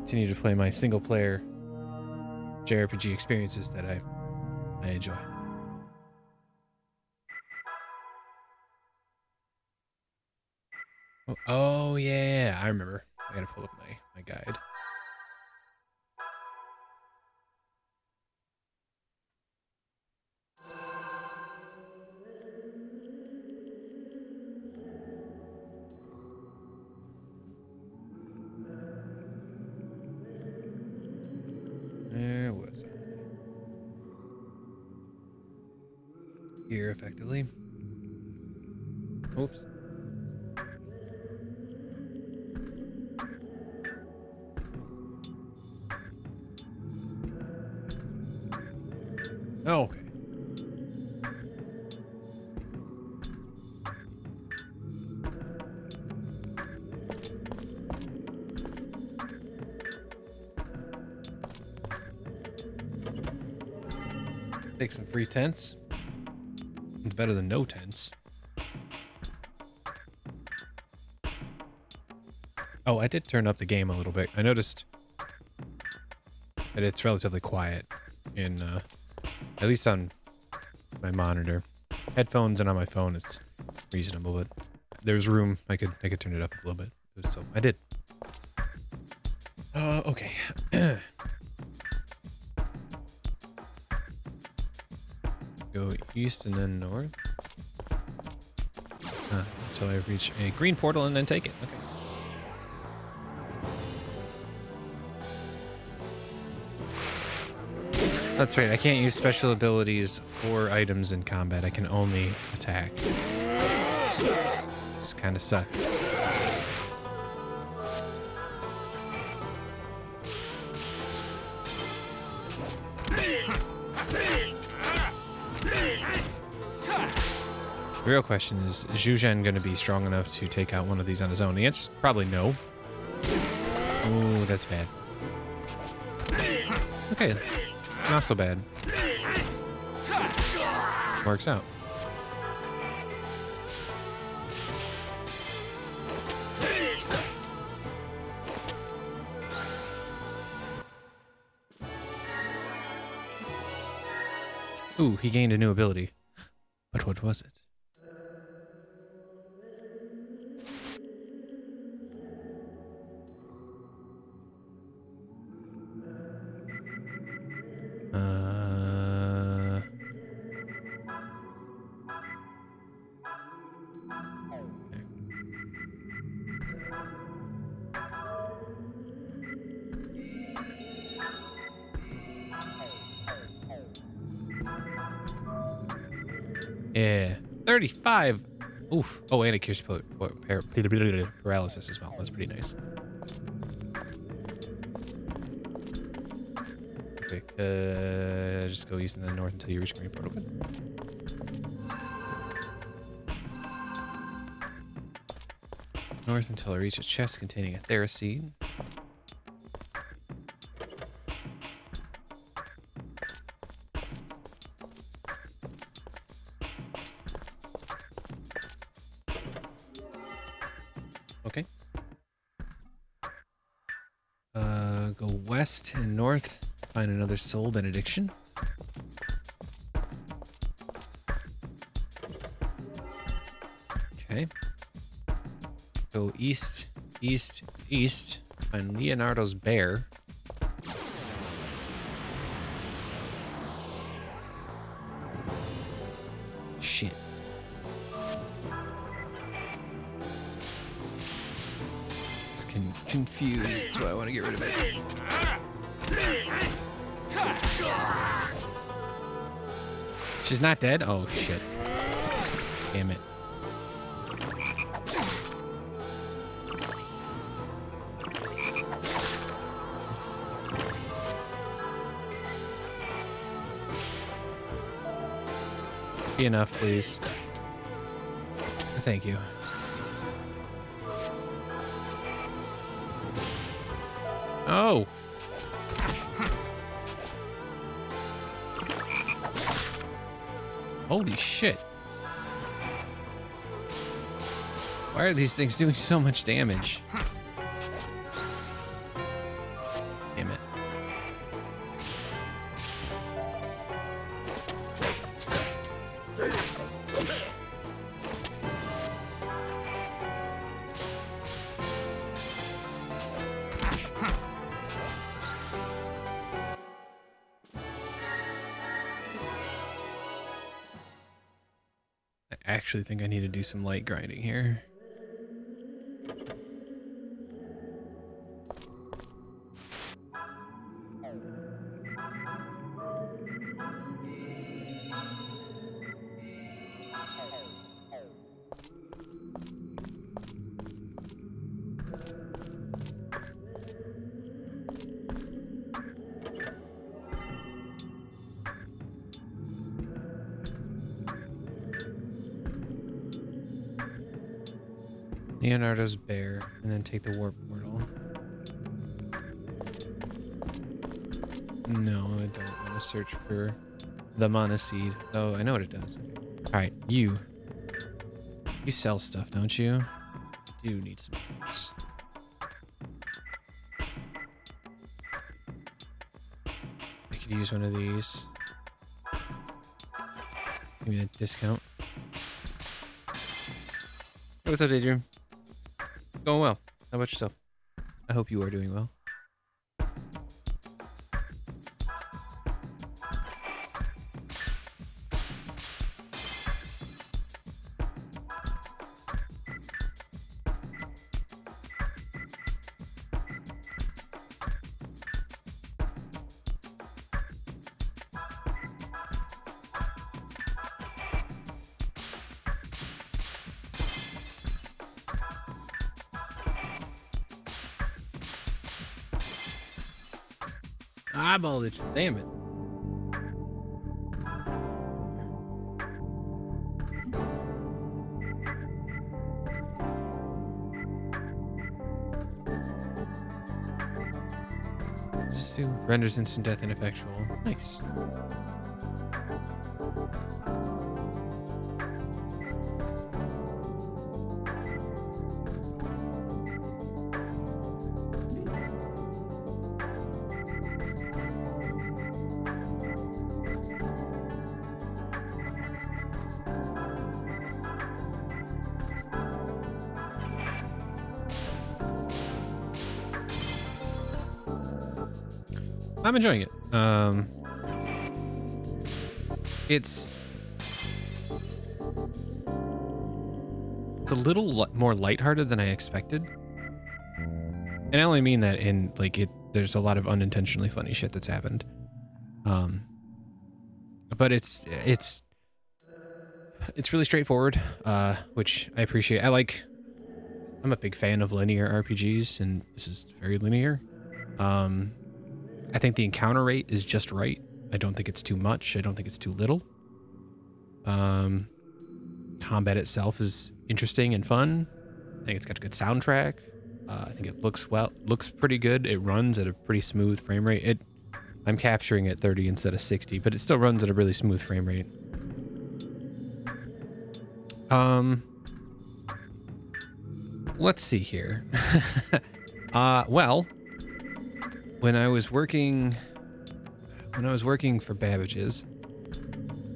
continue to play my single player JRPG experiences that I enjoy. Oh yeah, I remember. I gotta pull up my guide. Where was I? Here, effectively. Oops. Oh, okay. Take some free tents. It's better than no tents. Oh, I did turn up the game a little bit. I noticed that it's relatively quiet in, at least on my monitor. Headphones and on my phone, it's reasonable, but there's room. I could turn it up a little bit. So I did. Okay. Go east and then north. Until I reach a green portal and then take it. Okay. That's right, I can't use special abilities or items in combat. I can only attack. This kind of sucks. The real question is Zhu Zhen going to be strong enough to take out one of these on his own? The answer is probably no. Oh, that's bad. Okay. Not so bad. Works out. Ooh, he gained a new ability. But what was it? Yeah, 35. Oof. Oh, and it cures paralysis as well. That's pretty nice. Okay, just go east and then north until you reach green portal. Good. North until I reach a chest containing a Theraseed. Okay. Go west and north, find another soul benediction. Okay. Go east, east, east, find Leonardo's bear. Shit. Confused, that's why I want to get rid of it. She's not dead? Oh, shit. Damn it. Be enough, please. Thank you. Oh. Holy shit. Why are these things doing so much damage? actually think I need to do some light grinding here. Leonardo's bear, and then take the warp portal. No, I don't want to search for the mana seed. Oh, I know what it does. Okay. All right, you sell stuff, don't you? I do need some items. I could use one of these. Give me a discount. Hey, what's up, Daydream? Going well. How about yourself? I hope you are doing well. Eyeball itches, damn it. Just do renders instant death ineffectual. Nice. I'm enjoying it. It's a little more lighthearted than I expected. And I only mean that in like there's a lot of unintentionally funny shit that's happened. But it's really straightforward, which I appreciate. I'm a big fan of linear RPGs, and this is very linear. I think the encounter rate is just right. I don't think it's too much. I don't think it's too little. Combat itself is interesting and fun. I think it's got a good soundtrack. I think it looks pretty good. It runs at a pretty smooth frame rate. I'm capturing at 30 instead of 60, but it still runs at a really smooth frame rate. Let's see here. Well, when I was working for Babbage's,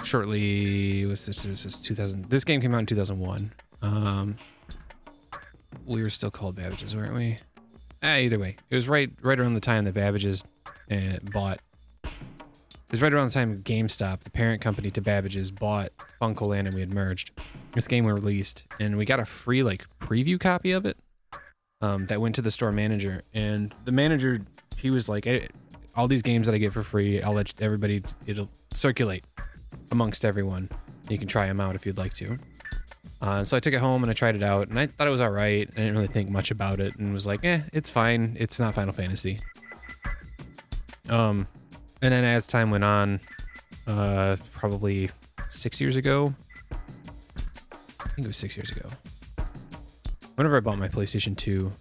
shortly, this was 2000. This game came out in 2001. We were still called Babbage's, weren't we? Either way, it was right around the time that Babbage's bought. It was right around the time GameStop, the parent company to Babbage's, bought Funkoland, and we had merged. This game was released, and we got a free preview copy of it that went to the store manager, and the manager, he was like, hey, all these games that I get for free, I'll let everybody, it'll circulate amongst everyone. You can try them out if you'd like to. So I took it home and I tried it out, and I thought it was all right. I didn't really think much about it, and was like, it's fine. It's not Final Fantasy. And then as time went on, probably 6 years ago, I think it was 6 years ago, whenever I bought my PlayStation 2,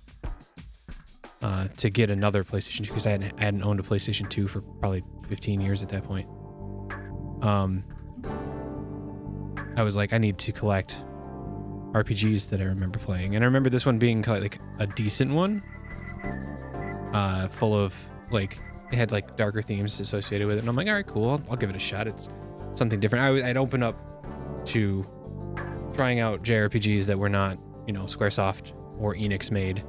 to get another PlayStation 2, because I hadn't owned a PlayStation 2 for probably 15 years at that point. I was like, I need to collect RPGs that I remember playing, and I remember this one being kind of like a decent one, full of it had darker themes associated with it, and I'm like, all right, cool, I'll give it a shot. It's something different. I'd open up to trying out JRPGs that were not, Squaresoft or Enix made,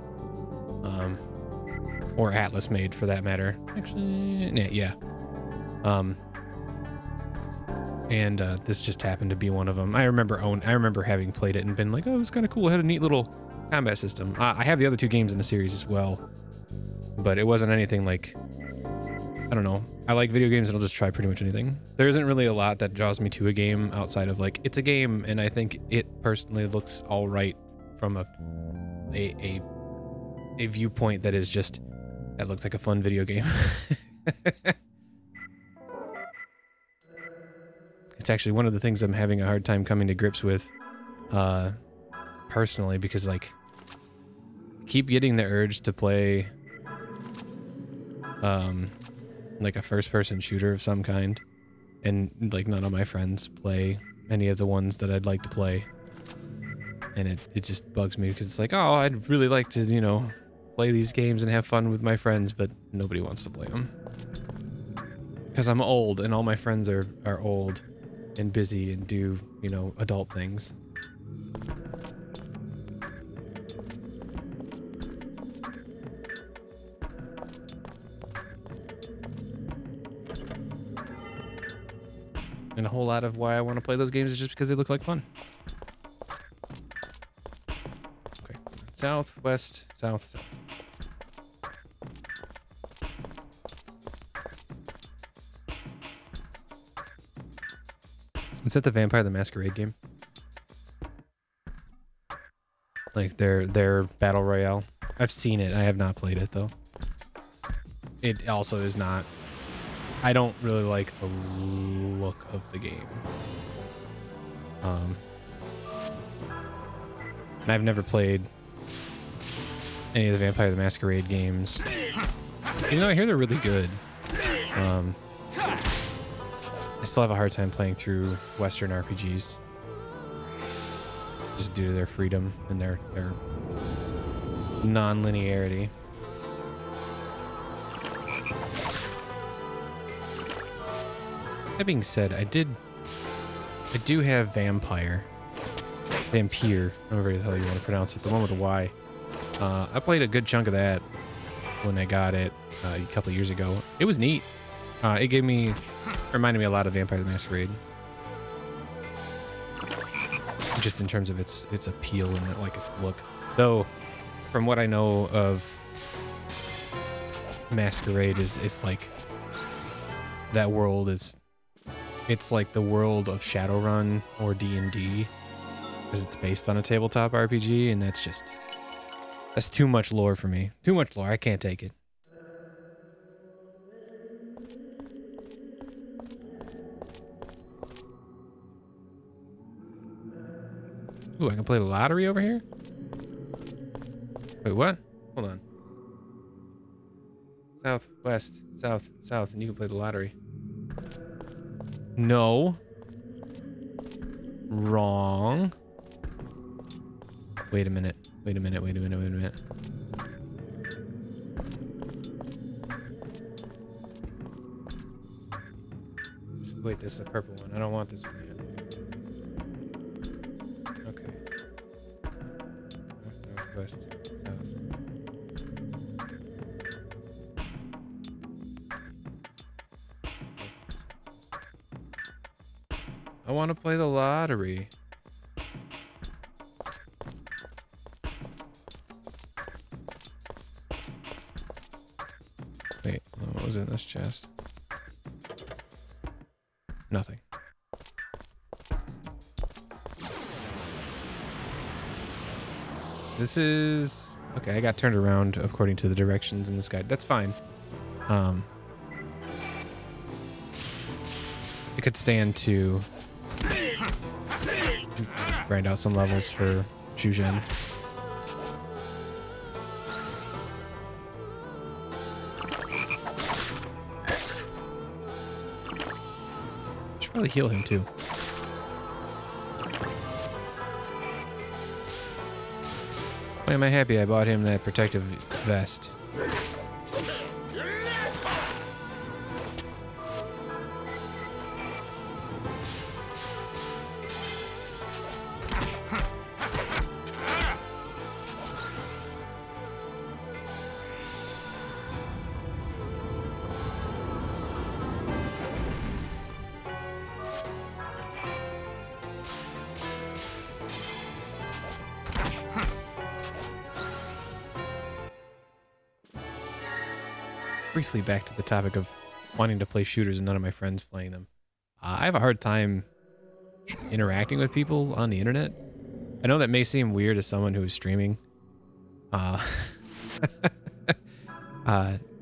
or Atlas made for that matter. Actually, yeah. And this just happened to be one of them. I remember having played it and been like, oh, it was kind of cool. It had a neat little combat system. I have the other 2 games in the series as well, but it wasn't anything like, I don't know. I like video games and I'll just try pretty much anything. There isn't really a lot that draws me to a game outside of like, it's a game and I think it personally looks all right from a viewpoint that is just, that looks like a fun video game. It's actually one of the things I'm having a hard time coming to grips with, personally, because like, I keep getting the urge to play, like a first-person shooter of some kind, and like none of my friends play any of the ones that I'd like to play, and it just bugs me because it's like, oh, I'd really like to, you know, play these games and have fun with my friends, but nobody wants to play them because I'm old and all my friends are old and busy and do, you know, adult things. And a whole lot of why I want to play those games is just because they look like fun. Okay. South, west, south, south. Is that the Vampire the Masquerade game? Like their battle royale? I've seen it. I have not played it though. It also is not. I don't really like the look of the game. And I've never played any of the Vampire the Masquerade games. Even though I hear they're really good. I still have a hard time playing through Western RPGs. Just due to their freedom and their non-linearity. That being said, I do have Vampire, however the hell you want to pronounce it, the one with the Y. I played a good chunk of that when I got it a couple of years ago. It was neat. It reminded me a lot of Vampire the Masquerade. Just in terms of its appeal and like its look. Though, from what I know of Masquerade, it's like that world is. It's like the world of Shadowrun or D&D, because it's based on a tabletop RPG, and that's too much lore for me. Too much lore. I can't take it. Ooh, I can play the lottery over here? Wait, what? Hold on. South, west, south, south, and you can play the lottery. No. Wrong. Wait a minute. Wait a minute. Wait a minute. Wait a minute. Wait, this is the purple one. I don't want this one yet. Okay. North, northwest, south. I want to play the lottery. Wait, what was in this chest? Nothing. This is... Okay, I got turned around according to the directions in this guide. That's fine. It could stand to grind out some levels for Shujin. Should probably heal him too. Why am I happy I bought him that protective vest? briefly back to the topic of wanting to play shooters and none of my friends playing them. I have a hard time interacting with people on the internet. I know that may seem weird as someone who is streaming. Uh,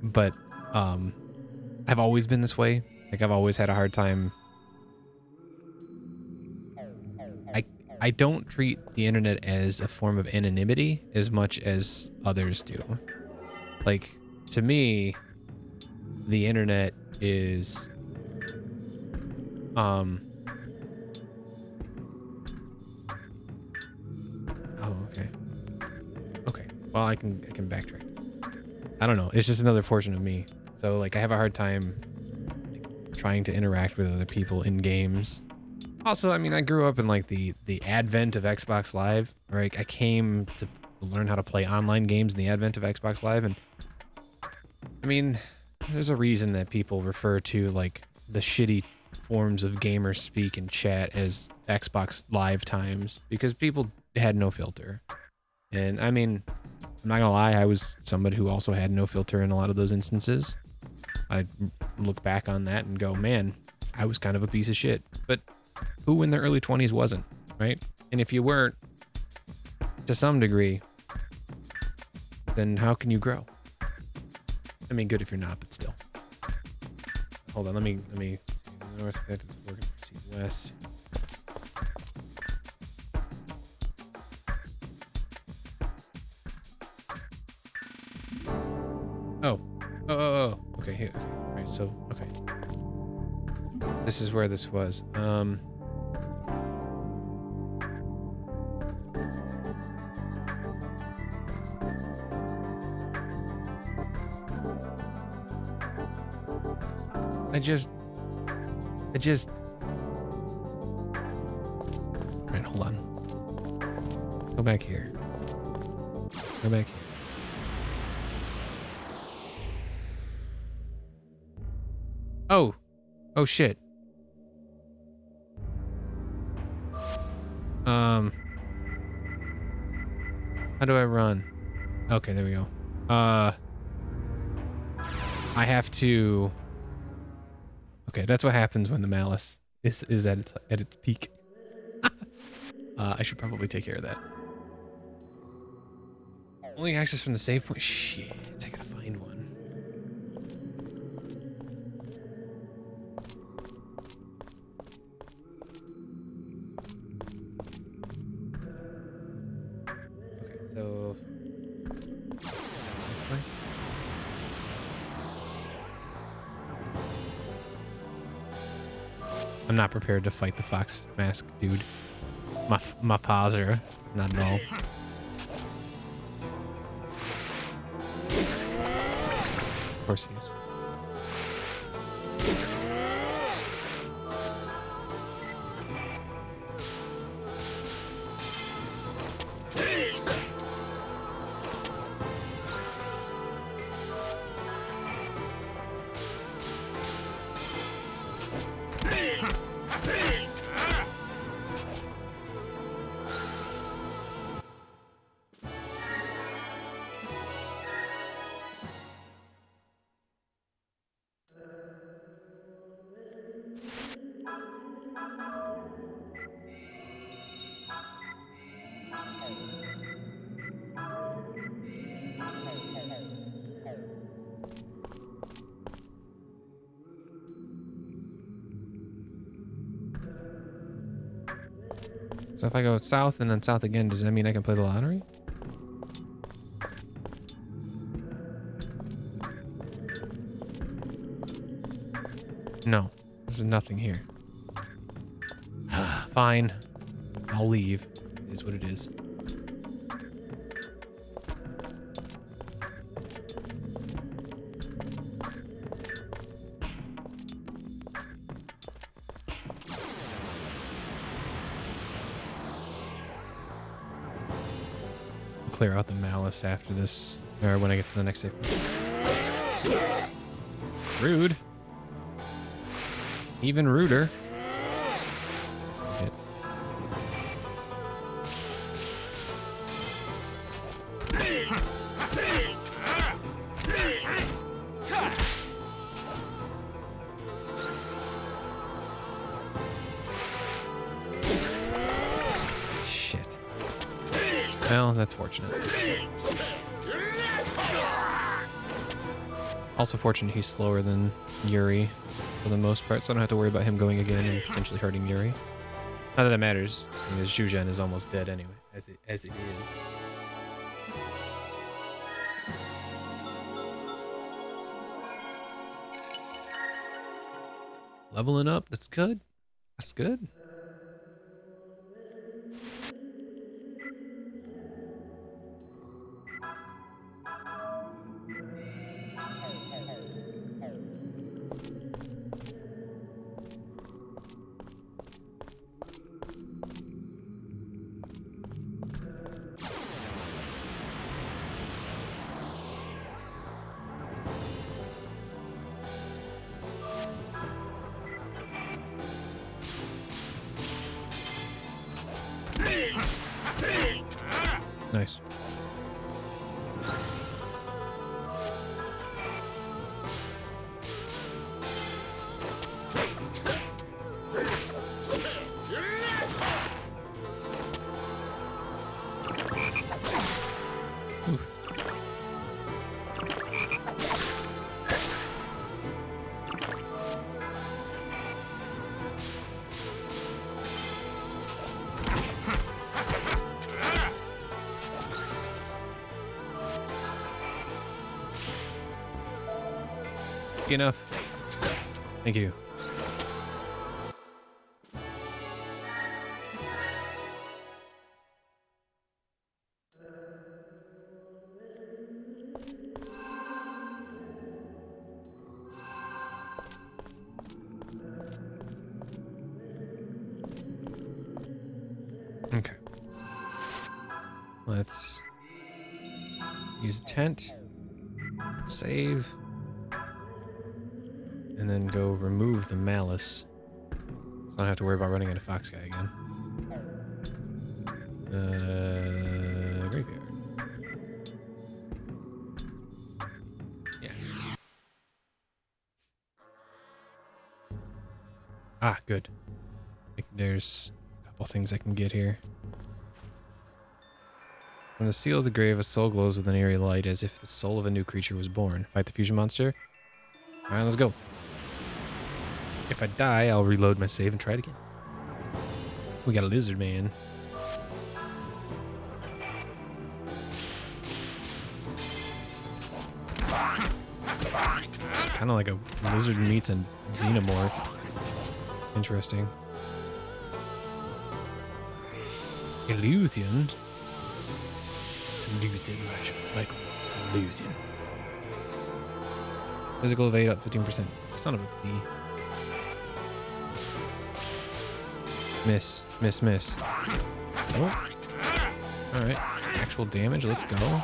but I've always been this way. Like, I've always had a hard time. I don't treat the internet as a form of anonymity as much as others do. Like, to me, the internet is oh, okay. Okay. Well, I can backtrack this. I don't know. It's just another portion of me. So, like, I have a hard time trying to interact with other people in games. Also, I mean, I grew up in like the advent of Xbox Live. Right? I came to learn how to play online games in the advent of Xbox Live, and I mean, there's a reason that people refer to like the shitty forms of gamer speak and chat as Xbox Live times, because people had no filter. And I mean, I'm not gonna lie, I was somebody who also had no filter in a lot of those instances. I look back on that and go, man, I was kind of a piece of shit. But who in their early 20s wasn't, right? And if you weren't, to some degree, then how can you grow? I mean, good if you're not, but still. Hold on, let me north, proceed west. Oh. Okay, here. Okay. All right, so, okay. This is where this was. I just... Alright, hold on. Go back here. Go back here. Oh shit. How do I run? Okay, there we go. I have to... Okay, that's what happens when the malice is at its peak. I should probably take care of that. Only access from the save point? Shit, I gotta find one. Okay, so... Save place? I'm not prepared to fight the fox mask dude. My father, not at all. Of course he is. So if I go south and then south again, does that mean I can play the lottery? No, there's nothing here. Fine. I'll leave. It is what it is. Clear out the malice after this, or when I get to the next save. Rude. Even ruder. Shit. That's fortunate. Also fortunate he's slower than Yuri for the most part, so I don't have to worry about him going again and potentially hurting Yuri. Not that it matters, because Zhuzhen is almost dead anyway, as it is. Leveling up, that's good. That's good. Nice. Ooh. Enough. Thank you. Okay. Let's use a tent. Save. And then go remove the malice. So I don't have to worry about running into Fox Guy again. Graveyard. Yeah. Ah, good. There's a couple things I can get here. From the seal of the grave, a soul glows with an eerie light as if the soul of a new creature was born. Fight the fusion monster. Alright, let's go. If I die, I'll reload my save and try it again. We got a lizard man. It's kind of like a lizard meets a xenomorph. Interesting. Illusion. It's illusion, Michael. Illusion. Physical evade up 15%. Son of a bee. Miss. Miss, miss. Oh. Alright. Actual damage. Let's go.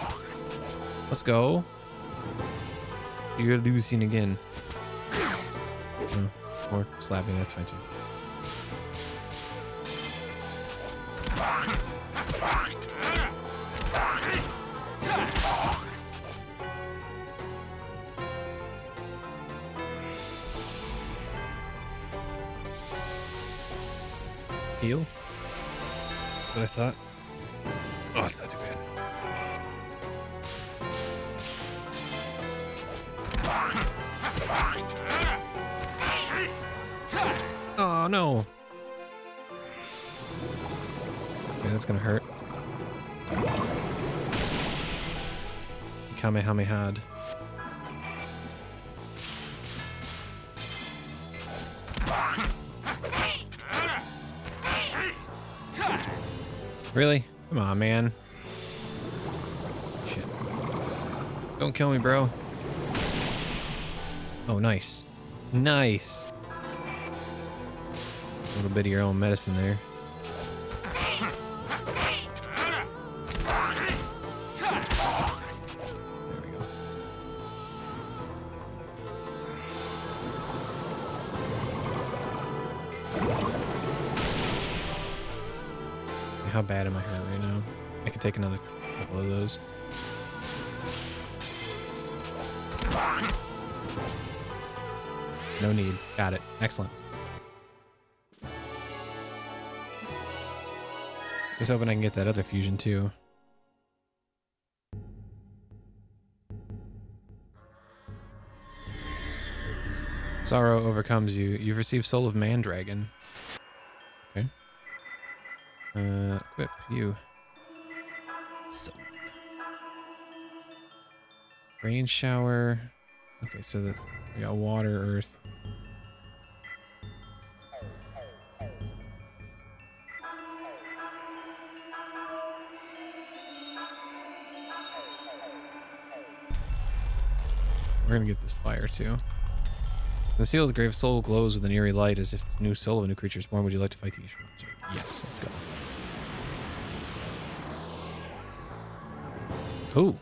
Let's go. You're losing again. Oh, or slapping. That's fine too. Heal? That's what I thought. Oh, it's not too bad. Oh, no. Okay, that's gonna hurt. Kamehameha. Really? Come on, man. Shit. Don't kill me, bro. Oh, nice. Nice. A little bit of your own medicine there. There we go. How bad am I hurt right now? I could take another couple of those. No need. Got it. Excellent. Just hoping I can get that other fusion too. Sorrow overcomes you. You've received Soul of Mandragon. Okay. Equip you. Soul. Rain shower. Okay, so that we got water, earth. We're gonna get this fire too. The seal of the grave soul glows with an eerie light as if the new soul of a new creature is born. Would you like to fight the Ishmael? Yes, let's go. Ooh.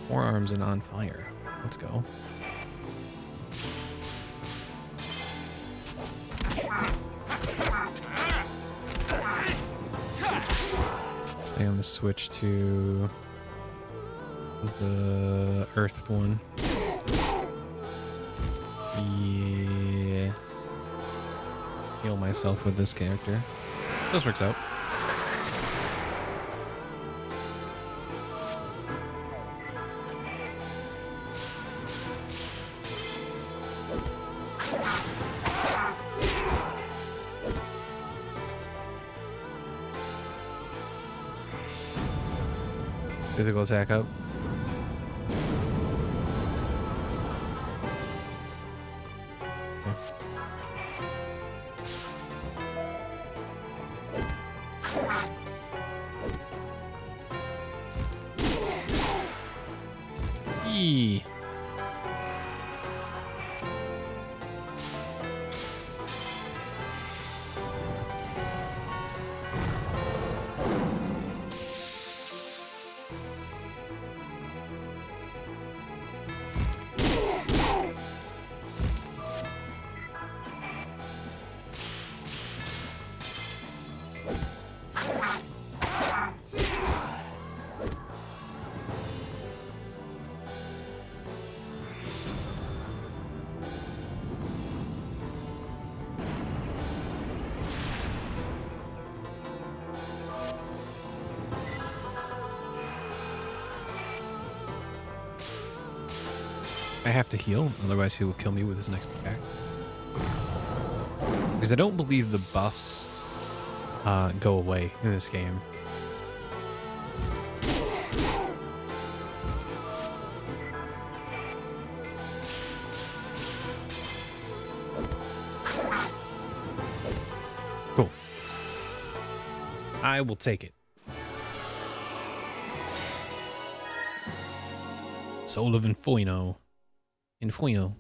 Forearms and on fire. Let's go. I'm gonna switch to the earthed one. Yeah. Heal myself with this character. This works out. Physical attack up. Yee. I have to heal, otherwise he will kill me with his next attack. Because I don't believe the buffs go away in this game. Cool. I will take it. Soul of Inferno. Inferno.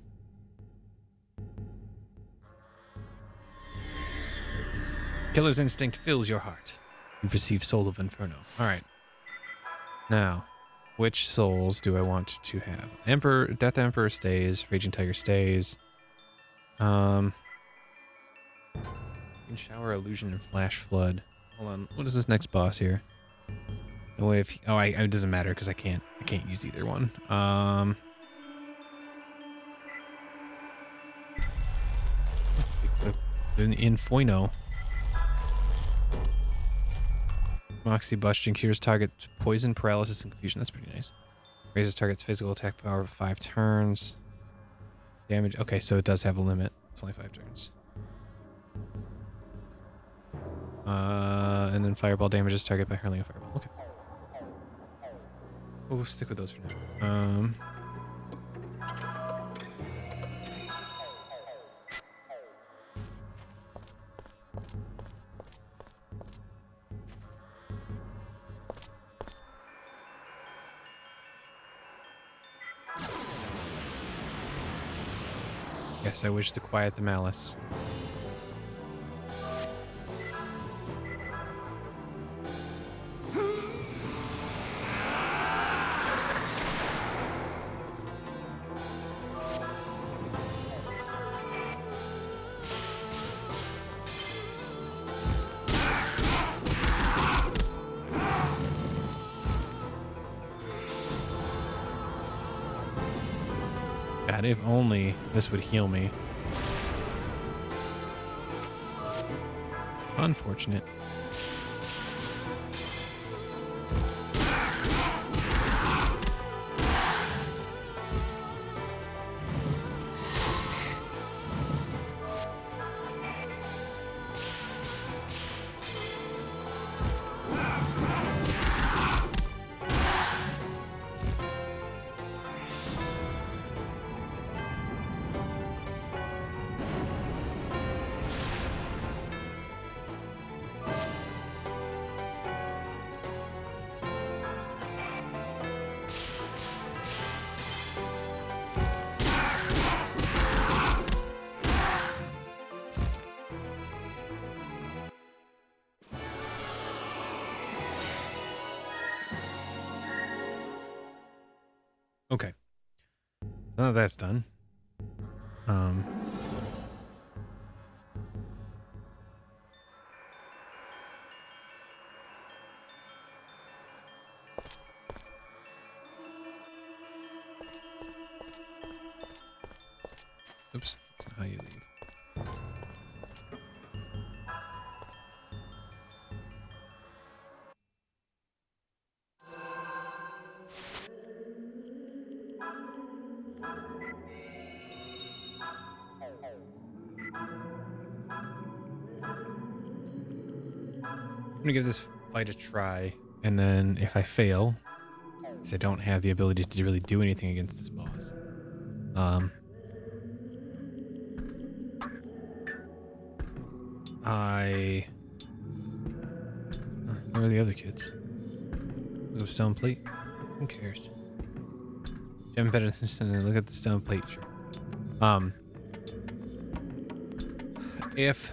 Killer's instinct fills your heart. You've received Soul of Inferno. Alright. Now, which souls do I want to have? Emperor, Death Emperor stays. Raging Tiger stays. You can shower, illusion, and flash flood. Hold on. What is this next boss here? No way if it doesn't matter because I can't use either one. Inferno. Moxie Busting cures target poison, paralysis, and confusion. That's pretty nice. Raises target's physical attack power for 5 turns. Damage. Okay, so it does have a limit. It's only 5 turns. And then fireball damages target by hurling a fireball. Okay. We'll stick with those for now. Yes, I wish to quiet the malice. God, if only this would heal me. Unfortunate. Okay. So now that's done. Oops, that's not how you leave. I'm gonna give this fight a try, and then if I fail, because I don't have the ability to really do anything against this boss, where are the other kids? Look at the stone plate. Who cares? Gem better than this, and then look at the stone plate. Sure. If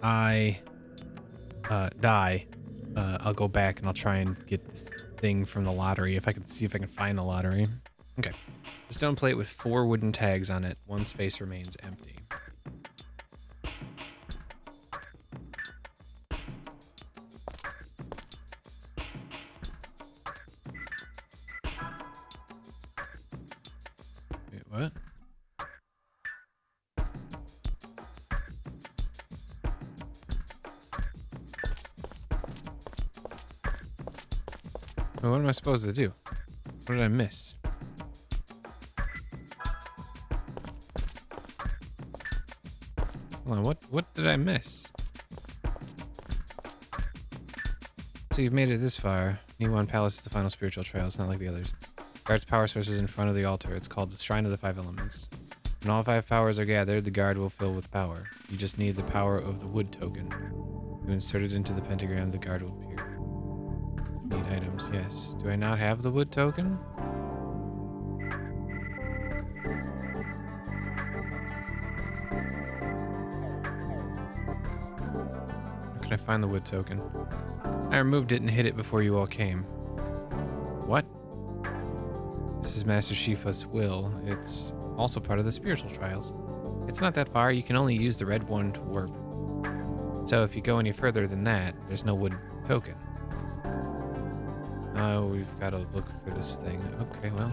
I die, I'll go back and I'll try and get this thing from the lottery. If I can see if I can find the lottery. Okay. The stone plate with 4 wooden tags on it. 1 space remains empty. Wait, what? Well, what am I supposed to do? What did I miss? Hold on, what did I miss? So you've made it this far. Niwon Palace is the final spiritual trial. It's not like the others. Guard's power source is in front of the altar. It's called the Shrine of the 5 Elements. When all 5 powers are gathered, the guard will fill with power. You just need the power of the wood token. To insert it into the pentagram, the guard will appear. Need items, yes. Do I not have the wood token? Where can I find the wood token? I removed it and hid it before you all came. What? This is Master Shifa's will. It's also part of the spiritual trials. It's not that far. You can only use the red one to warp. So if you go any further than that, there's no wood token. Oh, we've got to look for this thing. Okay, well.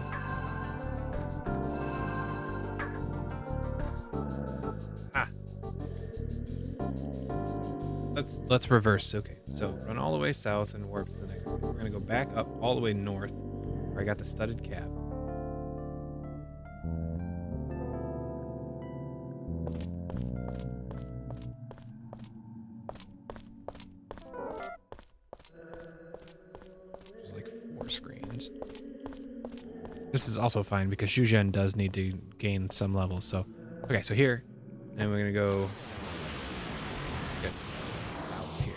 Ah. Let's reverse. Okay, so run all the way south and warp to the next place. We're gonna go back up all the way north, where I got the studded cap. There's like 4 screens. This is also fine because Shuzhen does need to gain some levels. So, okay, so here, and we're gonna go to get south here.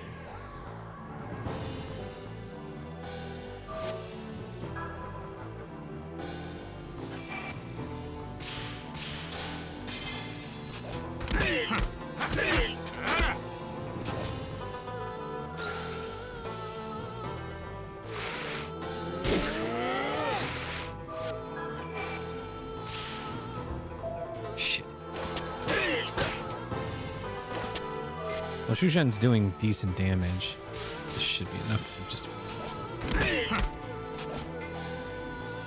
Shit. Well, Shuzhen's doing decent damage. This should be enough for just.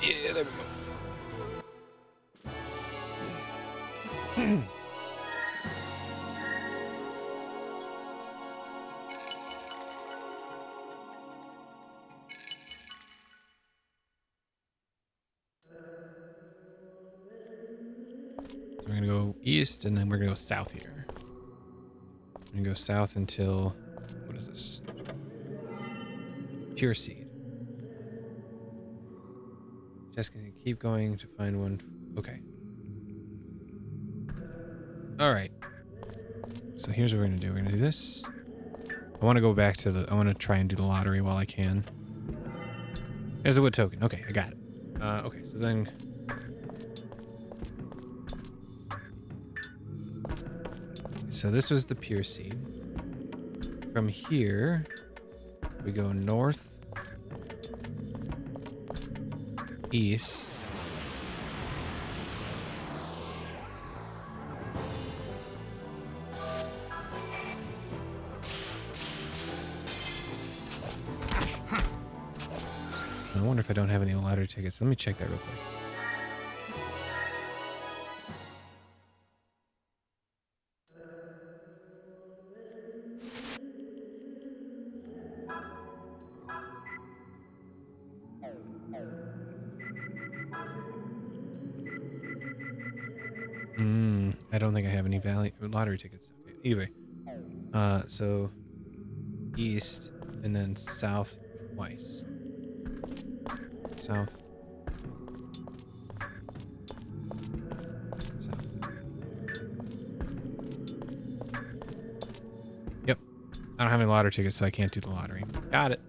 Yeah, there we go. We're gonna go east and then we're gonna go south here. We're gonna go south until, what is this? Pure seed. Just gonna keep going to find one. Okay. All right. So here's what we're gonna do. We're gonna do this. I want to go back to I want to try and do the lottery while I can. There's the wood token. Okay, I got it. Okay, so then. So this was the pure seed. From here, we go north, east, wonder if I don't have any lottery tickets. Let me check that real quick. I don't think I have any lottery tickets. Okay, anyway. So east and then south twice. South. South. Yep. I don't have any lottery tickets, so I can't do the lottery. Got it.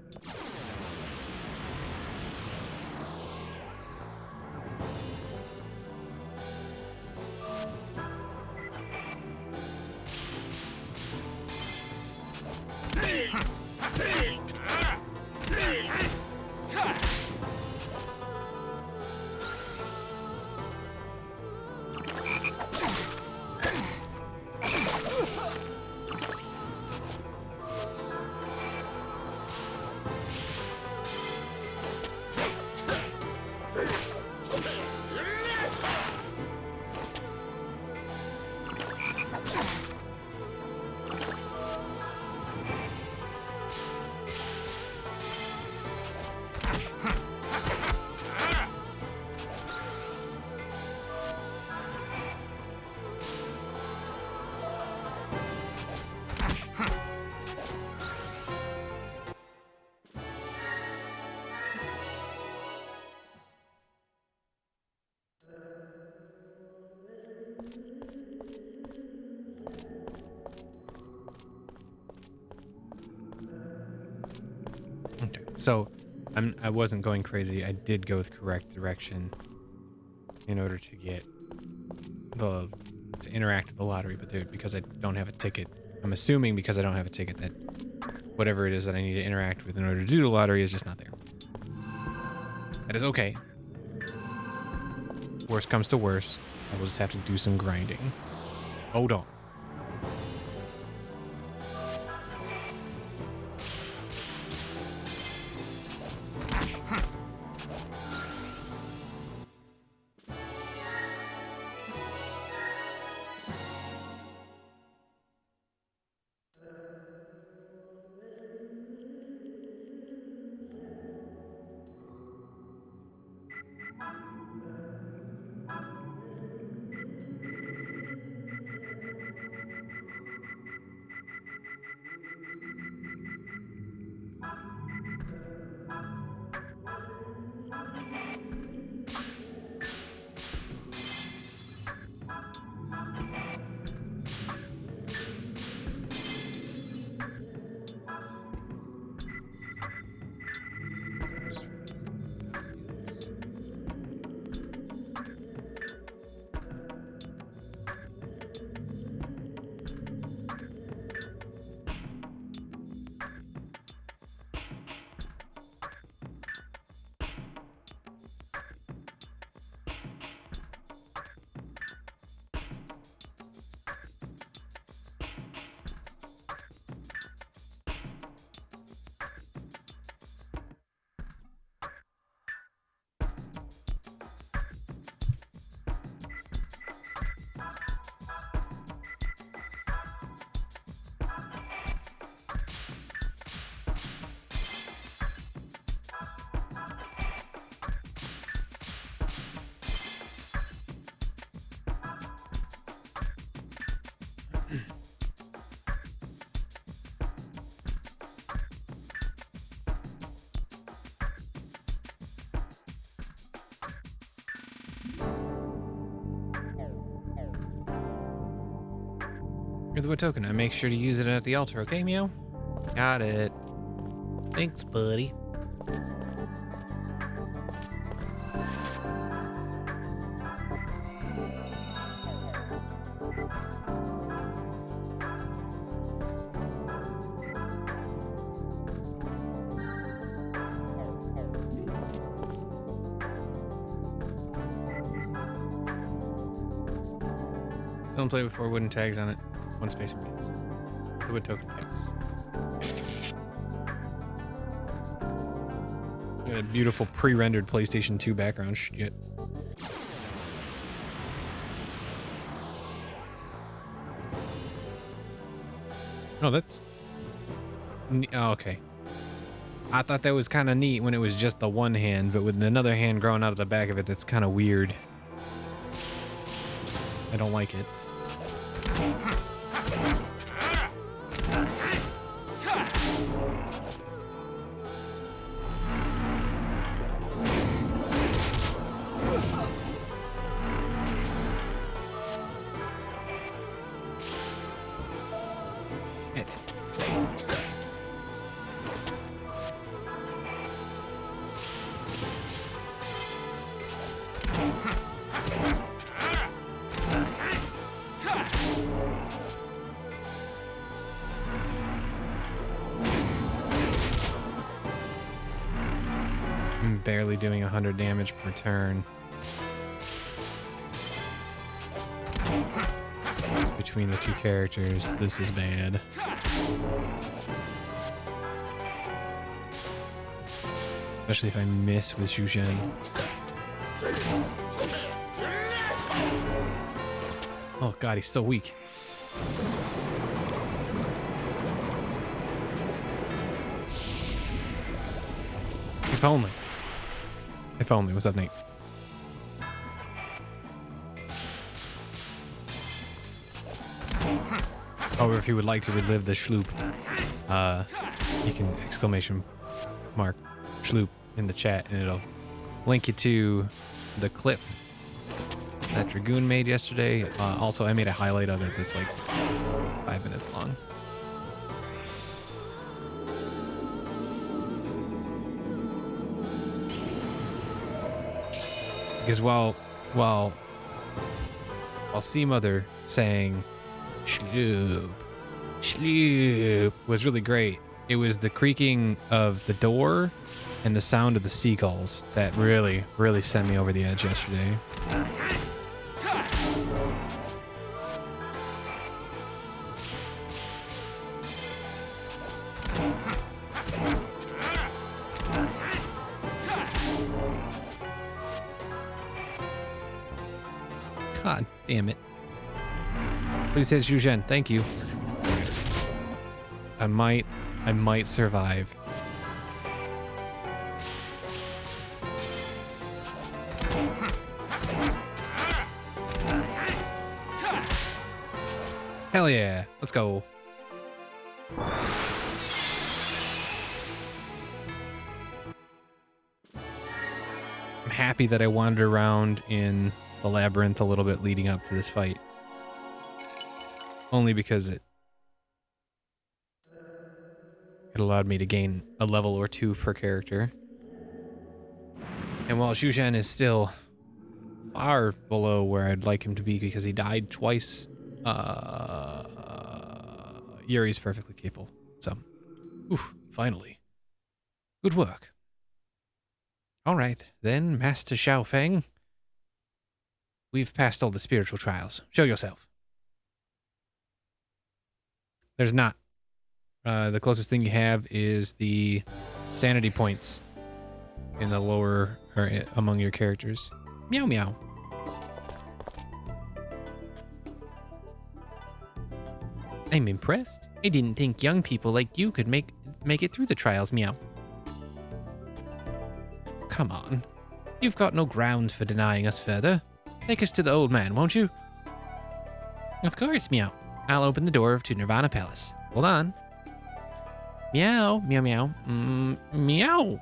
Okay, so I wasn't going crazy. I did go the correct direction in order to get to interact with the lottery, but because I don't have a ticket, I'm assuming because I don't have a ticket that whatever it is that I need to interact with in order to do the lottery is just not there. That is okay. Worst comes to worst, I will just have to do some grinding. Hold on. You're the wood token. I make sure to use it at the altar, okay, Meow? Got it. Thanks, buddy. Someone played with 4 wooden tags on it. 1 space remains. The wood token takes. That beautiful pre-rendered PlayStation 2 background shit. No, that's... Oh, okay. I thought that was kind of neat when it was just the one hand, but with another hand growing out of the back of it, that's kind of weird. I don't like it. I'm barely doing 100 damage per turn. Between the two characters, this is bad. Especially if I miss with Zhuzhen. Oh god, he's so weak. If only. If only. What's up, Nate? However, if you would like to relive the Schloop, you can exclamation mark Schloop in the chat and it'll link you to the clip that Dragoon made yesterday. Also, I made a highlight of it that's like 5 minutes long. Because while Sea Mother saying Schloop, Schloop was really great, it was the creaking of the door and the sound of the seagulls that really, really sent me over the edge yesterday. God damn it. Please says Zhuzhen, thank you. I might survive. Hell yeah, let's go. I'm happy that I wandered around in the labyrinth a little bit leading up to this fight. Only because it allowed me to gain a level or two per character. And while Zhuzhen is still far below where I'd like him to be because he died twice, Yuri's perfectly capable. So, oof, finally. Good work. All right, then, Master Xiaofeng. We've passed all the spiritual trials. Show yourself. There's not. The closest thing you have is the sanity points in the lower, or among your characters. Meow meow. I'm impressed. I didn't think young people like you could make it through the trials, meow. Come on. You've got no grounds for denying us further. Take us to the old man, won't you? Of course, meow. I'll open the door to Nirvana Palace. Hold on. Meow, meow, meow. Meow.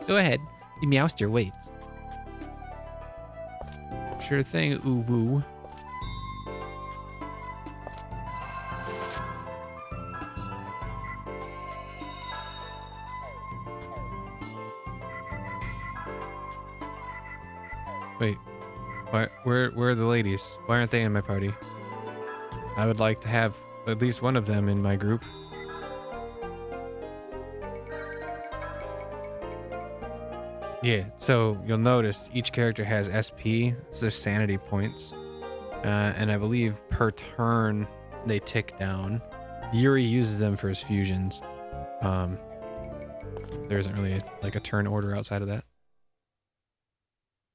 Go ahead. The meowster waits. Sure thing, Uwu. Wait, where are the ladies? Why aren't they in my party? I would like to have at least one of them in my group. Yeah, so you'll notice each character has SP. It's their sanity points. And I believe per turn they tick down. Yuri uses them for his fusions. There isn't really like a turn order outside of that.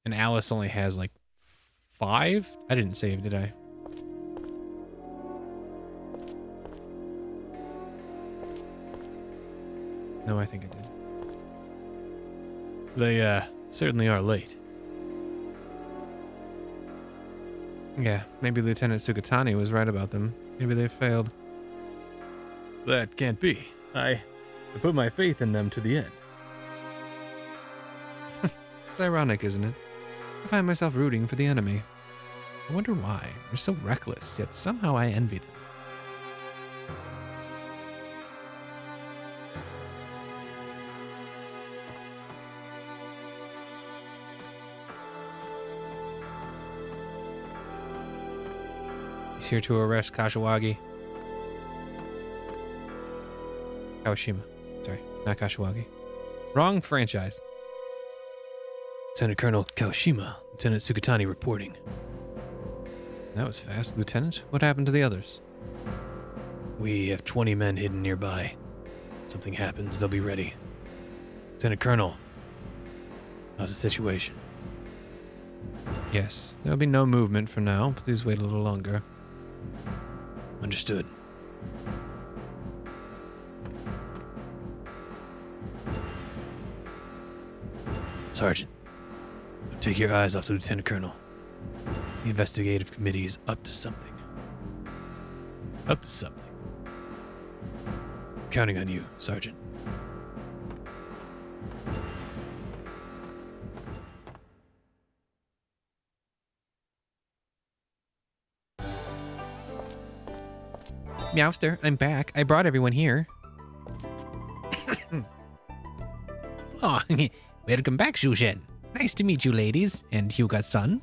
And Alice only has like 5? I didn't save, did I? No, I think I did. They certainly are late. Yeah, maybe Lieutenant Sukatani was right about them. Maybe they failed. That can't be. I put my faith in them to the end. It's ironic, isn't it? I find myself rooting for the enemy. I wonder why. They're so reckless, yet somehow I envy them. He's here to arrest Kashiwagi. Kawashima. Sorry, not Kashiwagi. Wrong franchise. Lieutenant Colonel Kawashima, Lieutenant Sukatani reporting. That was fast, Lieutenant. What happened to the others? We have 20 men hidden nearby. Something happens, they'll be ready. Lieutenant Colonel, how's the situation? Yes, there'll be no movement for now. Please wait a little longer. Understood. Sergeant, don't take your eyes off the Lieutenant Colonel. The investigative committee is up to something. Up to something. I'm counting on you, Sergeant. Meowster, I'm back. I brought everyone here. Oh, welcome back, Shushen. Nice to meet you, ladies, and Hyuga-san.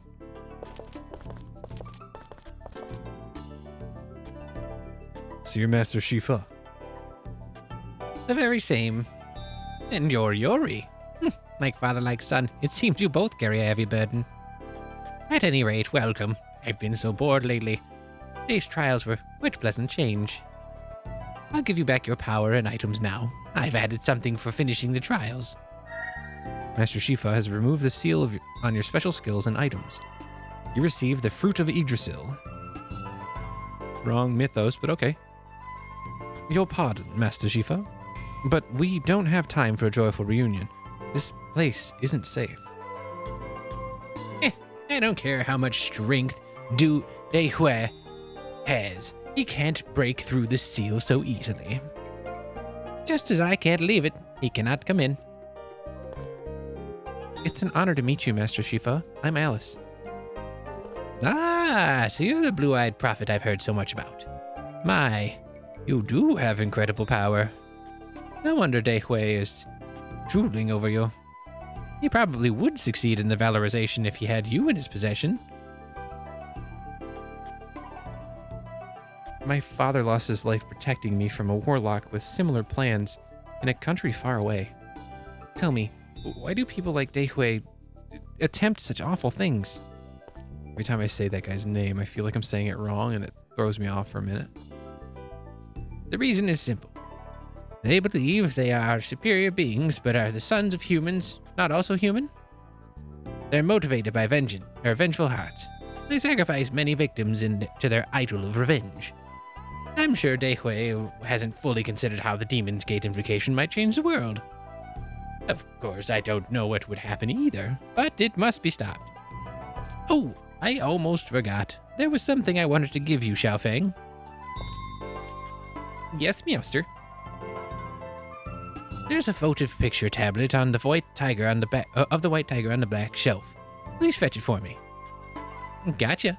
So you're Master Shifa? The very same. And you're Yori. Like father, like son, it seems you both carry a heavy burden. At any rate, welcome. I've been so bored lately. These trials were quite a pleasant change. I'll give you back your power and items now. I've added something for finishing the trials. Master Shifa has removed the seal on your special skills and items. You receive the Fruit of Yggdrasil. Wrong mythos, but okay. Your pardon, Master Shifa, but we don't have time for a joyful reunion. This place isn't safe. I don't care how much strength Du Dehui has. He can't break through the seal so easily. Just as I can't leave it, he cannot come in. It's an honor to meet you, Master Shifa. I'm Alice. Ah, so you're the blue-eyed prophet I've heard so much about. My, you do have incredible power. No wonder Dehui is drooling over you. He probably would succeed in the valorization if he had you in his possession. My father lost his life protecting me from a warlock with similar plans in a country far away. Tell me, why do people like Dehui attempt such awful things? Every time I say that guy's name, I feel like I'm saying it wrong and it throws me off for a minute. The reason is simple. They believe they are superior beings, but are the sons of humans not also human? They're motivated by vengeful hearts. They sacrifice many victims to their idol of revenge. I'm sure Dehui hasn't fully considered how the Demon's Gate invocation might change the world. Of course, I don't know what would happen either, but it must be stopped. Oh, I almost forgot. There was something I wanted to give you, Xiaofeng. Yes, Meowster. There's a votive picture tablet on the white tiger on the back of the white tiger on the black shelf. Please fetch it for me. Gotcha.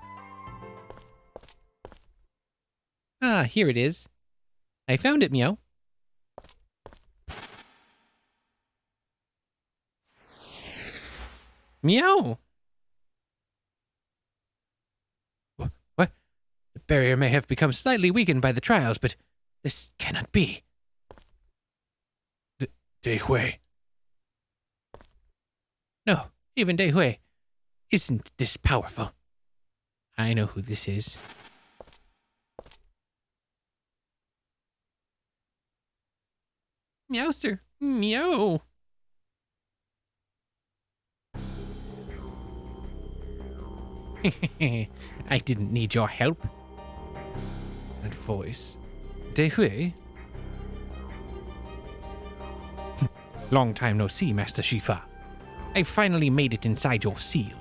Ah, here it is. I found it, Meow. Meow. What? The barrier may have become slightly weakened by the trials, but this cannot be. Dehui. No, even Dehui isn't this powerful. I know who this is. Meowster. Meow. I didn't need your help. That voice. Dehui? Long time no see, Master Shifa. I finally made it inside your seal.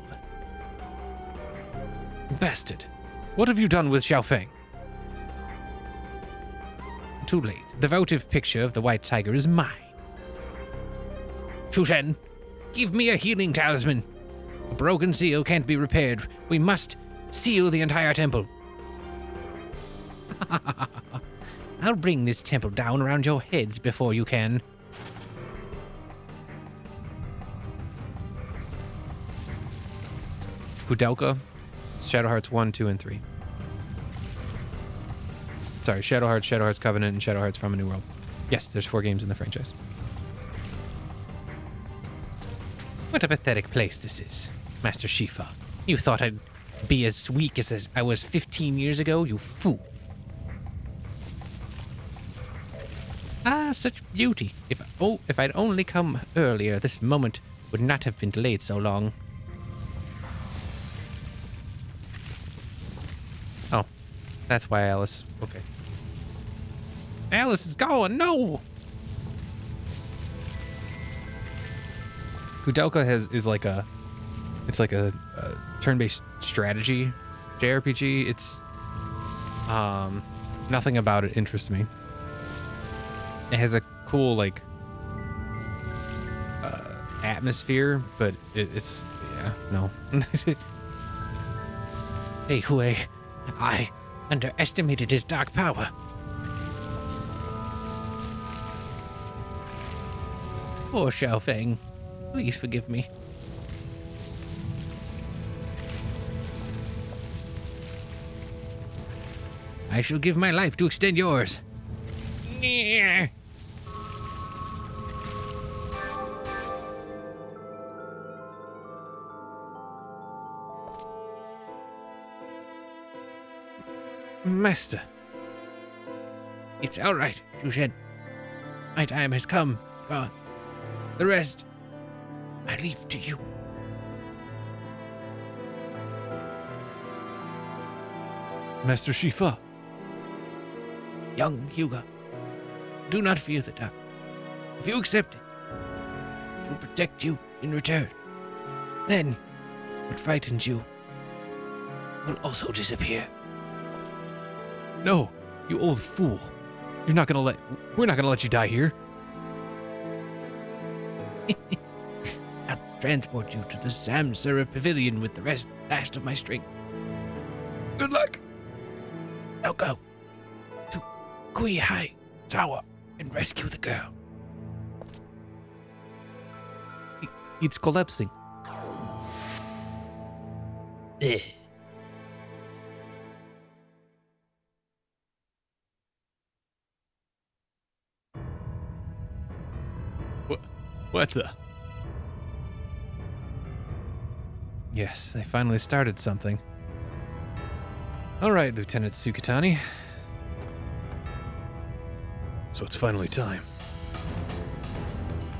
Bastard. What have you done with Xiaofeng? Too late. The votive picture of the white tiger is mine. Shushen, give me a healing talisman. A broken seal can't be repaired. We must seal the entire temple. I'll bring this temple down around your heads before you can. Kudelka, Shadow Hearts 1, 2, and 3. Sorry, Shadow Hearts Covenant, and Shadow Hearts From a New World. Yes, there's 4 games in the franchise. What a pathetic place this is, Master Shifa. You thought I'd be as weak as I was 15 years ago, you fool. Ah, such beauty. If I'd only come earlier, this moment would not have been delayed so long. Oh, that's why Alice. Okay. Alice is gone. No. Kudelka is like a turn-based strategy JRPG. It's nothing about it interests me. It has a cool atmosphere, but it's no. Hey Hui, I underestimated his dark power. Poor Xiaofeng. Please forgive me. I shall give my life to extend yours. Master. It's all right, Shushen. My time has come, gone. The rest, I leave to you. Master Shifa. Young Hyuga, do not fear the dark. If you accept it, it will protect you in return. Then, what frightens you will also disappear. No, you old fool. We're not gonna let you die here. I'll transport you to the Samsara Pavilion with the last of my strength. Good luck. Now go to Kuihai Tower and rescue the girl. It's collapsing. Eh. What the? Yes, they finally started something. All right, Lieutenant Tsukitani. So it's finally time.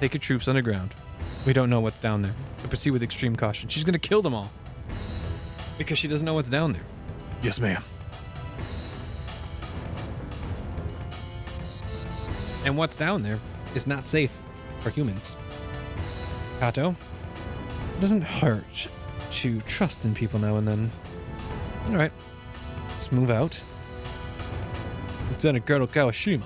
Take your troops underground. We don't know what's down there, so proceed with extreme caution. She's gonna kill them all. Because she doesn't know what's down there. Yes, ma'am. And what's down there is not safe for humans. Kato, it doesn't hurt to trust in people now and then. All right, let's move out. Lieutenant Colonel Kawashima.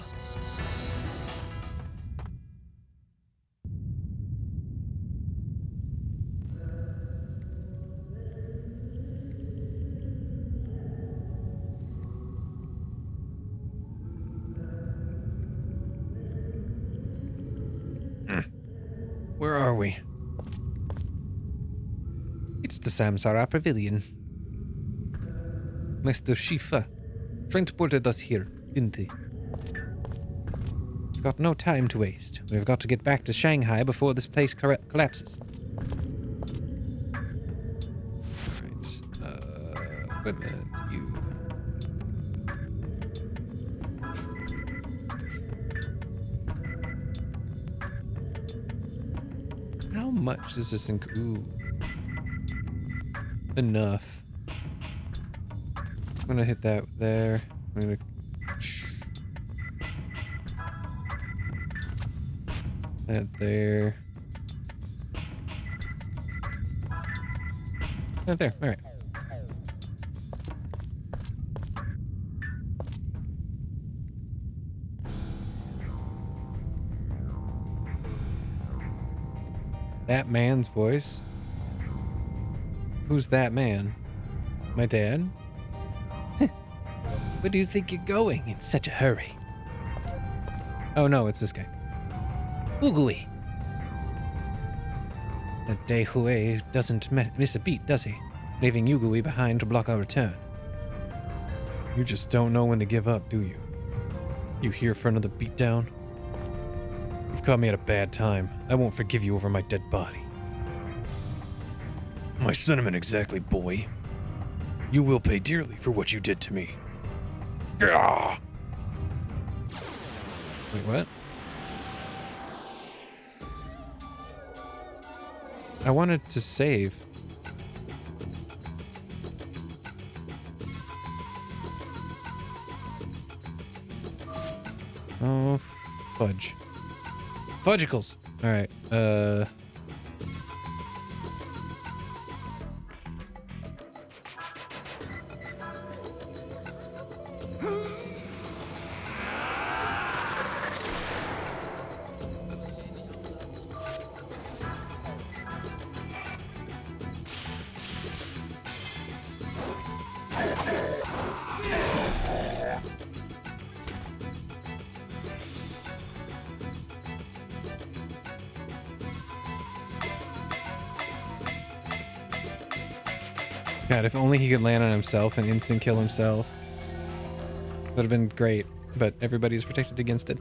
Where are we? It's the Samsara Pavilion. Master Shifa transported us here, didn't he? We've got no time to waste. We've got to get back to Shanghai before this place collapses. Alright, equipment, you. How much does this Ooh. Enough. I'm gonna hit that there. I'm gonna... That there. That there. Alright. That man's voice? Who's that man? My dad? Where do you think you're going in such a hurry? Oh no, it's this guy. Oogui! That Dehue doesn't miss a beat, does he? Leaving Yugui behind to block our return. You just don't know when to give up, do you? You here for another beatdown? You've caught me at a bad time. I won't forgive you over my dead body. My sentiment exactly, boy. You will pay dearly for what you did to me. Gah! Wait, what? I wanted to save. Oh, fudge. Fudgicles! Alright, God, if only he could land on himself and instant kill himself. Would have been great, but everybody's protected against it.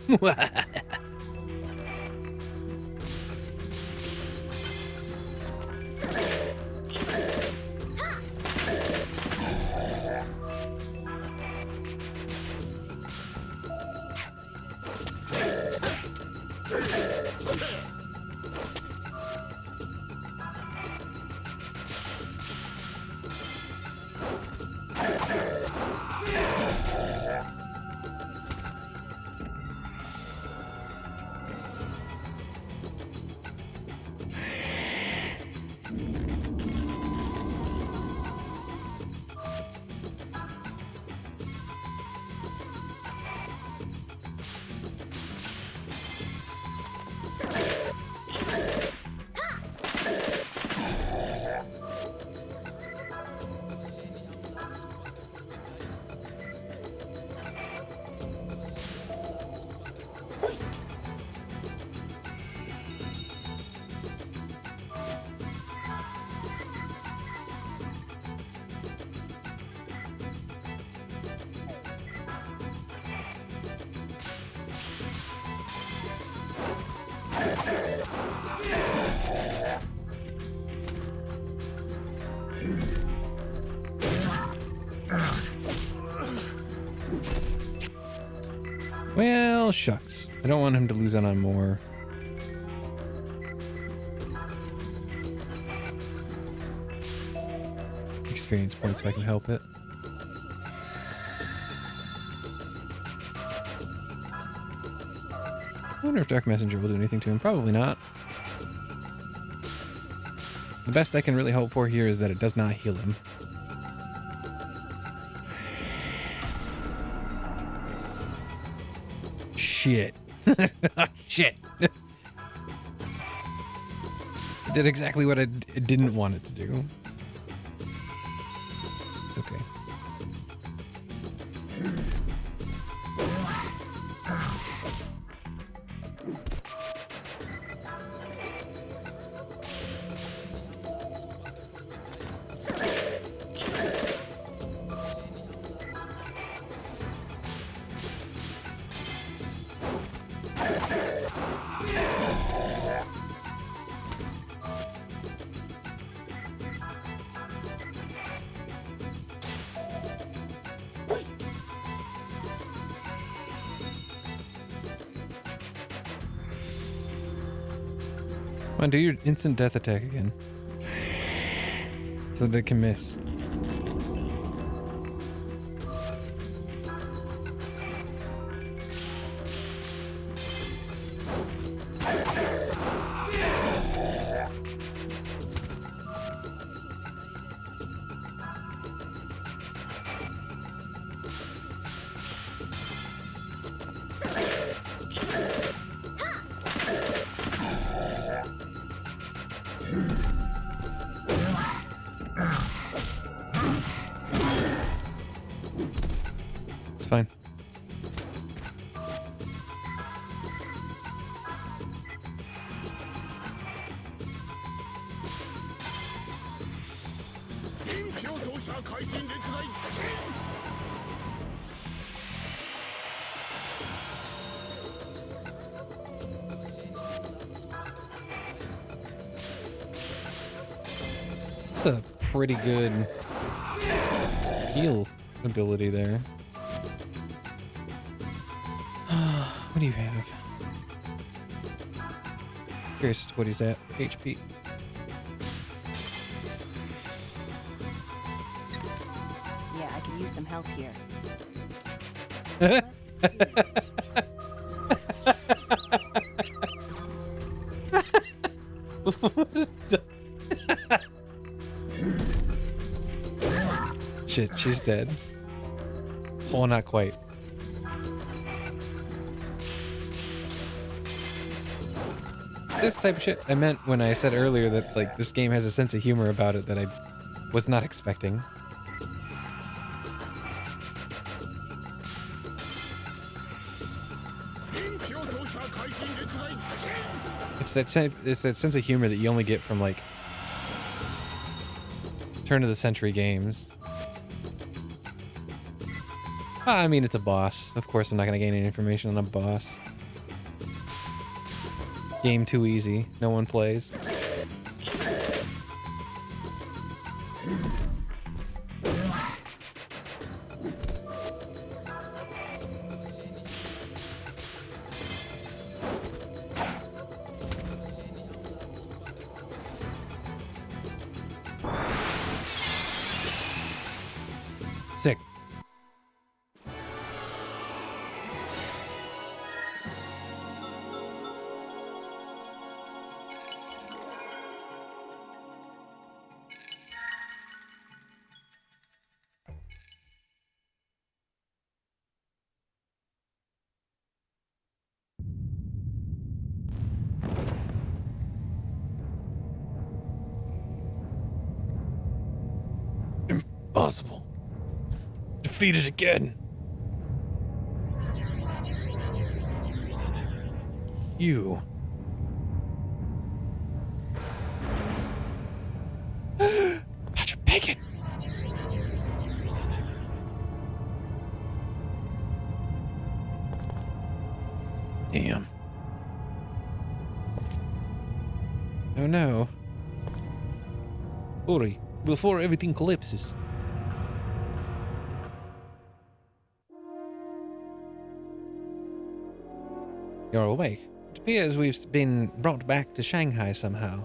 Well, shucks. I don't want him to lose out on more. Experience points if I can help it. I wonder if Dark Messenger will do anything to him. Probably not. The best I can really hope for here is that it does not heal him. Shit. Shit. It did exactly what I didn't want it to do. It's okay. Come on, do your instant death attack again. So that it can miss. It's fine. That's a pretty good heal ability there. What do you have? Curious what he's at. HP. Yeah, I could use some help here. Let's see. Shit, she's dead. Oh, not quite. This type of shit I meant when I said earlier that, like, this game has a sense of humor about it that I was not expecting. It's that sense of humor that you only get from, like, turn of the century games. I mean, it's a boss. Of course, I'm not gonna gain any information on a boss. Game too easy. No one plays. Sick. Impossible. Defeated again. You. Patrick Bacon. Damn. Oh no. Hurry, before everything collapses. You're awake. It appears we've been brought back to Shanghai somehow.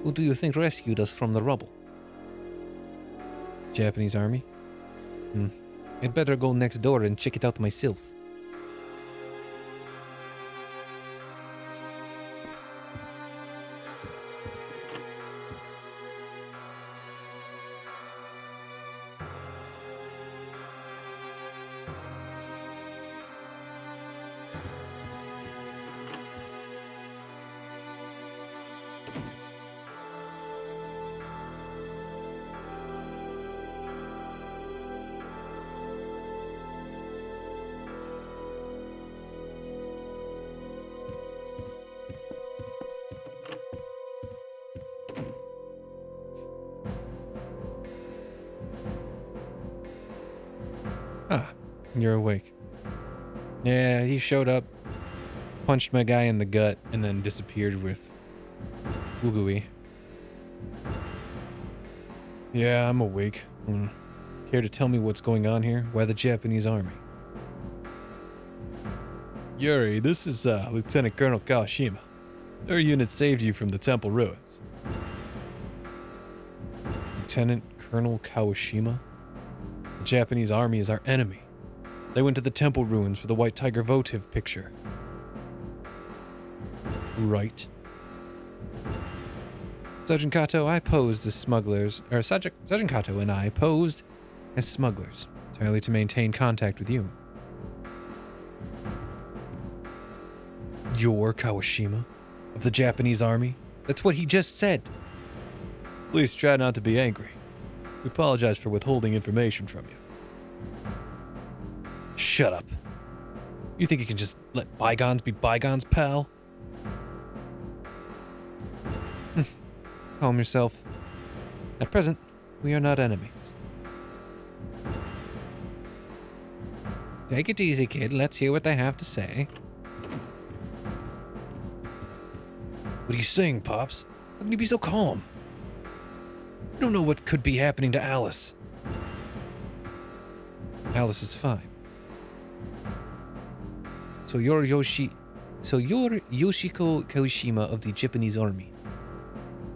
Who do you think rescued us from the rubble? Japanese army? I'd better go next door and check it out myself. Ah, you're awake. Yeah, he showed up, punched my guy in the gut, and then disappeared with Oogooey. Yeah, I'm awake. Care to tell me what's going on here? Why the Japanese army? Yuri, this is Lieutenant Colonel Kawashima. Our unit saved you from the temple ruins. Lieutenant Colonel Kawashima? The Japanese army is our enemy. They went to the temple ruins for the White Tiger votive picture. Right. Sergeant Kato, I posed as smugglers, or Sergeant Kato and I posed as smugglers, entirely to maintain contact with you. You're Kawashima? Of the Japanese army? That's what he just said. Please try not to be angry. We apologize for withholding information from you. Shut up. You think you can just let bygones be bygones, pal? Calm yourself. At present, we are not enemies. Take it easy, kid. Let's hear what they have to say. What are you saying, Pops? How can you be so calm? You don't know what could be happening to Alice. Alice is fine. So you're Yoshiko Kawashima of the Japanese army.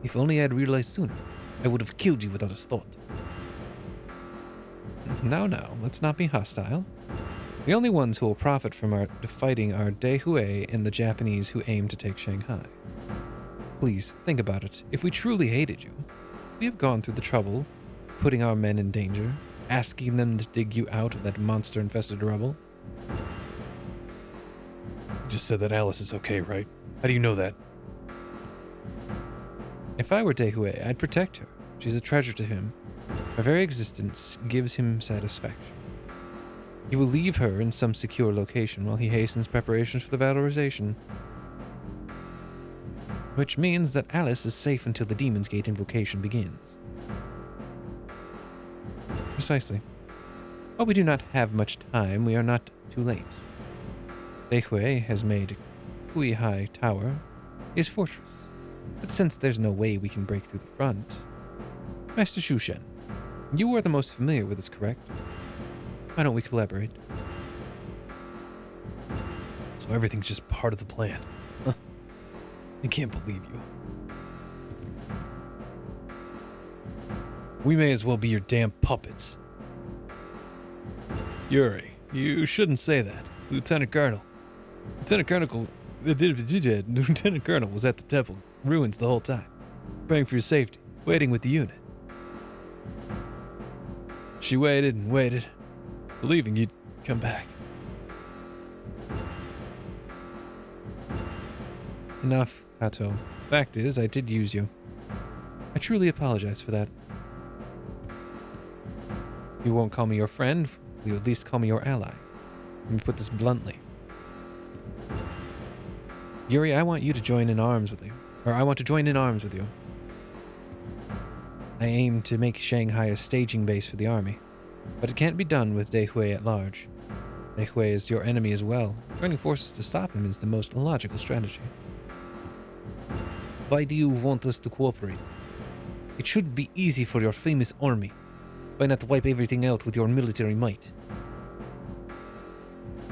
If only I had realized sooner, I would have killed you without a thought. Now, let's not be hostile. The only ones who will profit from our fighting are Daehui and the Japanese who aim to take Shanghai. Please, think about it. If we truly hated you, we have gone through the trouble of putting our men in danger, asking them to dig you out of that monster-infested rubble. You just said that Alice is okay, right? How do you know that? If I were Daehui, I'd protect her. She's a treasure to him. Her very existence gives him satisfaction. He will leave her in some secure location while he hastens preparations for the valorization. Which means that Alice is safe until the Demon's Gate invocation begins. Precisely. While we do not have much time, we are not too late. Daehui has made Kuihai Tower his fortress. But since there's no way we can break through the front... Master Shushen, you are the most familiar with this, correct? Why don't we collaborate? So everything's just part of the plan. Huh. I can't believe you. We may as well be your damn puppets. Yuri, you shouldn't say that. Lieutenant Colonel was at the temple ruins the whole time, praying for your safety, waiting with the unit. She waited and waited, believing you'd come back. Enough, Kato. Fact is, I did use you. I truly apologize for that. You won't call me your friend, you at least call me your ally. Let me put this bluntly. Yuri, I want to join in arms with you. I aim to make Shanghai a staging base for the army, but it can't be done with Daehui at large. Daehui is your enemy as well. Joining forces to stop him is the most logical strategy. Why do you want us to cooperate? It should be easy for your famous army. Why not wipe everything out with your military might?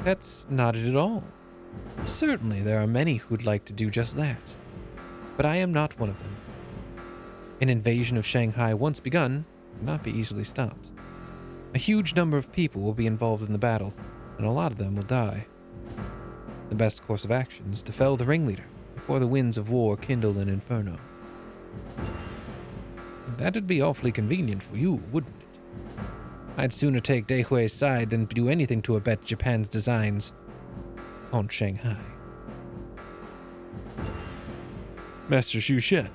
That's not it at all. Certainly there are many who'd like to do just that, but I am not one of them. An invasion of Shanghai, once begun, cannot be easily stopped. A huge number of people will be involved in the battle, and a lot of them will die. The best course of action is to fell the ringleader before the winds of war kindle an inferno. That'd be awfully convenient for you, wouldn't it? I'd sooner take Daehui's side than do anything to abet Japan's designs on Shanghai. Master Shushen.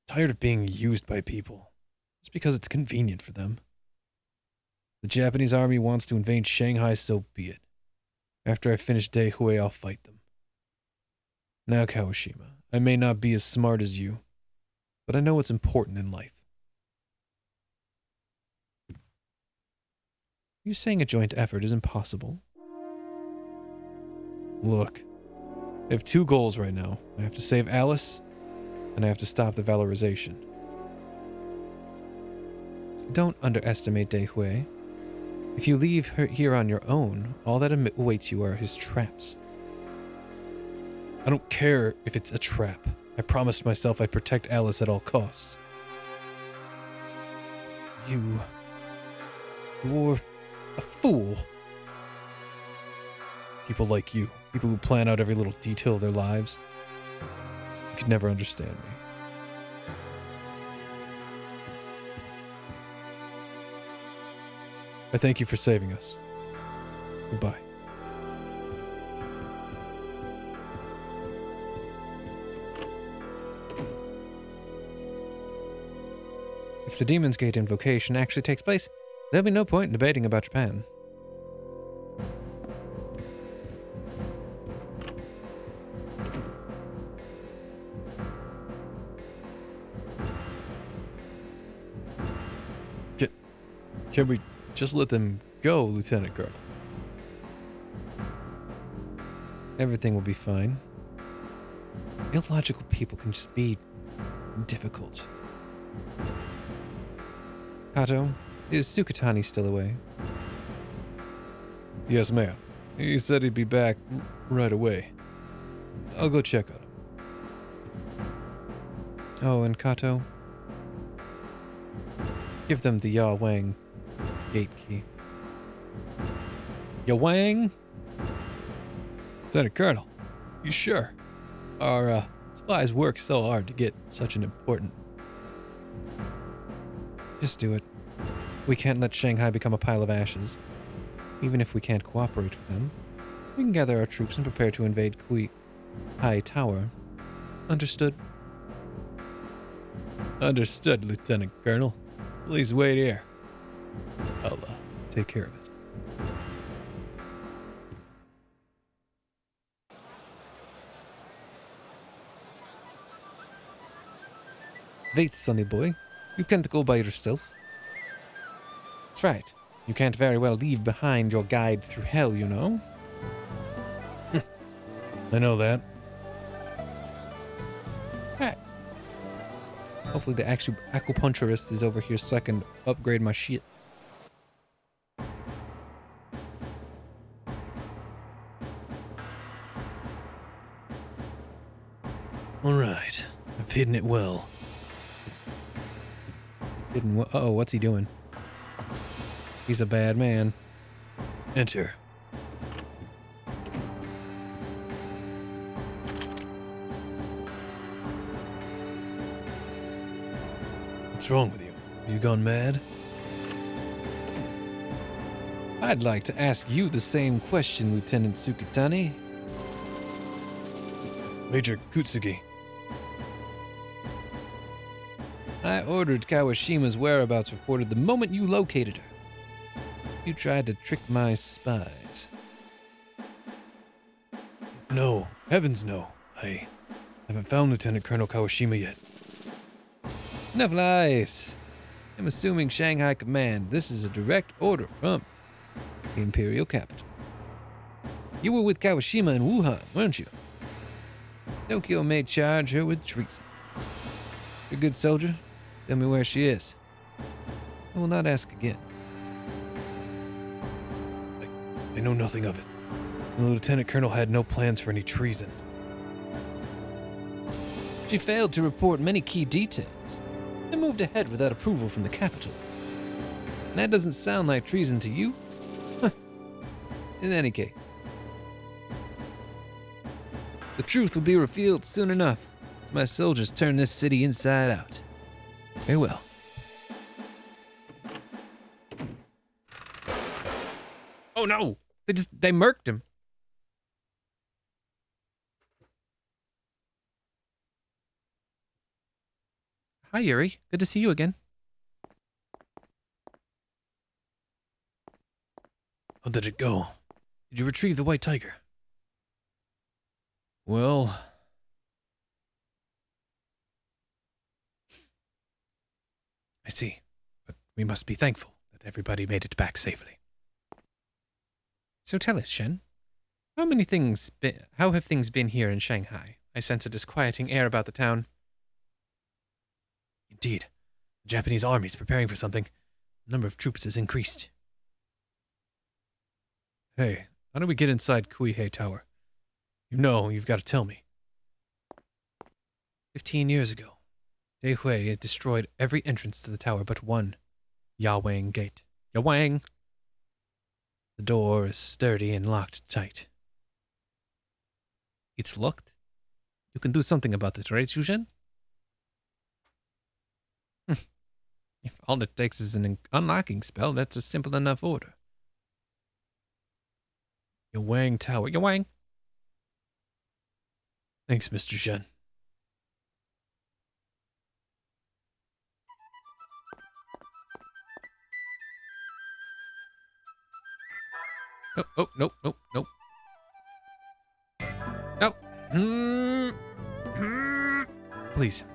Tired of being used by people just because it's convenient for them. The Japanese army wants to invade Shanghai, so be it. After I finish Daehui, I'll fight them. Now, Kawashima, I may not be as smart as you, but I know what's important in life. Are you saying a joint effort is impossible? Look, I have two goals right now. I have to save Alice, and I have to stop the valorization. Don't underestimate Daehui. If you leave her here on your own, all that awaits you are his traps. I don't care if it's a trap. I promised myself I'd protect Alice at all costs. You're a fool. People like you, people who plan out every little detail of their lives, you could never understand me. I thank you for saving us. Goodbye. If the Demon's Gate invocation actually takes place, there'll be no point in debating about Japan. Can we just let them go, Lieutenant Colonel? Everything will be fine. Illogical people can just be difficult. Kato, is Sukatani still away? Yes, ma'am. He said he'd be back right away. I'll go check on him. Oh, and Kato? Give them the Ya Wang gate key. Ya Wang? Lieutenant Colonel, you sure? Our spies work so hard to get such an important... Just do it. We can't let Shanghai become a pile of ashes. Even if we can't cooperate with them, we can gather our troops and prepare to invade Kui Hai Tower. Understood? Understood, Lieutenant Colonel. Please wait here. I'll take care of it. Wait, sonny boy. You can't go by yourself. That's right. You can't very well leave behind your guide through hell, you know. I know that. Right. Hopefully the acupuncturist is over here so I can upgrade my shit. Alright. I've hidden it well. Uh-oh, what's he doing? He's a bad man. Enter. What's wrong with you? Have you gone mad? I'd like to ask you the same question, Lieutenant Sukatani. Major Kutsugi. I ordered Kawashima's whereabouts reported the moment you located her. You tried to trick my spies. No, heavens no. I haven't found Lieutenant Colonel Kawashima yet. Enough lies. I'm assuming Shanghai Command. This is a direct order from the Imperial Capital. You were with Kawashima in Wuhan, weren't you? Tokyo may charge her with treason. You're a good soldier. Tell me where she is. I will not ask again. I know nothing of it. The Lieutenant Colonel had no plans for any treason. She failed to report many key details and moved ahead without approval from the capital. And that doesn't sound like treason to you? In any case, the truth will be revealed soon enough as my soldiers turn this city inside out. Farewell. Oh no! They murked him. Hi Yuri, good to see you again. How did it go? Did you retrieve the white tiger? Well... I see, but we must be thankful that everybody made it back safely. So tell us, Shen, how have things been here in Shanghai? I sense a disquieting air about the town. Indeed, the Japanese army is preparing for something. The number of troops has increased. Hey, how do we get inside Kuihei Tower? You know, you've got to tell me. 15 years ago, Dei Hui had destroyed every entrance to the tower but one. Yawang Gate. Yawang! The door is sturdy and locked tight. It's locked? You can do something about it, right, Shushan? If all it takes is an unlocking spell, that's a simple enough order. Yawang Tower. Yawang! Thanks, Mr. Shen. Oh, nope, nope, nope. No. Please.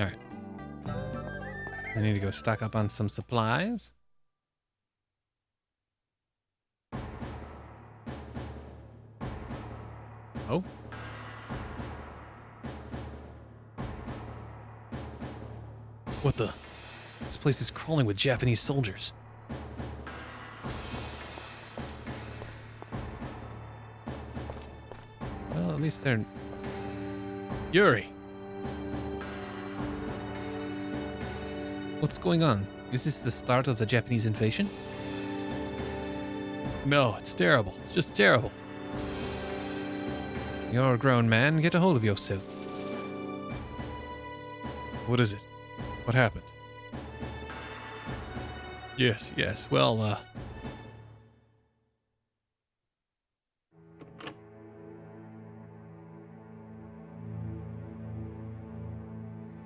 Alright. I need to go stock up on some supplies. Oh. What the? This place is crawling with Japanese soldiers. Well, at least they're... Yuri! What's going on? Is this the start of the Japanese invasion? No, it's terrible. It's just terrible. You're a grown man. Get a hold of yourself. What is it? What happened? Yes, well,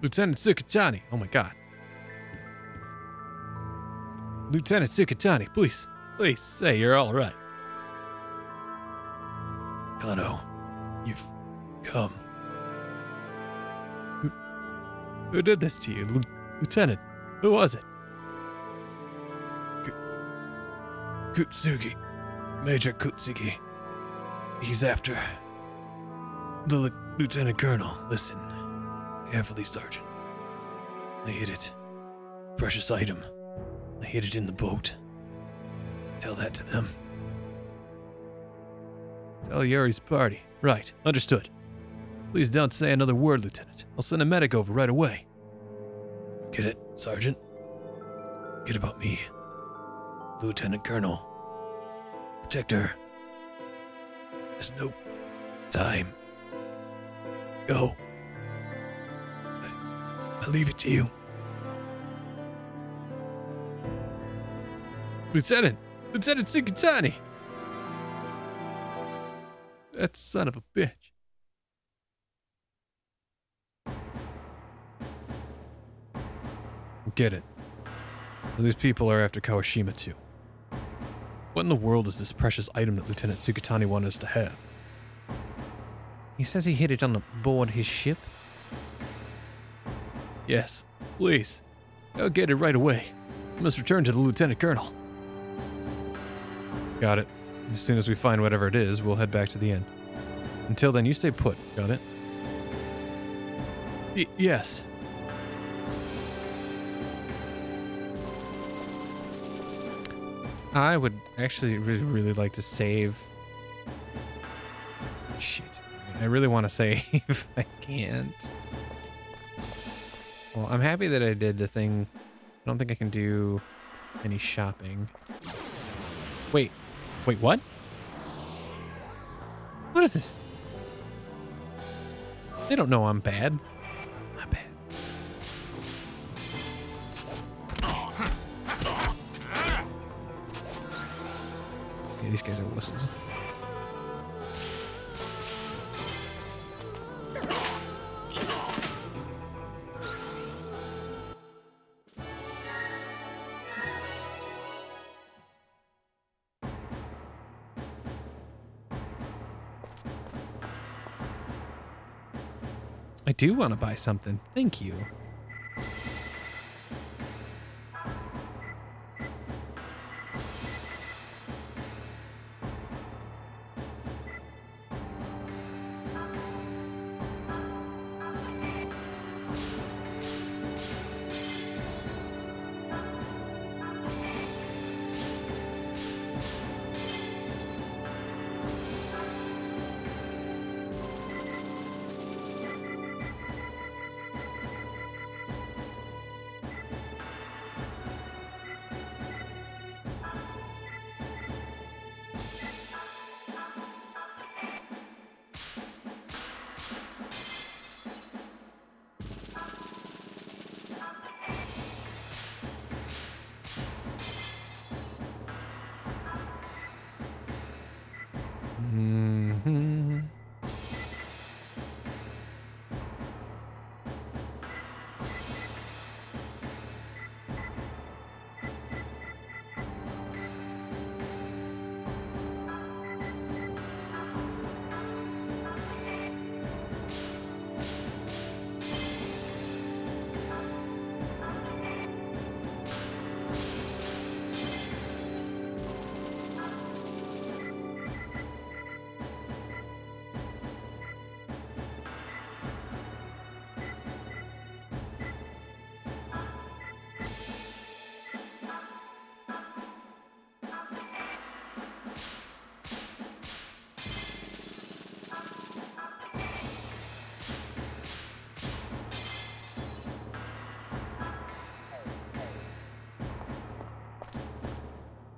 Lieutenant Sukatani. Oh my god. Lieutenant Sukatani, please say you're all right. Kano, you've come. Who did this to you, Lieutenant? Who was it? Kutsugi. Major Kutsugi. He's after the Lieutenant Colonel. Listen, carefully, Sergeant. I hid it. Precious item. I hid it in the boat. Tell that to them. Tell Yuri's party. Right, understood. Please don't say another word, Lieutenant. I'll send a medic over right away. Get it, Sergeant? Forget about me. Lieutenant Colonel. Protect her. There's no time. Go. I leave it to you. Lieutenant Sukatani! That son of a bitch. Get it. These people are after Kawashima too. What in the world is this precious item that Lieutenant Sukatani wanted us to have? He says he hid it on board his ship? Yes, please. Go get it right away. I must return to the Lieutenant Colonel. Got it. As soon as we find whatever it is, we'll head back to the inn. Until then, you stay put. Got it? Yes. I would actually really like to save. Shit. I really want to save. I can't. Well, I'm happy that I did the thing. I don't think I can do any shopping. Wait, what? What is this? They don't know I'm bad. I'm bad. Okay, these guys are wusses. I do want to buy something. Thank you. Mm-hmm.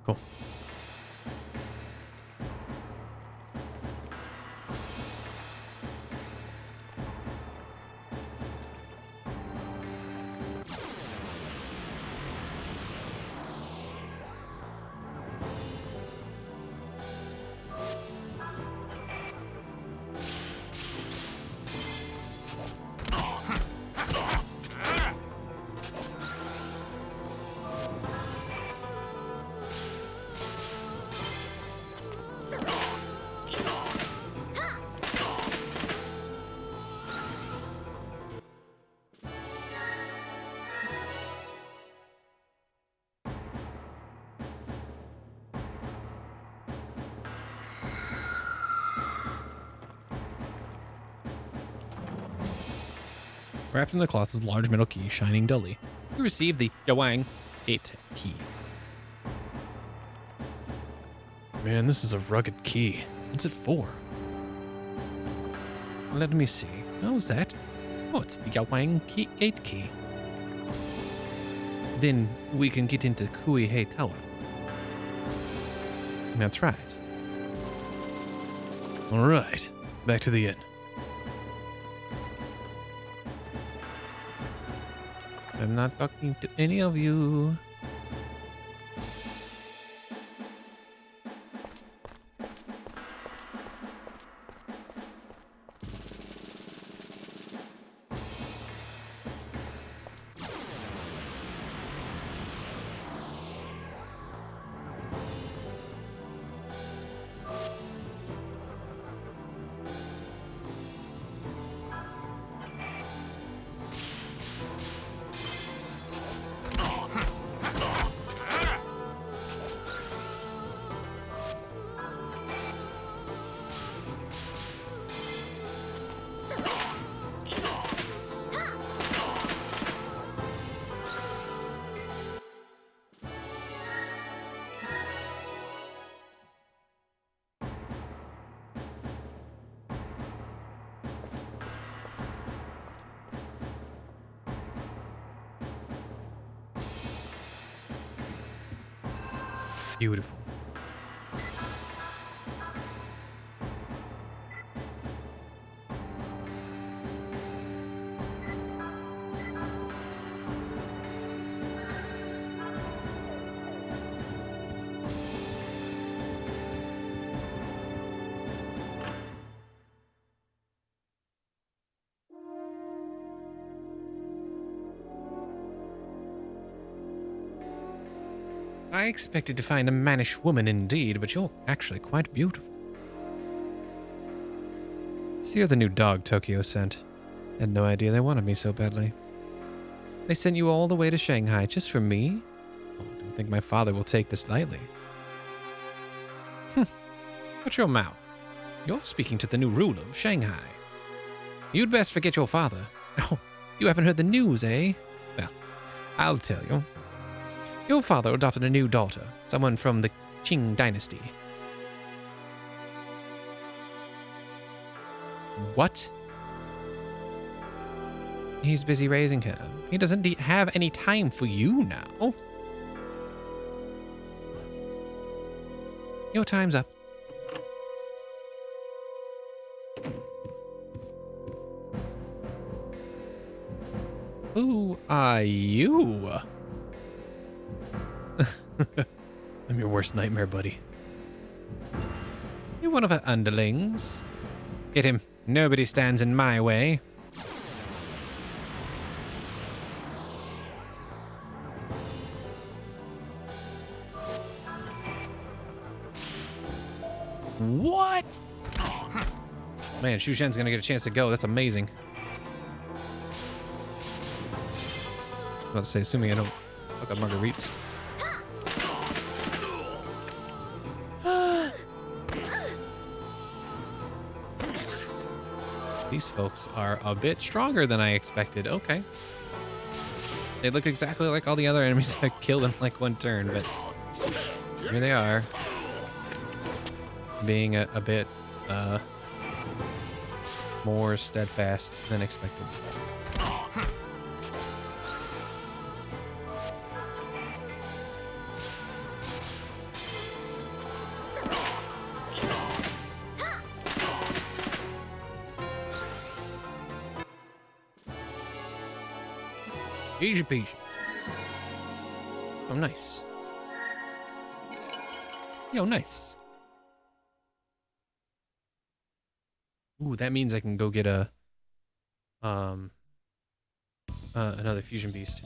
Cool. Wrapped in the cloth is a large metal key shining dully. You receive the Yawang 8 key. Man, this is a rugged key. What's it for? Let me see. How's that? Oh, it's the Yawang key 8 key. Then we can get into Kui Hei Tower. That's right. All right, back to the inn. I'm not talking to any of you. Beautiful. I expected to find a mannish woman indeed, but you're actually quite beautiful. So you're the new dog Tokyo sent. Had no idea they wanted me so badly. They sent you all the way to Shanghai just for me? Oh, I don't think my father will take this lightly. Shut your mouth. You're speaking to the new ruler of Shanghai. You'd best forget your father. Oh, you haven't heard the news, eh? Well, I'll tell you. Your father adopted a new daughter, someone from the Qing dynasty. What? He's busy raising her. He doesn't have any time for you now. Your time's up. Who are you? I'm your worst nightmare, buddy. You're one of her underlings. Get him. Nobody stands in my way. What? Man, Shu Shen's gonna get a chance to go. That's amazing. I was about to say, assuming I don't fuck up Marguerites. These folks are a bit stronger than I expected. Okay. They look exactly like all the other enemies I killed in like one turn, but here they are. Being a bit more steadfast than expected. Easy peasy. Oh, nice. Yo, nice. Ooh, that means I can go get a another fusion beast.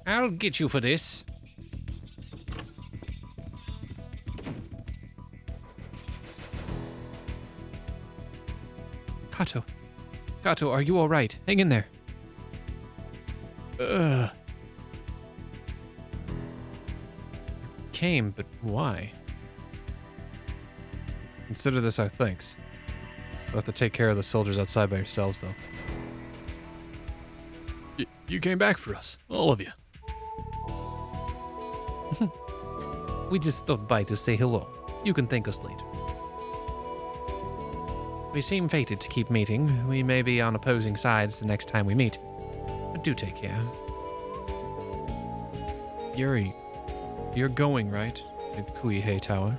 I'll get you for this. Kato, are you all right? Hang in there. Ugh. You came, but why? Consider this our thanks. We'll have to take care of the soldiers outside by yourselves, though. You came back for us, all of you. We just stopped by to say hello. You can thank us later. We seem fated to keep meeting. We may be on opposing sides the next time we meet. But do take care. Yuri, you're going, right? To Kuihei Tower.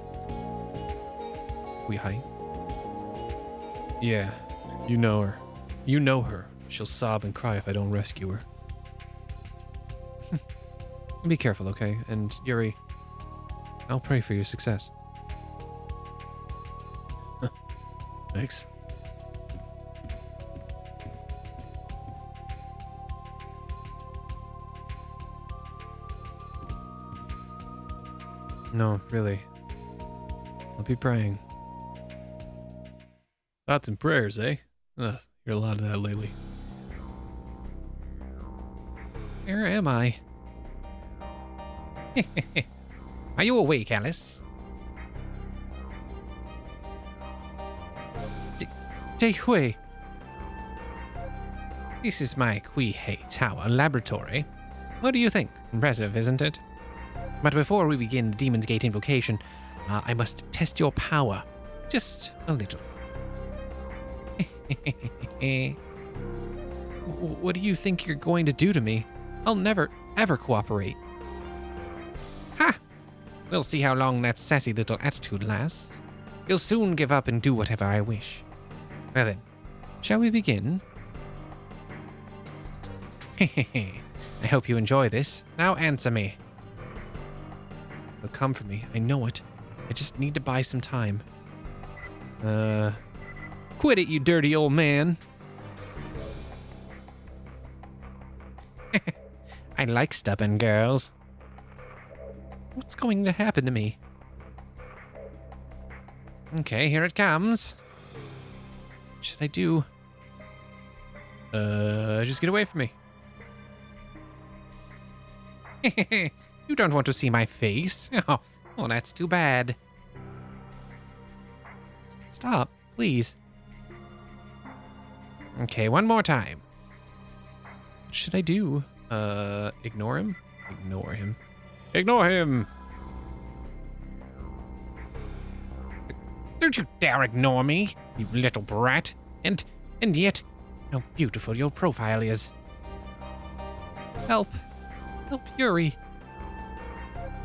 Kuihei? Yeah, you know her. You know her. She'll sob and cry if I don't rescue her. Be careful, okay? And Yuri, I'll pray for your success. Thanks. No, really. I'll be praying. Thoughts and prayers, eh? Ugh, hear a lot of that lately. Where am I? Are you awake, Alice? Hui. This is my Kuihei Tower laboratory. What do you think? Impressive, isn't it? But before we begin the Demon's Gate invocation, I must test your power. Just a little. What do you think you're going to do to me? I'll never, ever cooperate. Ha! We'll see how long that sassy little attitude lasts. You'll soon give up and do whatever I wish. Well then, shall we begin? I hope you enjoy this. Now answer me. They'll come for me. I know it. I just need to buy some time. Quit it, you dirty old man. I like stubborn girls. What's going to happen to me? Okay, here it comes. What should I do? Just get away from me. You don't want to see my face. Oh, that's too bad. Stop, please. Okay, one more time. What should I do? Ignore him? Ignore him. Ignore him! Don't you dare ignore me, you little brat. And yet, how beautiful your profile is. Help. Help Yuri.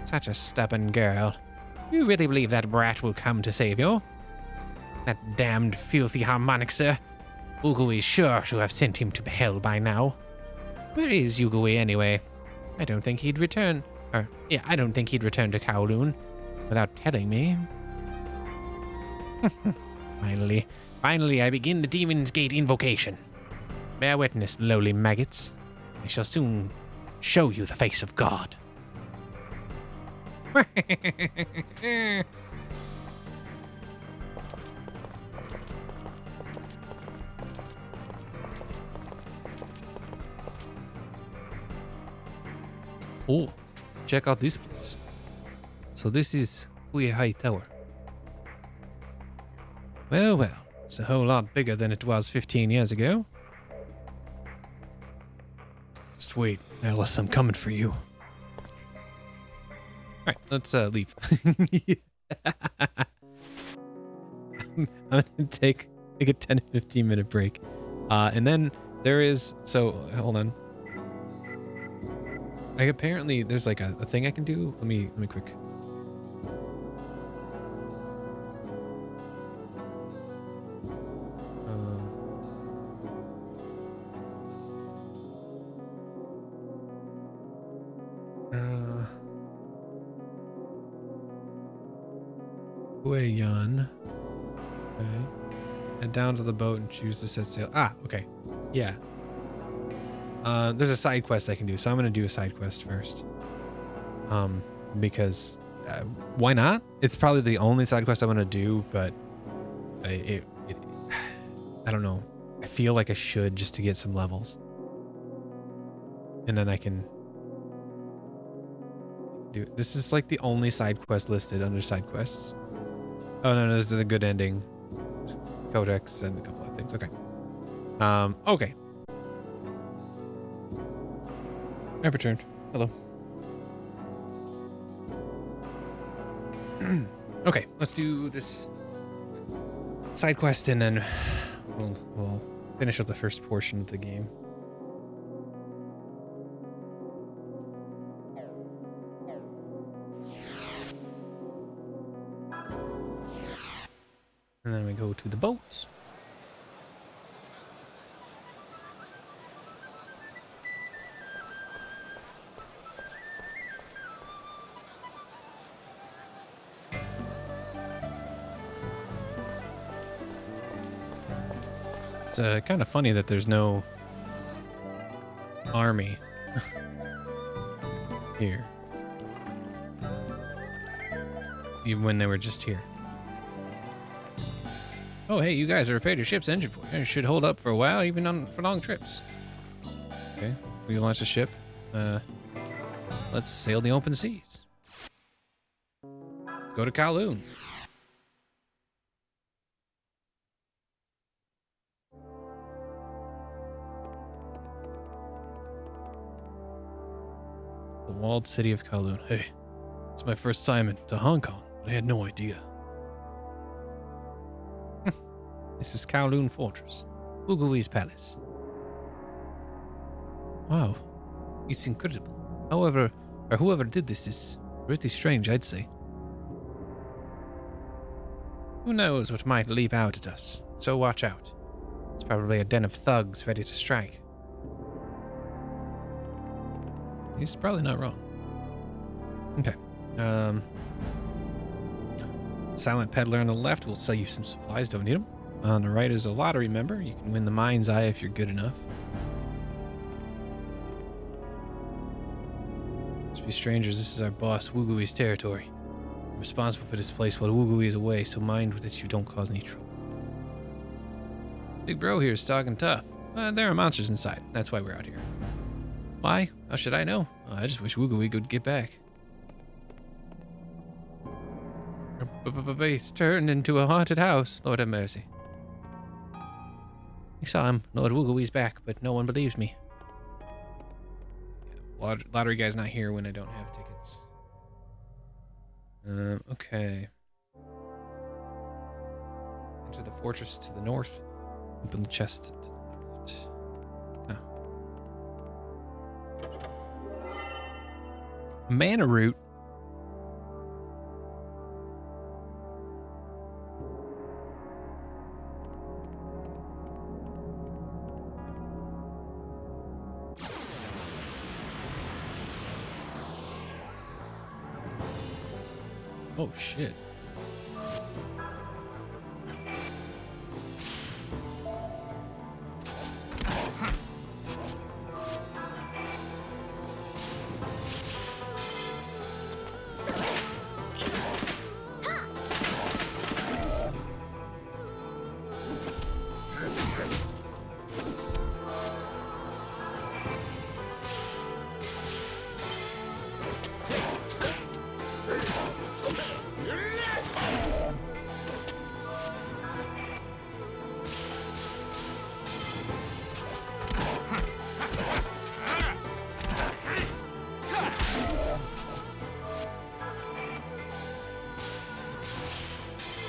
Such a stubborn girl. You really believe that brat will come to save you? That damned filthy harmonixer. Ugui is sure to have sent him to hell by now. Where is Ugui anyway? I don't think he'd return. I don't think he'd return to Kowloon without telling me. Finally, I begin the Demon's Gate invocation. Bear witness, lowly maggots. I shall soon show you the face of God. Oh, check out this place. So this is Kui High Tower. Well, it's a whole lot bigger than it was 15 years ago. Just wait, Alice, I'm coming for you. Alright, let's leave. I'm gonna take a 10 to 15 minute break. And then there is, so hold on. Like apparently there's like a thing I can do. Let me quick. Yan. Okay. Head down to the boat and choose to set sail. Ah, okay. Yeah. There's a side quest I can do, so I'm gonna do a side quest first. Because why not? It's probably the only side quest I'm gonna do, but I don't know. I feel like I should just to get some levels, and then I can do. This is like the only side quest listed under side quests. Oh no, this is a good ending. Codex and a couple of things. Okay. Okay. I've returned. Hello. Okay, let's do this side quest and then we'll finish up the first portion of the game. And then we go to the boats. It's kind of funny that there's no army here, even when they were just here. Oh, hey, you guys repaired your ship's engine for you. It should hold up for a while, even for long trips. Okay, we launch a ship. Let's sail the open seas. Let's go to Kowloon. The walled city of Kowloon. Hey, it's my first time to Hong Kong, but I had no idea. This is Kowloon Fortress, Ugui's palace. Wow, it's incredible. However, or whoever did this is pretty strange, I'd say. Who knows what might leap out at us, so watch out. It's probably a den of thugs ready to strike. He's probably not wrong. Okay. Silent peddler on the left will sell you some supplies, don't need them. On the right is a lottery member. You can win the mind's eye if you're good enough. Must be strangers. This is our boss, Wugui's territory. I'm responsible for this place while Wugui is away, so mind that you don't cause any trouble. Big bro here is talking tough. There are monsters inside. That's why we're out here. Why? How should I know? I just wish Wugui could get back. Our base turned into a haunted house. Lord have mercy. I saw him. Lord Wugui's back, but no one believes me. Lottery guy's not here when I don't have tickets. Okay. Enter the fortress to the north. Open the chest to the left. Oh. Mana root. Oh shit.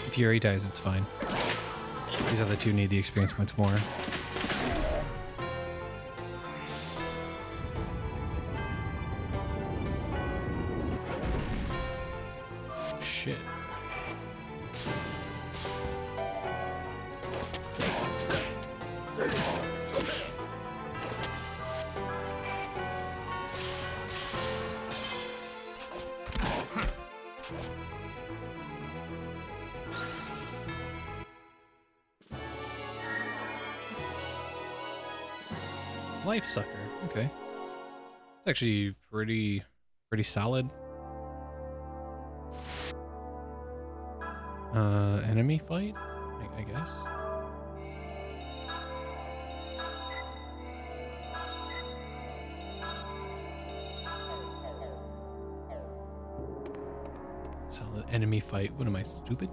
If Yuri dies, it's fine. These other two need the experience points more. Shit. Life sucker. Okay. It's actually pretty solid. Enemy fight, I guess. Solid enemy fight. What am I, stupid?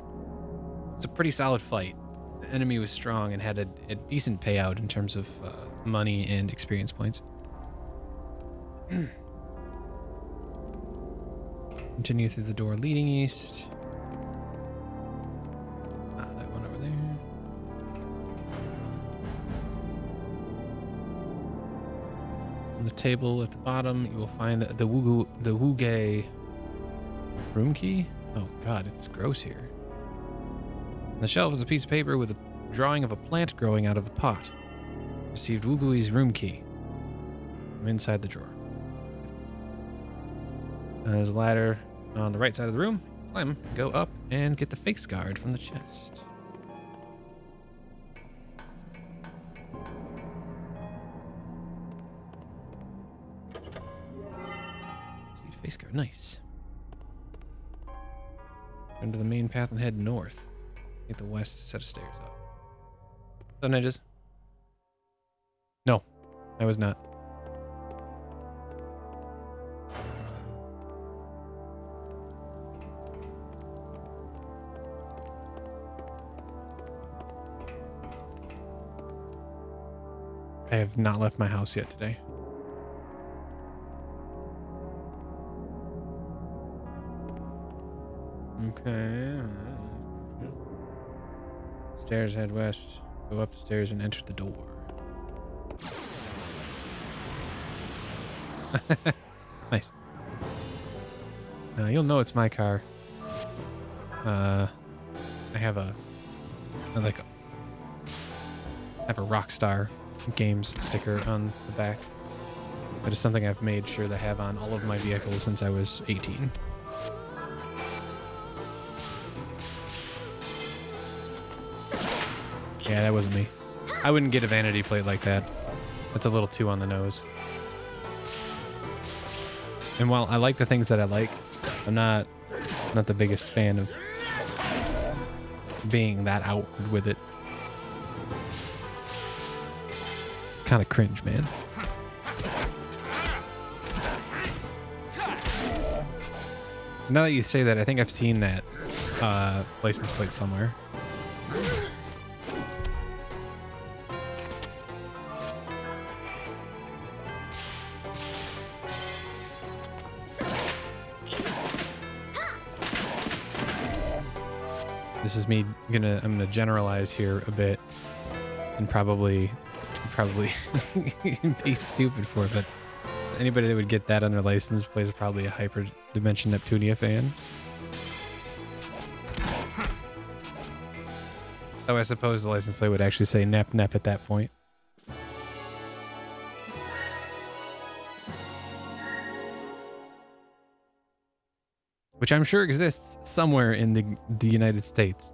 It's a pretty solid fight. The enemy was strong and had a decent payout in terms of money and experience points. Continue through the door leading east. Ah, that one over there. On the table at the bottom, you will find the Wuge room key. Oh god, it's gross here. On the shelf is a piece of paper with a drawing of a plant growing out of a pot. Received Wugui's room key from inside the drawer. There's a ladder on the right side of the room. Climb, go up, and get the face guard from the chest. See, face guard, nice. Go to the main path and head north. Get the west set of stairs up. So ninjas. No, I was not. I have not left my house yet today. Okay. Stairs head west. Go up the stairs and enter the door. Nice. You'll know it's my car. I have a Rockstar Games sticker on the back. That is something I've made sure to have on all of my vehicles since I was 18. Yeah, that wasn't me. I wouldn't get a vanity plate like that. That's a little too on the nose. And while I like the things that I like, I'm not the biggest fan of being that outward with it. It's kind of cringe, man. Now that you say that, I think I've seen that license plate somewhere. This is me I'm gonna generalize here a bit and probably be stupid for it, but anybody that would get that on their license plate is probably a Hyper Dimension Neptunia fan. Oh, I suppose the license plate would actually say Nep Nep at that point. Which I'm sure exists somewhere in the United States.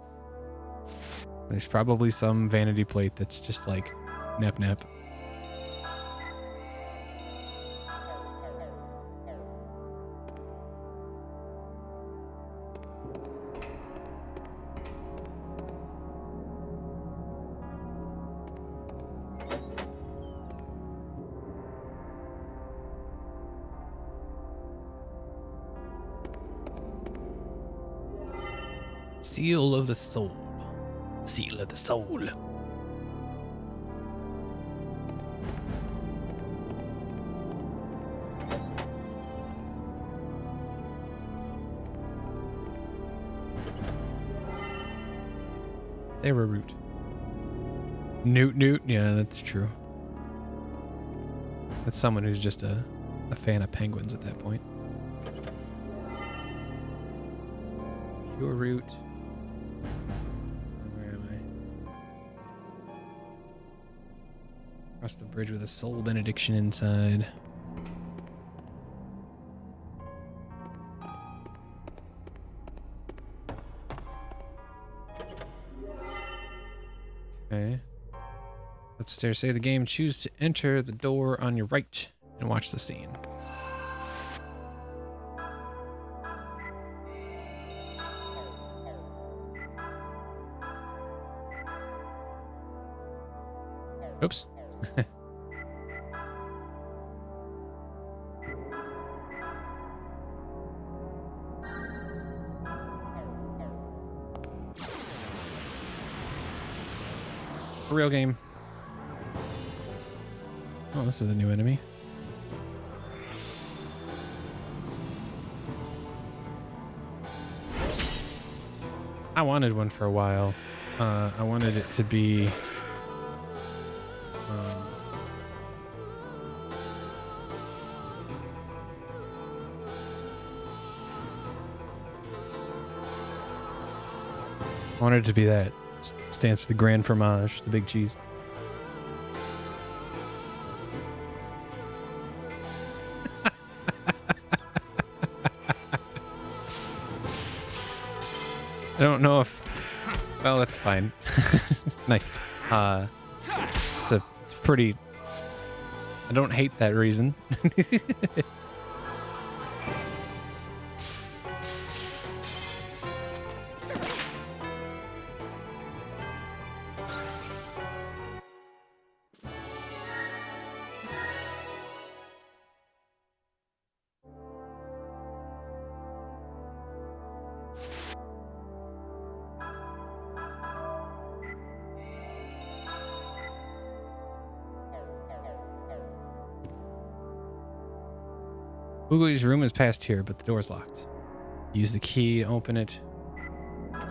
There's probably some vanity plate that's just like Nep Nep. Seal of the soul. Seal of the soul. Theraroot. Newt. Yeah, that's true. That's someone who's just a fan of penguins at that point. Pure root. Where am I? Across the bridge with a soul benediction inside. Okay. Upstairs, say the game. Choose to enter the door on your right and watch the scene. Oops. Real game. Oh, this is a new enemy. I wanted one for a while. I wanted it to be I wanted it to be that. Stands for the Grand Fromage, the big cheese. I don't know if... Well, that's fine. Nice. It's pretty... I don't hate that reason. Googly's room is past here, but the door's locked. Use the key to open it.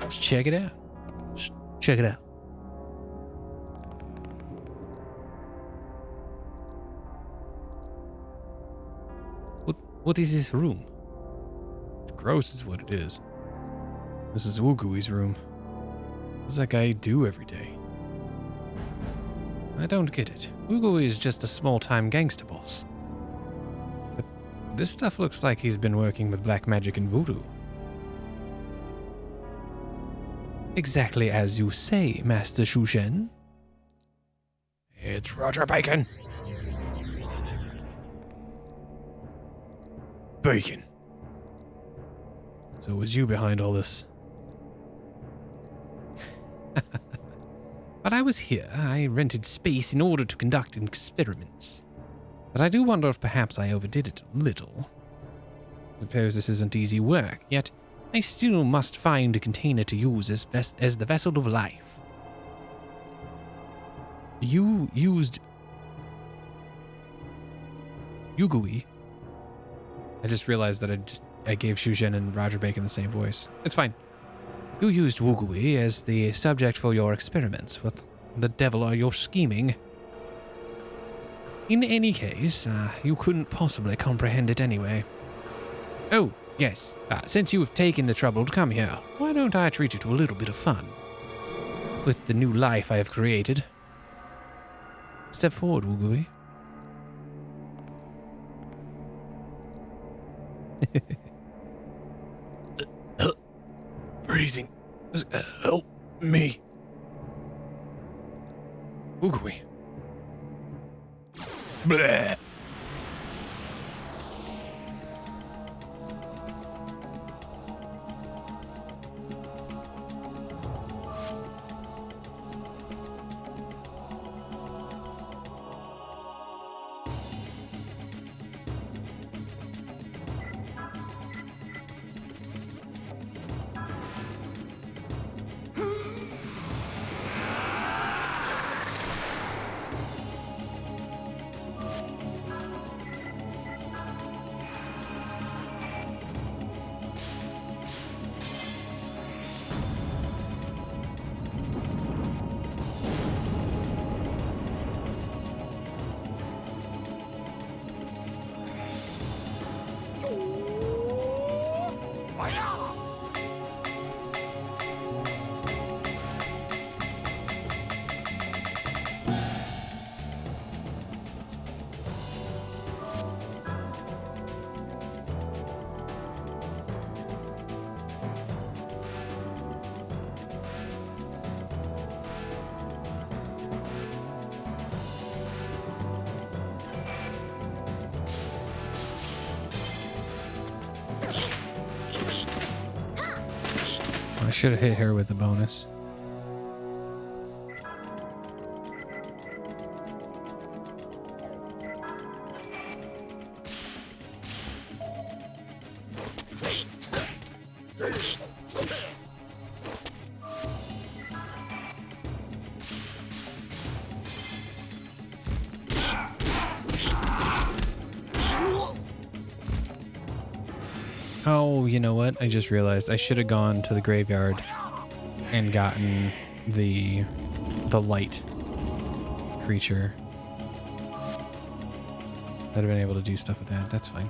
Let's check it out. Let's check it out. What is this room? It's gross is what it is. This is Ugui's room. What does that guy do every day? I don't get it. Ugui is just a small-time gangster boss. This stuff looks like he's been working with black magic and voodoo. Exactly as you say, Master Shushen. It's Roger Bacon. Bacon. So it was you behind all this. But I was here. I rented space in order to conduct experiments. But I do wonder if perhaps I overdid it a little. I suppose this isn't easy work, yet I still must find a container to use as the vessel of life. You used Yugui. I just realized that I gave Shuzhen and Roger Bacon the same voice. It's fine. You used Wugui as the subject for your experiments. What the devil are you scheming? In any case, you couldn't possibly comprehend it anyway. Oh, yes. Since you have taken the trouble to come here, why don't I treat you to a little bit of fun? With the new life I have created. Step forward, Wugui. Freezing. Help me. Wugui. Bleh. I should have hit her with the bonus. Oh, you know what? I just realized I should have gone to the graveyard and gotten the light creature. I'd have been able to do stuff with that. That's fine.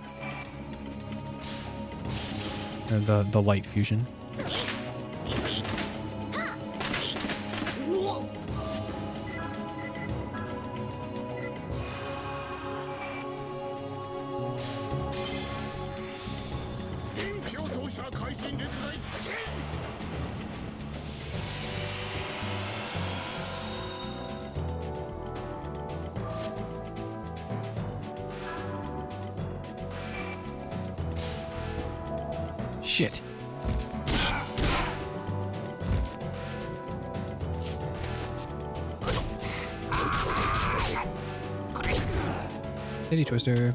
Or the light fusion. Shit. Titty twister.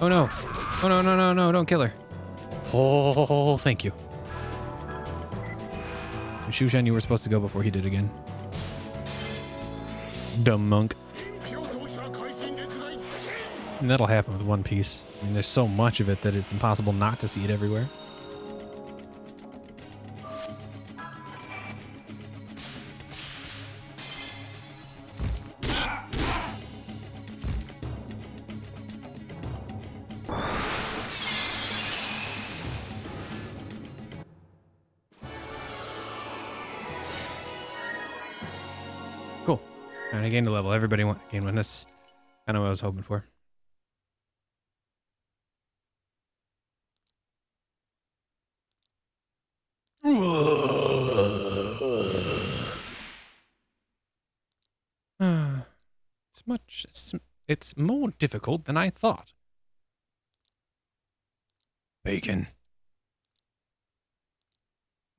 Oh no. Oh no, no, no, no, don't kill her. Oh, thank you. Shushan, you were supposed to go before he did again. Dumb monk. And that'll happen with One Piece. I mean, there's so much of it that it's impossible not to see it everywhere. Cool. And I gained a level. Everybody gained one. That's kind of what I was hoping for. It's more difficult than I thought. Bacon.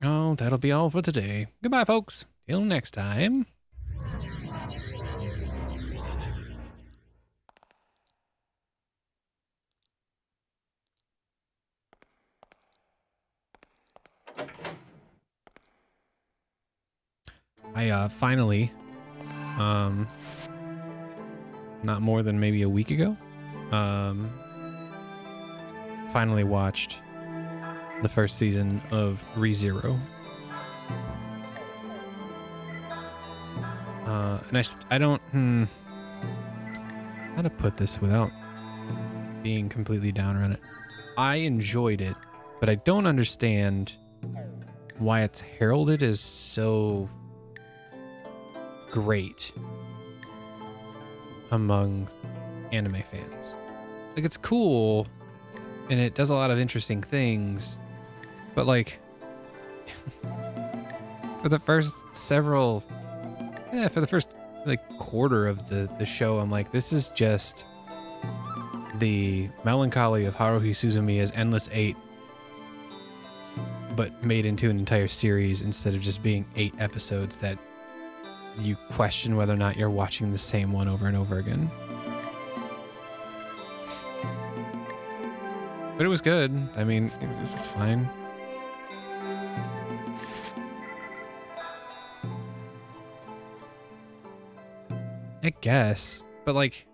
Oh, that'll be all for today. Goodbye, folks. Till next time. I finally, not more than maybe a week ago, finally watched the first season of ReZero. And I don't, how to put this without being completely downer on it. I enjoyed it, but I don't understand why it's heralded as so great among anime fans. Like, it's cool and it does a lot of interesting things, but like for the first like quarter of the show, I'm like, this is just the melancholy of Haruhi Suzumiya's Endless 8, but made into an entire series instead of just being 8 episodes that you question whether or not you're watching the same one over and over again. But it was good. I mean, it was fine. I guess. But like,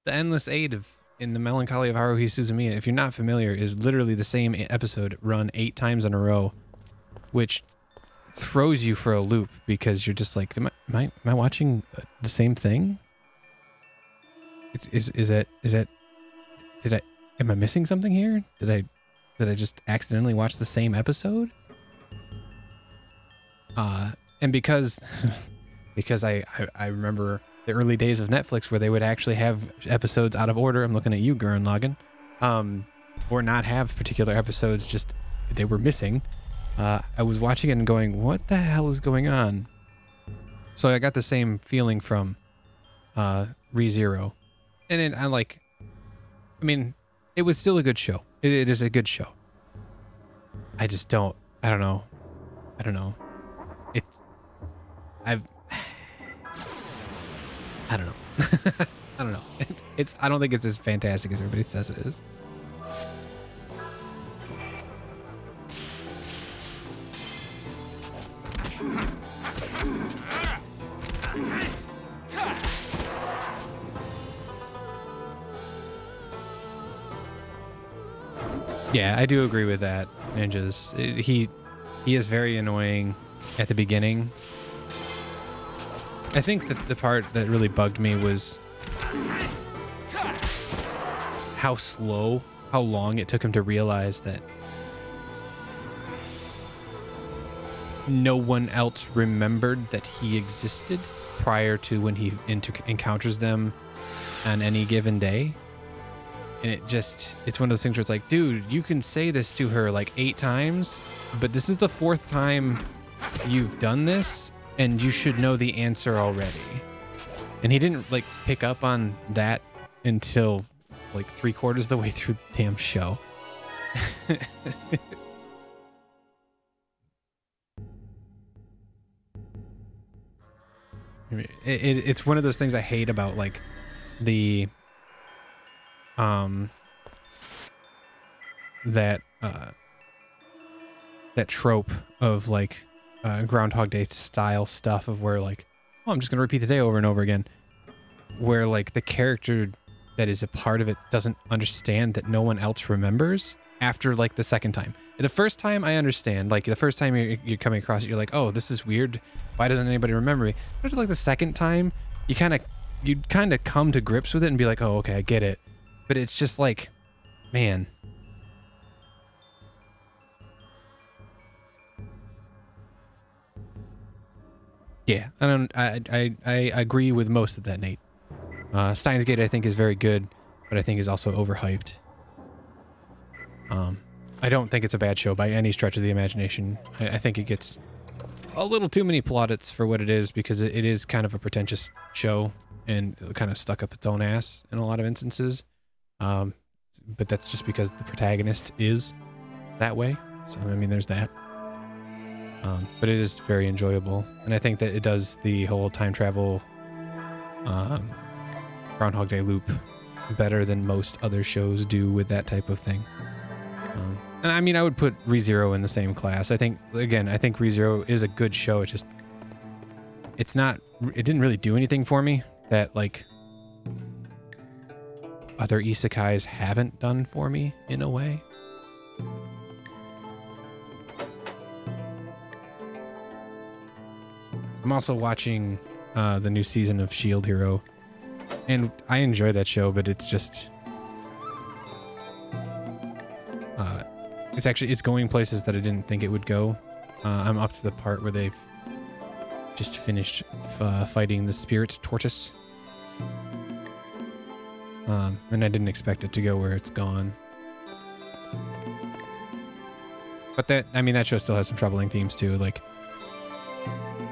the Endless 8 in the Melancholy of Haruhi Suzumiya, if you're not familiar, is literally the same episode run 8 times in a row, which throws you for a loop because you're just like, am I watching the same thing? Am I missing something here? Did I just accidentally watch the same episode? And because I remember the early days of Netflix where they would actually have episodes out of order. I'm looking at you, Gurren Lagann. Or not have particular episodes, just they were missing. I was watching it and going, what the hell is going on? So I got the same feeling from ReZero. And it was still a good show. It is a good show. I don't know. I don't know. I don't know. I don't think it's as fantastic as everybody says it is. Yeah, I do agree with that. Ninjas. He is very annoying at the beginning. I think that the part that really bugged me was how long it took him to realize that no one else remembered that he existed prior to when he encounters them on any given day. And it's one of those things where it's like, dude, you can say this to her like 8 times, but this is the 4th time you've done this, and you should know the answer already. And he didn't like pick up on that until like 3/4 of the way through the damn show. It's one of those things I hate about like the that that trope of like Groundhog Day style stuff of where like, oh, I'm just gonna repeat the day over and over again, where like the character that is a part of it doesn't understand that no one else remembers after like the second time. The first time I understand, like the first time you're coming across it, you're like, oh, this is weird. Why doesn't anybody remember me? But like the second time, you kind of come to grips with it and be like, oh, okay, I get it. But it's just like, man. Yeah, I agree with most of that, Nate. Steins Gate I think is very good, but I think is also overhyped. I don't think it's a bad show by any stretch of the imagination. I think it gets a little too many plaudits for what it is, because it is kind of a pretentious show and kind of stuck up its own ass in a lot of instances. But that's just because the protagonist is that way. So, I mean, there's that. But it is very enjoyable. And I think that it does the whole time travel Groundhog Day loop better than most other shows do with that type of thing. And I mean, I would put ReZero in the same class. I think ReZero is a good show. It didn't really do anything for me that like other isekais haven't done for me in a way. I'm also watching the new season of Shield Hero, and I enjoy that show, but it's just it's going places that I didn't think it would go. I'm up to the part where they've just finished fighting the spirit tortoise, and I didn't expect it to go where it's gone. But that show still has some troubling themes too, like,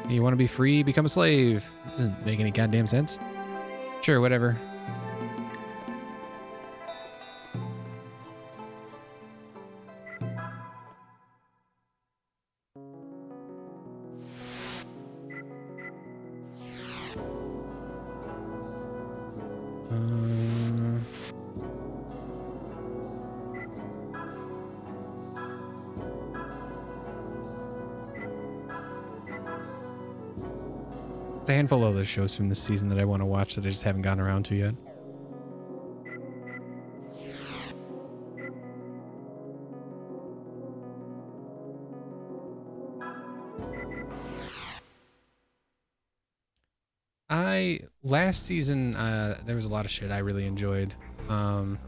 you want to be free, become a slave. Doesn't make any goddamn sense. Sure, whatever. A handful of other shows from this season that I want to watch that I just haven't gotten around to yet. Last season there was a lot of shit I really enjoyed. I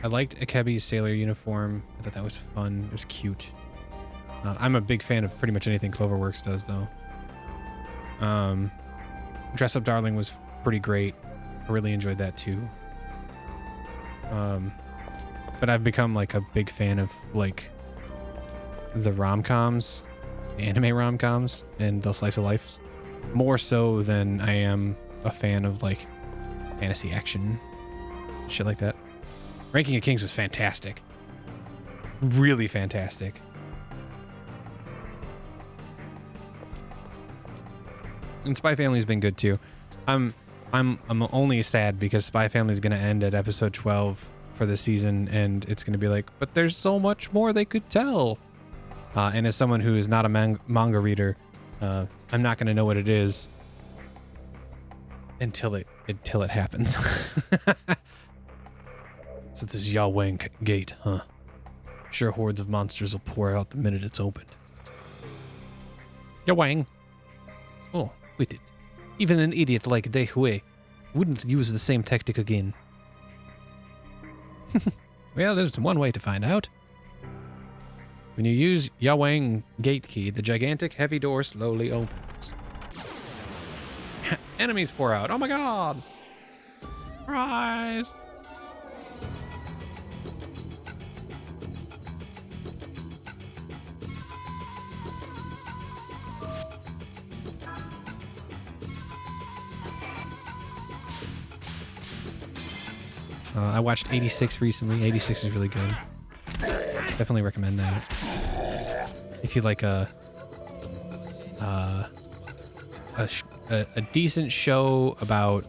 liked Akebi's sailor uniform. I thought that was fun. It was cute. I'm a big fan of pretty much anything Cloverworks does, though. Dress Up Darling was pretty great. I really enjoyed that, too. But I've become, like, a big fan of, like, the rom-coms, the anime rom-coms, and the slice of life, more so than I am a fan of, like, fantasy action, shit like that. Ranking of Kings was fantastic. Really fantastic. And Spy Family's been good too. I'm only sad because Spy Family's gonna end at episode 12 for the season, and it's gonna be like, but there's so much more they could tell. And as someone who is not a manga reader, I'm not gonna know what it is until it happens. So it's this Yahweh gate, huh? Sure, hordes of monsters will pour out the minute it's opened. Yahweh. Oh. With it. Even an idiot like Dai Hui wouldn't use the same tactic again. Well, there's one way to find out. When you use Yawang Gate Key, the gigantic heavy door slowly opens. Enemies pour out. Oh my god! Surprise! I watched 86 recently. 86 is really good. Definitely recommend that. If you like a a decent show about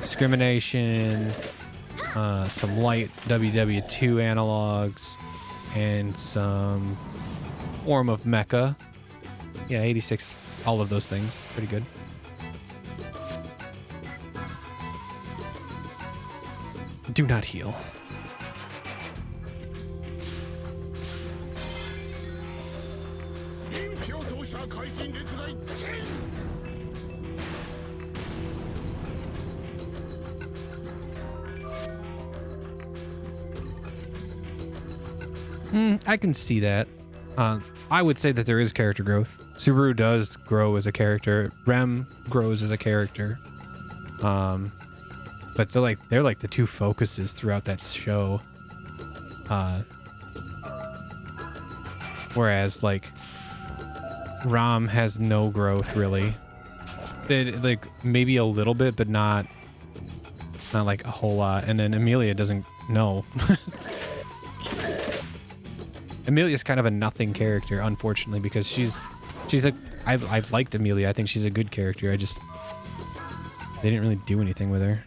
discrimination, some light WW2 analogs, and some form of mecha. Yeah, 86, all of those things. Pretty good. Do not heal. I can see that. I would say that there is character growth. Subaru does grow as a character. Rem grows as a character. But they're like the two focuses throughout that show. Whereas like Rom has no growth really. Like maybe a little bit, but not like a whole lot. And then Amelia doesn't know. Amelia's kind of a nothing character, unfortunately, because I liked Amelia. I think she's a good character. They didn't really do anything with her.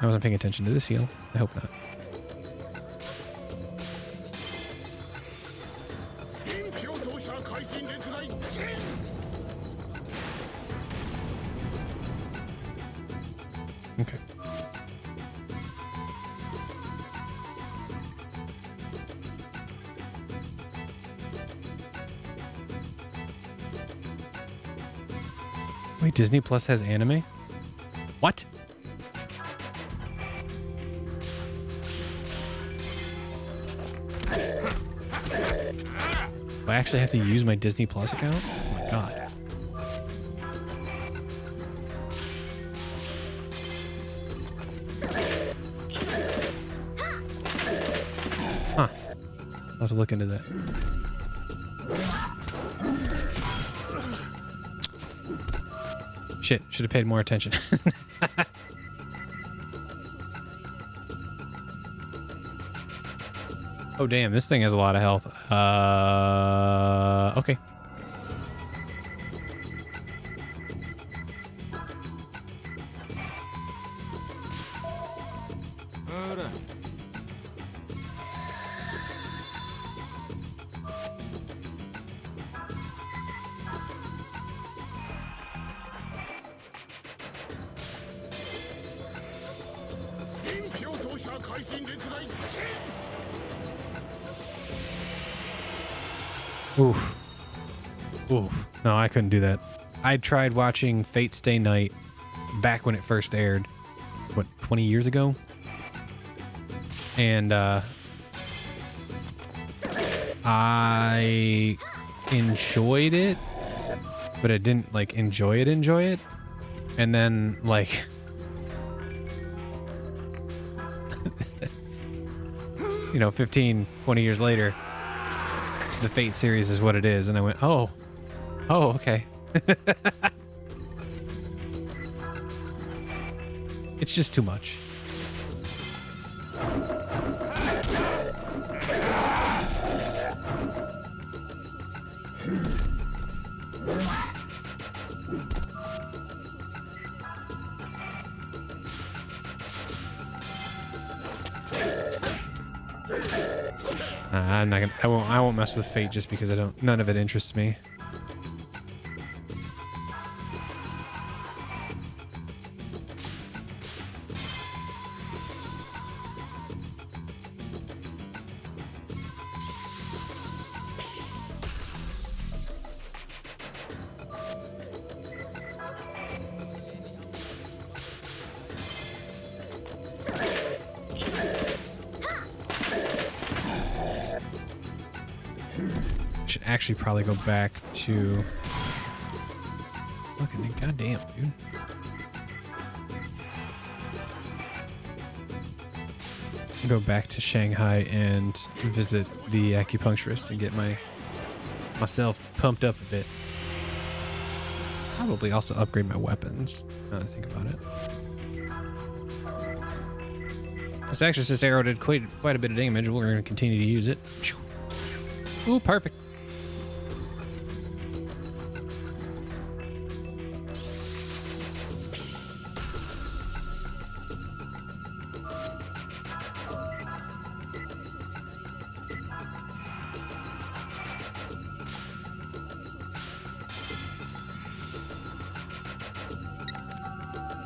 I wasn't paying attention to this heal. I hope not. Okay. Wait, Disney Plus has anime? What? Do I actually have to use my Disney Plus account? Oh my god. Huh. I'll have to look into that. Shit, should have paid more attention. Oh damn, this thing has a lot of health. Okay. Oof. Oof. No, I couldn't do that. I tried watching Fate Stay Night back when it first aired. What, 20 years ago? And I enjoyed it, but I didn't like enjoy it. And then like you know, 15, 20 years later, the Fate series is what it is, and I went, oh, okay. It's just too much. I'm not gonna. I won't mess with Fate just because none of it interests me. Should actually probably go back to fucking goddamn, dude. Go back to Shanghai and visit the acupuncturist and get myself pumped up a bit. Probably also upgrade my weapons, now that I think about it. This exorcist arrow did quite a bit of damage. We're going to continue to use it. Ooh, perfect.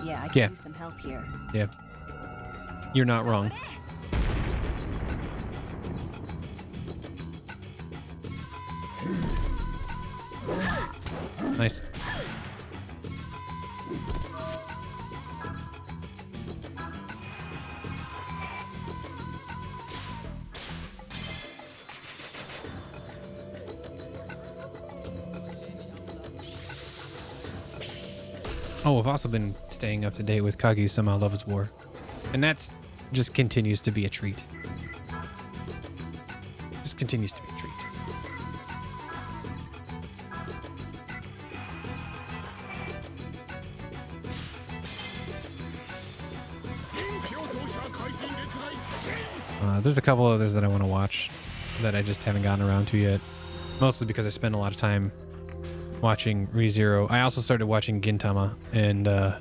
Yeah, I can Yeah. use some help here. Yeah. You're not wrong. Nice. Oh, I've also been staying up to date with Kaguya-sama Love is War. And that's just continues to be a treat. Just continues to be a treat. There's a couple others that I want to watch that I just haven't gotten around to yet. Mostly because I spend a lot of time watching ReZero. I also started watching Gintama, and I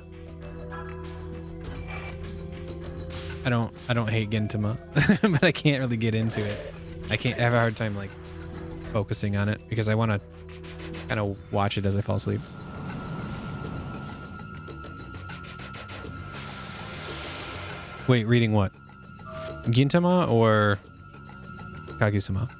don't hate Gintama, but I can't really get into it. I have a hard time like focusing on it because I want to kind of watch it as I fall asleep. Wait, reading what? Gintama or Kaguya-sama?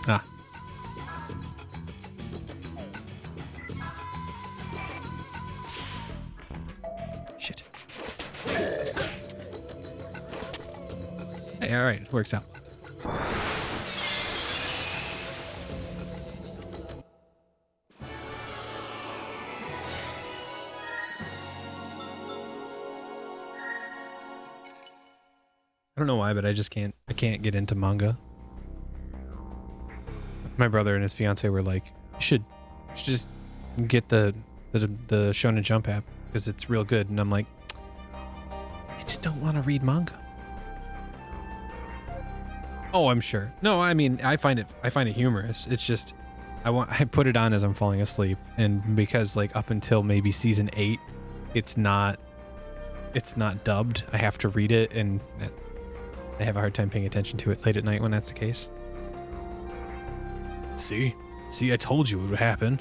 Ah. Shit. Hey, all right, works out. I don't know why, but I can't get into manga. My brother and his fiance were like, you should just get the Shonen Jump app because it's real good. And I'm like, I just don't want to read manga. Oh, I'm sure. No, I mean, I find it humorous. It's just, I put it on as I'm falling asleep. And because like up until maybe season 8, it's not dubbed. I have to read it, and I have a hard time paying attention to it late at night when that's the case. See, I told you it would happen.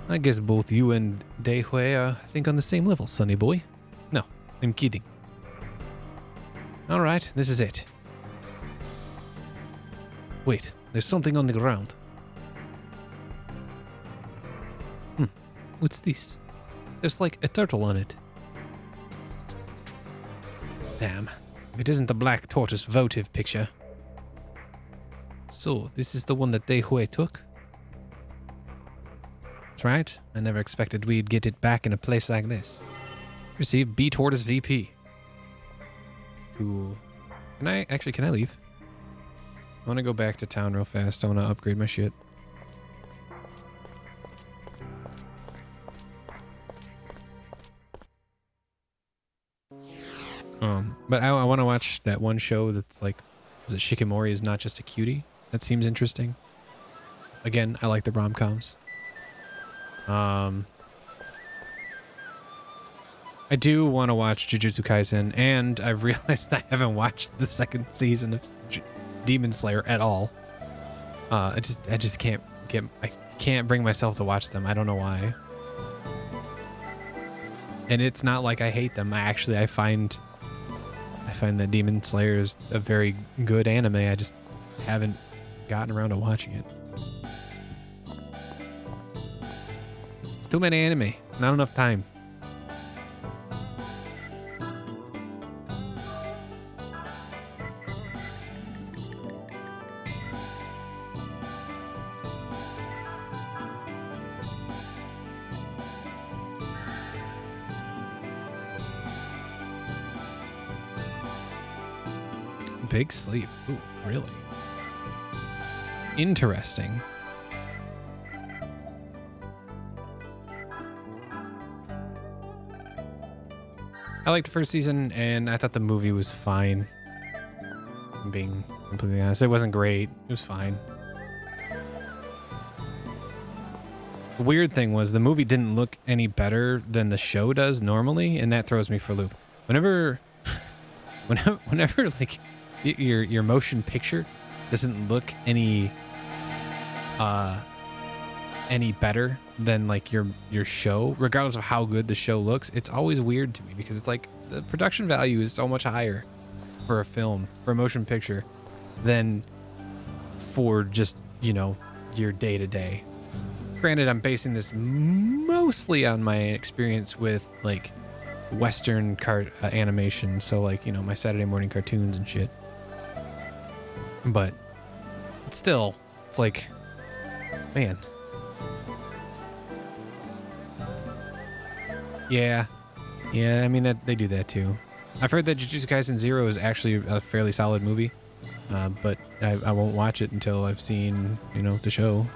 I guess both you and Daihui are, I think, on the same level, sonny boy. No, I'm kidding. All right, this is it. Wait, there's something on the ground. What's this? There's like a turtle on it. Damn, if it isn't the black tortoise votive picture. So, this is the one that Daihui took? That's right. I never expected we'd get it back in a place like this. Receive B Tortoise VP. Ooh. Can I leave? I want to go back to town real fast. I want to upgrade my shit. But I want to watch that one show that's like, is it Shikimori is not just a cutie? That seems interesting. Again, I like the rom-coms. I do want to watch Jujutsu Kaisen, and I've realized I haven't watched the second season of Demon Slayer at all. I just can't bring myself to watch them. I don't know why. And it's not like I hate them. I find that Demon Slayer is a very good anime. I just haven't gotten around to watching it. It's too many anime. Not enough time. Big sleep. Ooh, really? Interesting. I liked the first season, and I thought the movie was fine. I'm being completely honest. It wasn't great. It was fine. weird thing was the movie didn't look any better than the show does normally, and that throws me for a loop. Whenever like your motion picture doesn't look any better than like your show, regardless of how good the show looks, it's always weird to me because it's like the production value is so much higher for a film, for a motion picture, than for just, you know, your day-to-day. Granted, I'm basing this mostly on my experience with like Western animation, so like, you know, my Saturday morning cartoons and shit. But still, it's like, man. Yeah, I mean that they do that too. I've heard that Jujutsu Kaisen 0 is actually a fairly solid movie, but I won't watch it until I've seen, you know, the show.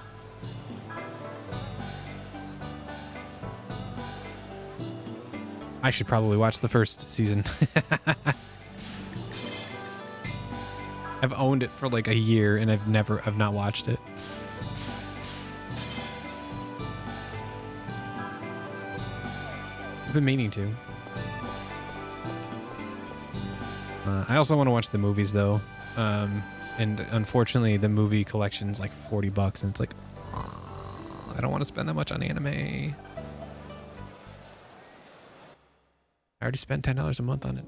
I should probably watch the first season. I've owned it for like a year and I've not watched it. I've been meaning to. I also want to watch the movies though. And unfortunately the movie collection's like $40 and it's like, I don't want to spend that much on anime. I already spent $10 a month on it.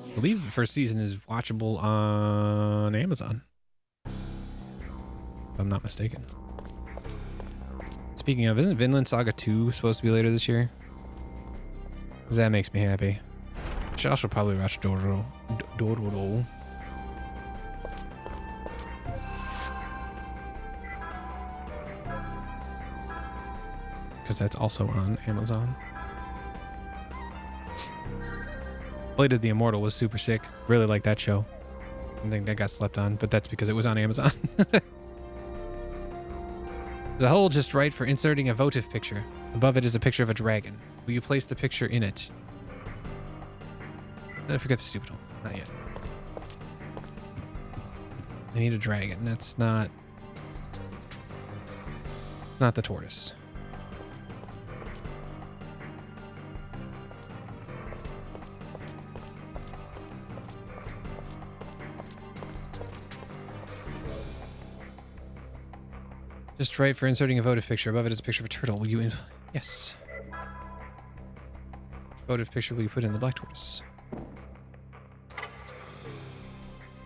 I believe the first season is watchable on Amazon, if I'm not mistaken. Speaking of, isn't Vinland Saga 2 supposed to be later this year? Because that makes me happy. I should also probably watch Dororo. Because that's also on Amazon. Blade of the Immortal was super sick. Really like that show. I think that got slept on, but that's because it was on Amazon. The hole just right for inserting a votive picture. Above it is a picture of a dragon. Will you place the picture in it? I forget the stupid hole. Not yet. I need a dragon. That's not... It's not the tortoise. Just right for inserting a votive picture. Above it is a picture of a turtle. Will you... Yes. Votive picture will you put in the black tortoise?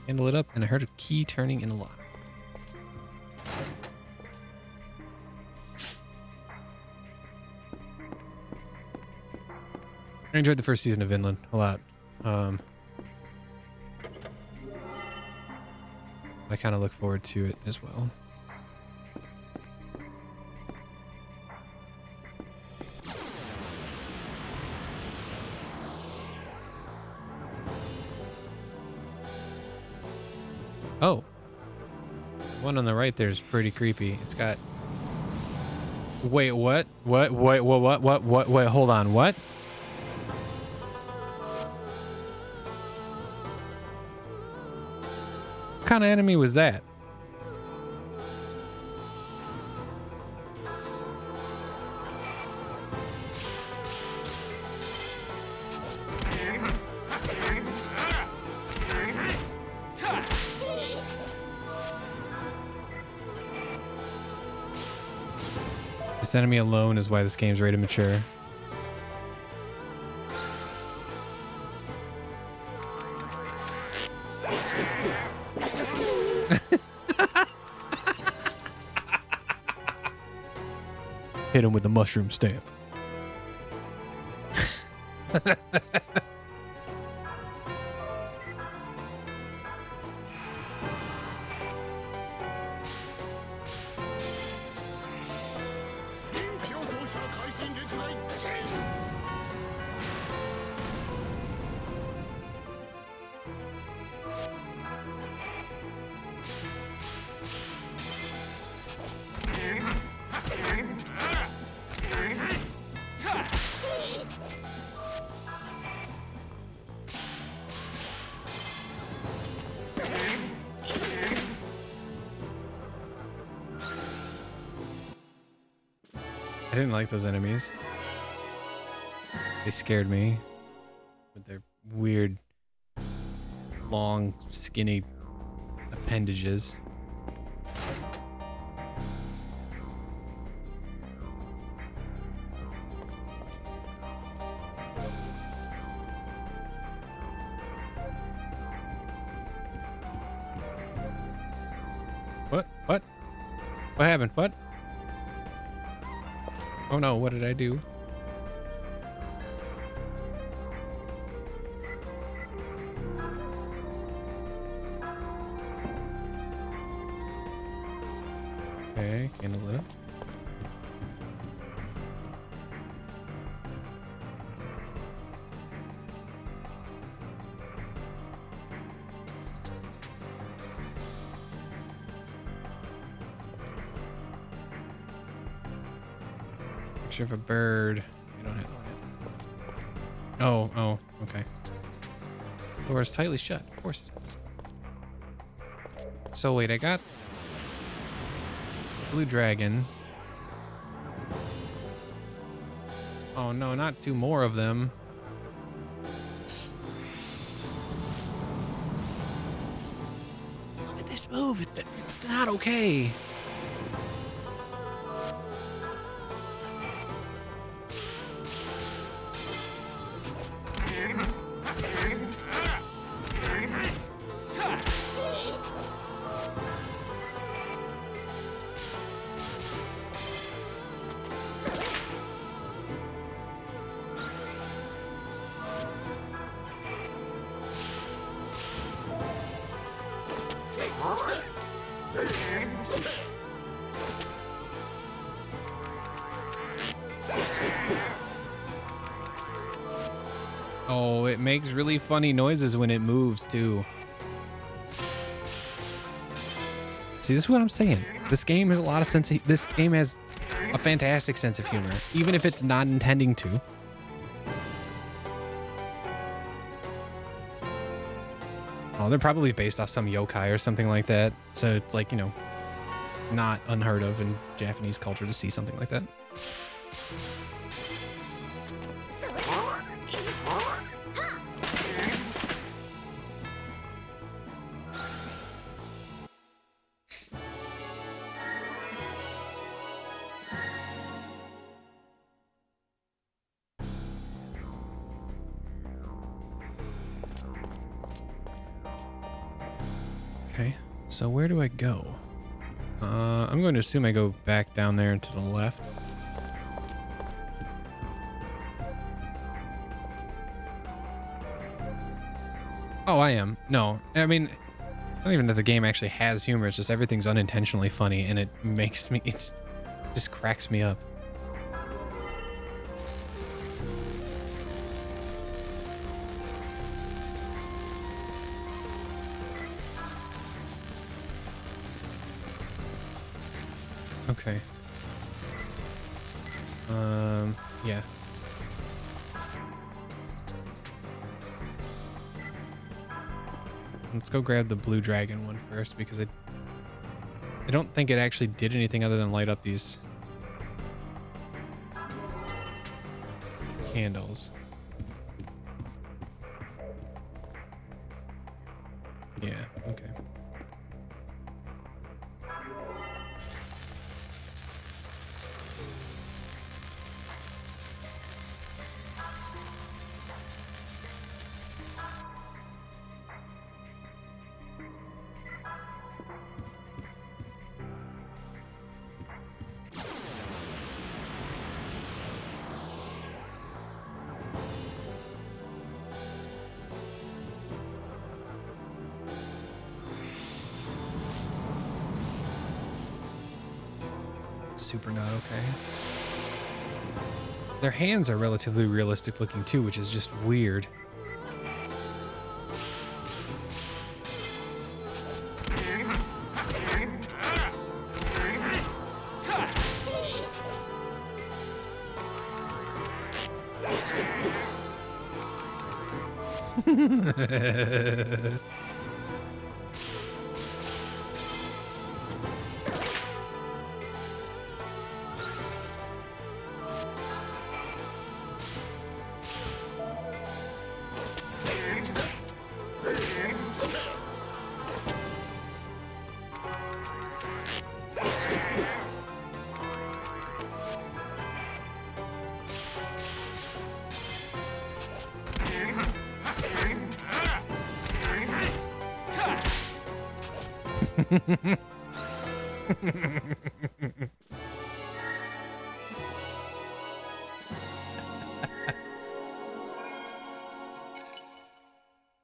Handle it up, and I heard a key turning in a lock. I enjoyed the first season of Vinland a lot. I kind of look forward to it as well. Oh. The one on the right there is pretty creepy. It's got... Wait, what? What? Wait, what? Wait, hold on. What? What kind of enemy was that? This enemy alone is why this game's rated mature. Hit him with the mushroom stamp. I didn't like those enemies. They scared me with their weird, long, skinny appendages. What? What? What happened? What? Oh no, what did I do? Okay, candles lit up. Picture of a bird. You don't have. Oh, okay. Door is tightly shut. Of course it is. So wait, I got blue dragon. Oh no, not two more of them. Look at this move. It's not okay. Oh, it makes really funny noises when it moves too. See, this is what I'm saying. This game has a lot of sense. This game has a fantastic sense of humor, even if it's not intending to. Oh, they're probably based off some yokai or something like that. So it's like, you know, not unheard of in Japanese culture to see something like that. Okay, so where do I go? I'm going to assume I go back down there and to the left. Oh, I am. No, I mean, I don't even know if the game actually has humor. It's just everything's unintentionally funny, and it makes me, it just cracks me up. Okay. Yeah. Let's go grab the blue dragon one first because I don't think it actually did anything other than light up these candles. Yeah, okay. Super not okay. Their hands are relatively realistic looking too, which is just weird.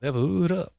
Level it up.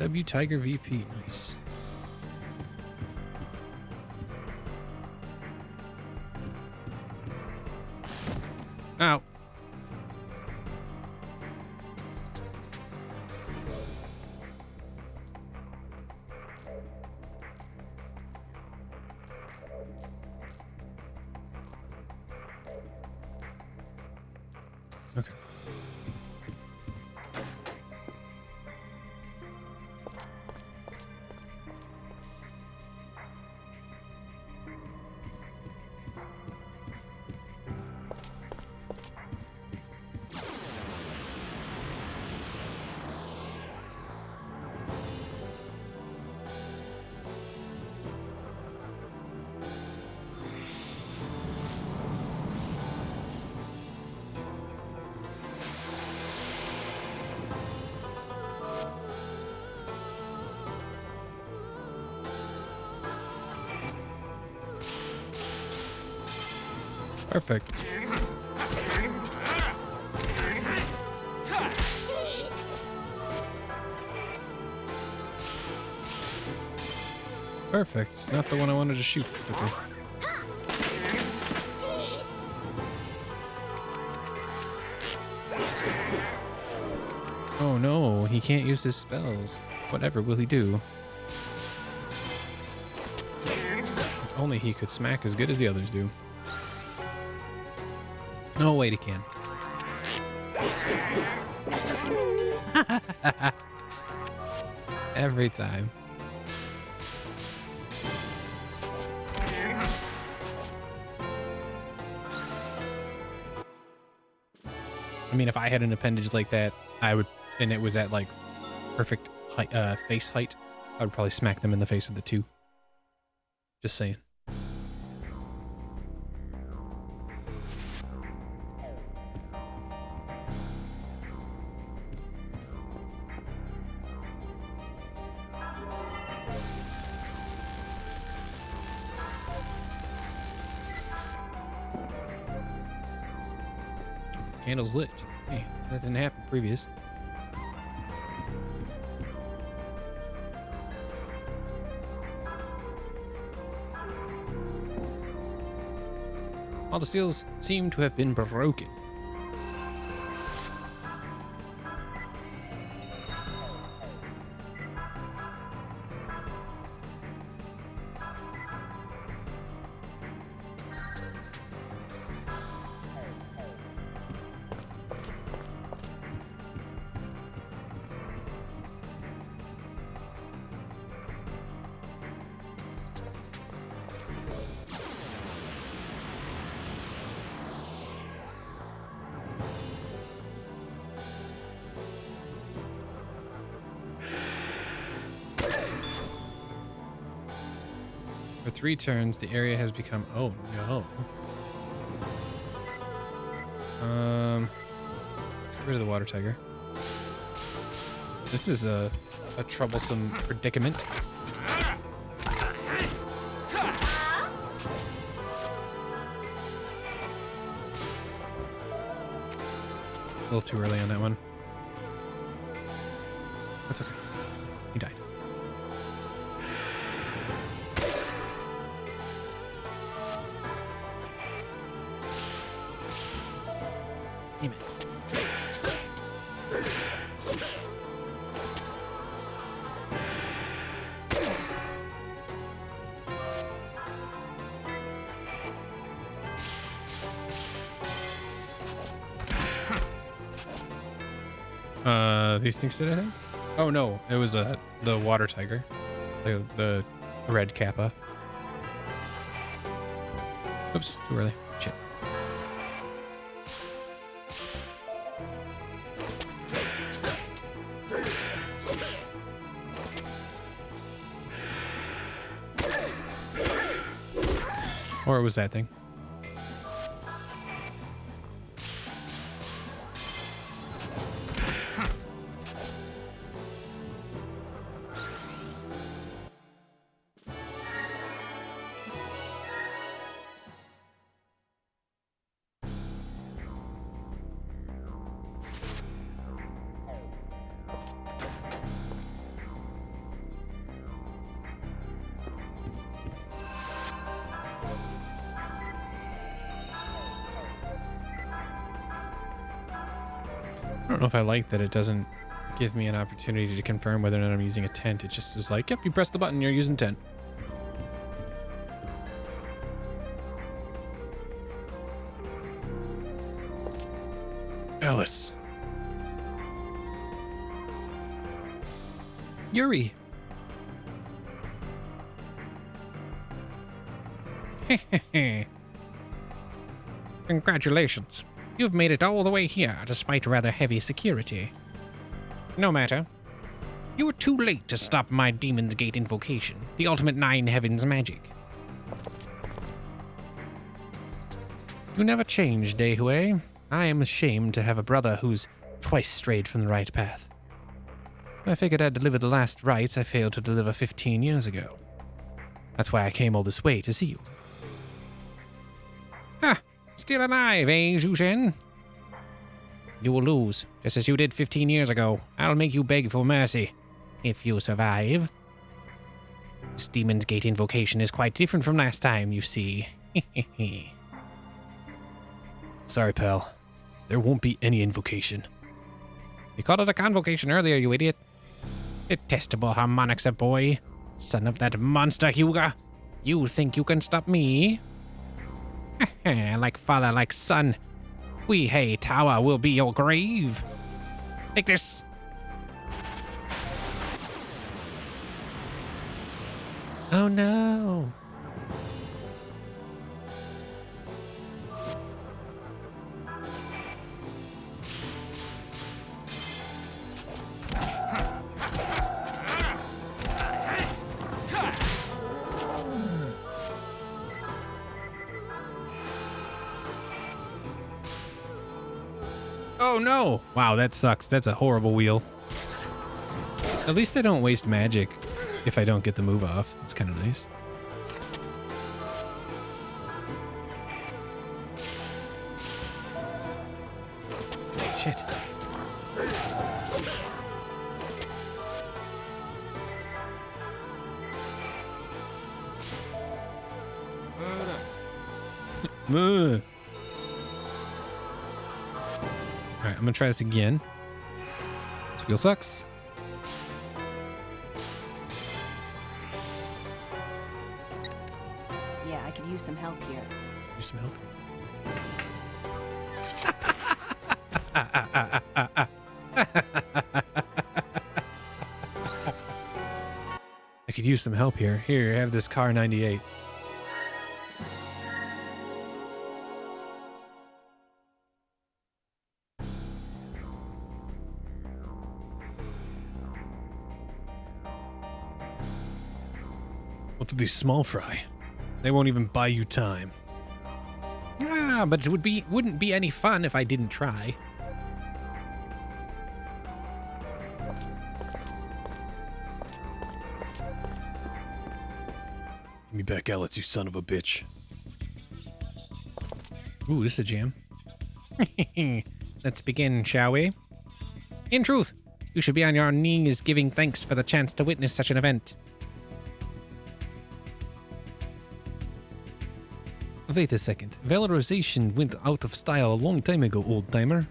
W Tiger VP, nice. Ow. Okay. Perfect. Perfect. Not the one I wanted to shoot. It's okay. Oh no, he can't use his spells. Whatever will he do? If only he could smack as good as the others do. Oh wait, he can. Every time. I mean, if I had an appendage like that, I would, and it was at like perfect height, face height, I would probably smack them in the face with the two. Just saying. Candle's lit. Hey, that didn't happen previous. All the seals seem to have been broken. For 3 turns, the area has become... Oh, no. Let's get rid of the water tiger. This is a troublesome predicament. A little too early on that one. That's okay. He died. Damn it. These things did, I think? Oh, no. It was the water tiger. The red kappa. Oops, too early. Shit. Or it was that thing. I don't know if I like that it doesn't give me an opportunity to confirm whether or not I'm using a tent. It just is like, yep, you press the button, you're using tent. Alice. Yuri. Congratulations. You've made it all the way here, despite rather heavy security. No matter. You were too late to stop my Demon's Gate invocation, the ultimate Nine Heavens magic. You never changed, Dehui. I am ashamed to have a brother who's twice strayed from the right path. I figured I'd deliver the last rites I failed to deliver 15 years ago. That's why I came all this way to see you. Ha! Still alive, eh, Zhu Shen? You will lose, just as you did 15 years ago. I'll make you beg for mercy, if you survive. This Demon's Gate invocation is quite different from last time, you see. Sorry, pal. There won't be any invocation. You called it a convocation earlier, you idiot. Detestable harmonics, boy. Son of that monster Hyuga. You think you can stop me? Like father, like son. Huihei Tower will be your grave. Take this. Oh no. Oh no! Wow, that sucks. That's a horrible wheel. At least I don't waste magic if I don't get the move off. It's kind of nice. Shit. Alright, I'm gonna try this again. This wheel sucks. Yeah, I could use some help here. Use some help. I could use some help here. Here, have this car 98. What do these small fry? They won't even buy you time. Ah, but it wouldn't be any fun if I didn't try. Give me back Alice, you son of a bitch. Ooh, this is a jam. Let's begin, shall we? In truth, you should be on your knees giving thanks for the chance to witness such an event. Wait a second. Valorization went out of style a long time ago, old-timer.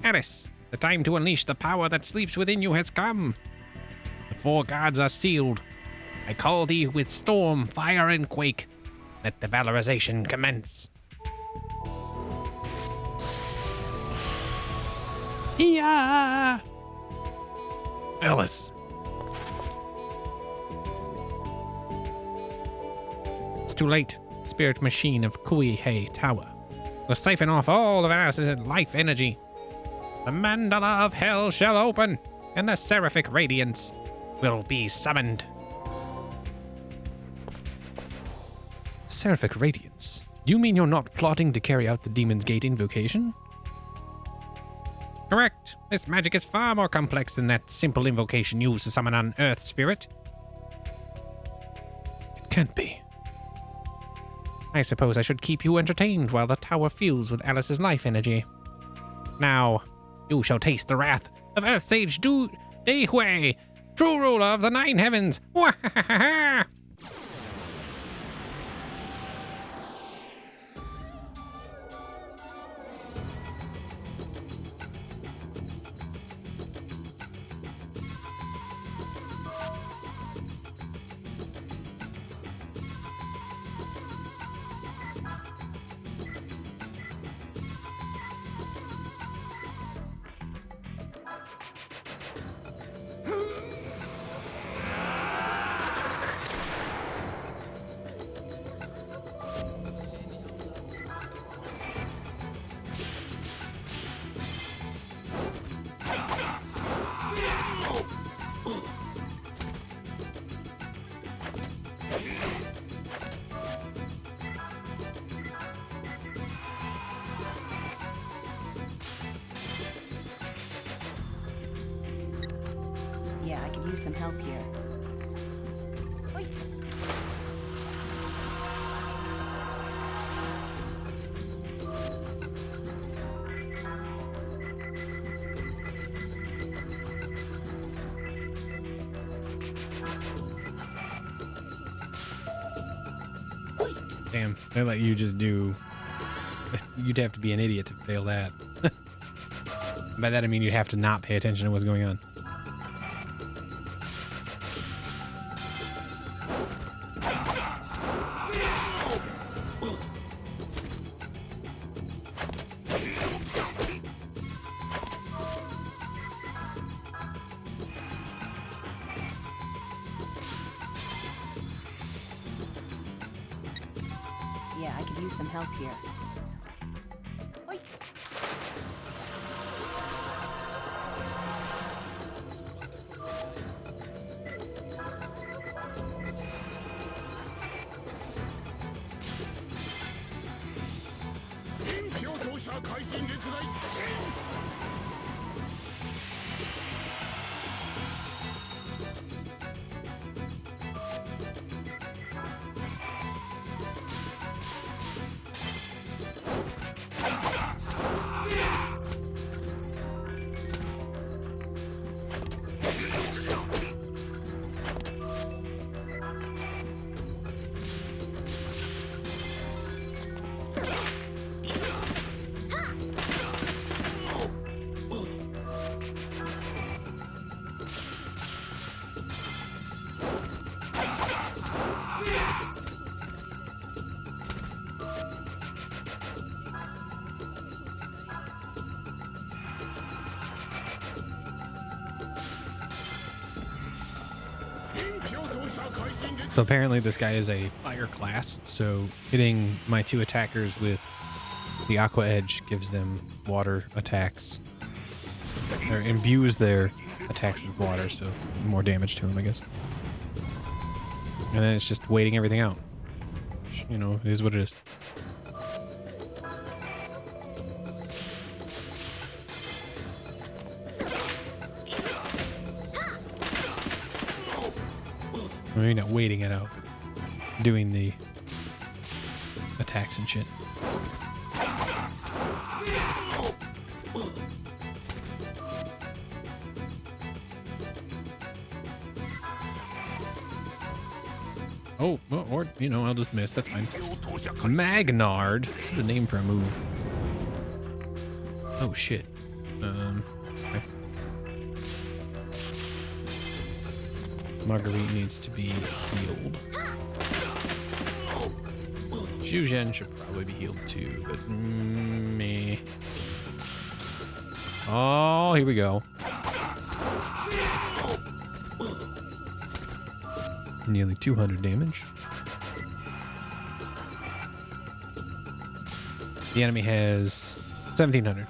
Alice, the time to unleash the power that sleeps within you has come. The four gods are sealed. I call thee with storm, fire, and quake. Let the valorization commence. Yeah. Alice. It's too late. Spirit machine of Kui-hei Tower will siphon off all of Alice's life energy. The mandala of hell shall open, and the seraphic radiance will be summoned. Seraphic radiance. You mean you're not plotting to carry out the Demon's Gate invocation? Correct. This magic is far more complex than that simple invocation used to summon an earth spirit. It can't be. I suppose I should keep you entertained while the tower fills with Alice's life energy. Now, you shall taste the wrath of Earth Sage Du Deihui, true ruler of the Nine Heavens. Wahahaha! Yeah, I could use some help here. Oi. Damn, they let you just do... You'd have to be an idiot to fail that. By that I mean you'd have to not pay attention to what's going on. Yeah, I could use some help here. Oi. So apparently this guy is a fire class, so hitting my two attackers with the Aqua Edge gives them water attacks. Or imbues their attacks with water, so more damage to them, I guess. And then it's just waiting everything out. Which, you know, it is what it is. Maybe not waiting it out, but doing the attacks and shit. Oh, or, you know, I'll just miss. That's fine. Magnard. That's a name for a move. Oh, shit. Okay. Marguerite needs to be healed. Zhuzhen should probably be healed too, but meh. Oh, here we go. Nearly 200 damage. The enemy has 1,700.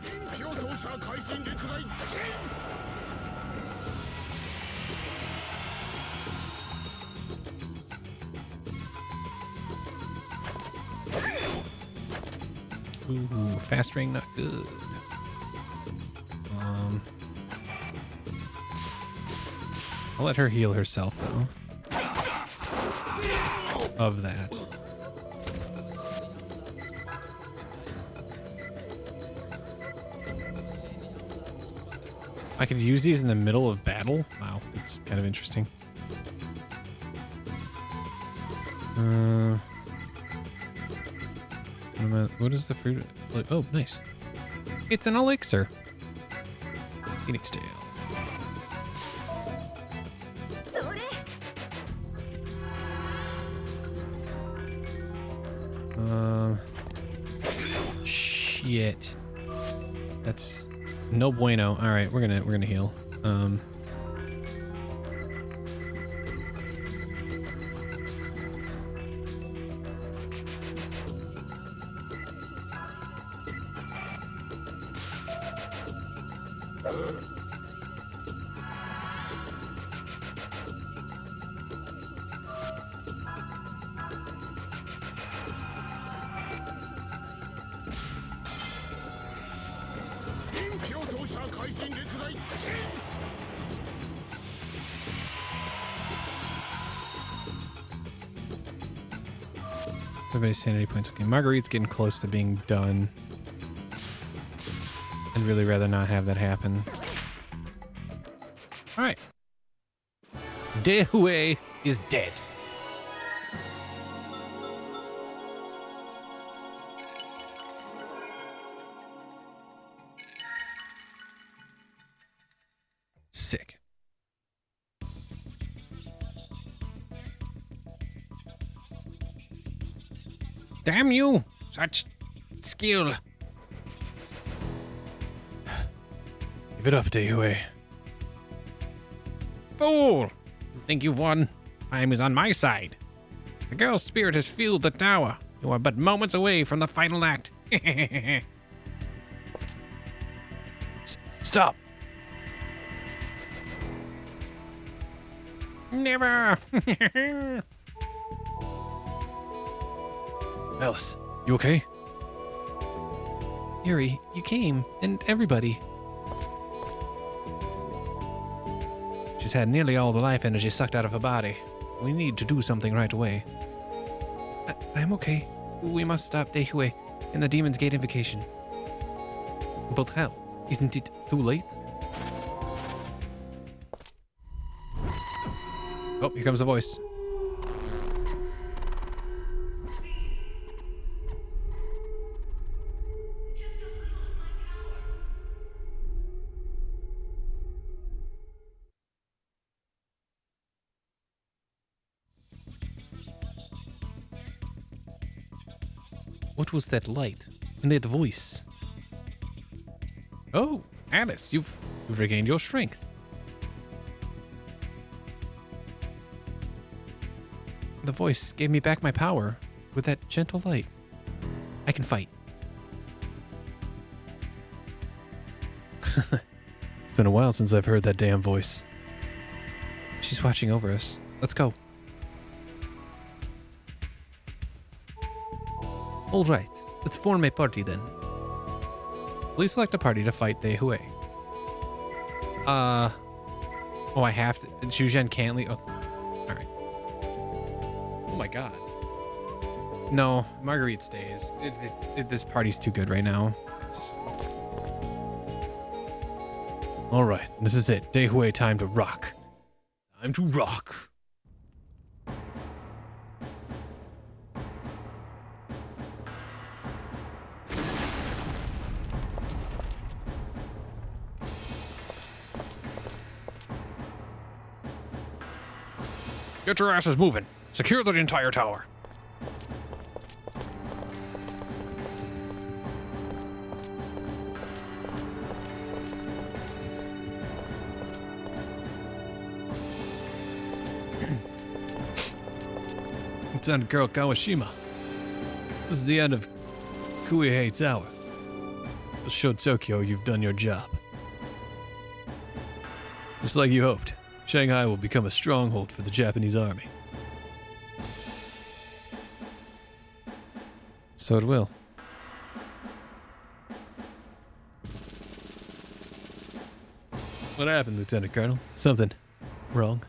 Ooh, fast ring, not good. I'll let her heal herself, though. Of that. I could use these in the middle of battle? Wow, it's kind of interesting. What is the fruit? Oh, nice. It's an elixir. Phoenix tail. Shit. That's no bueno. All right, we're gonna heal. Everybody's sanity points. Okay, Marguerite's getting close to being done. I'd really rather not have that happen. Alright. Dehui is dead. Sick. Damn you! Such skill. Give it up, Dehui. Fool! You think you've won? Time is on my side. The girl's spirit has fueled the tower. You are but moments away from the final act. Stop! Never! Alice, you okay? Yuri, you came, and everybody. She's had nearly all the life energy sucked out of her body. We need to do something right away. I'm okay. We must stop Dehui in the Demon's Gate invocation. But how? Isn't it too late? Oh, here comes the voice. What was that light and that voice? Oh, Alice, you've regained your strength. The voice gave me back my power with that gentle light. I can fight. It's been a while since I've heard that damn voice. She's watching over us. Let's go. All right, let's form a party then. Please select a party to fight Dehui. Oh, I have to. Zhuzhen can't leave. Oh, all right. Oh my god. No, Marguerite stays. This party's too good right now. All right, this is it. Dehui, time to rock. Time to rock. Get your asses moving. Secure the entire tower. Lieutenant Colonel Kawashima. This is the end of Kuihei Tower. Let's show Tokyo you've done your job. Just like you hoped, Shanghai will become a stronghold for the Japanese army. So it will. What happened, Lieutenant Colonel? Something wrong?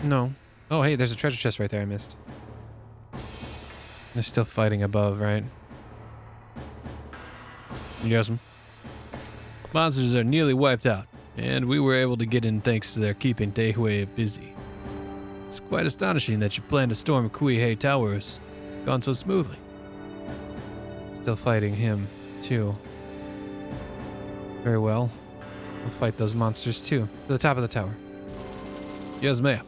No. Oh, hey, there's a treasure chest right there I missed. They're still fighting above, right? Yes'm. Monsters are nearly wiped out, and we were able to get in thanks to their keeping Daehui busy. It's quite astonishing that your plan to storm Kuihei Tower has gone so smoothly. Still fighting him, too. Very well. We'll fight those monsters, too. To the top of the tower. Yes, ma'am.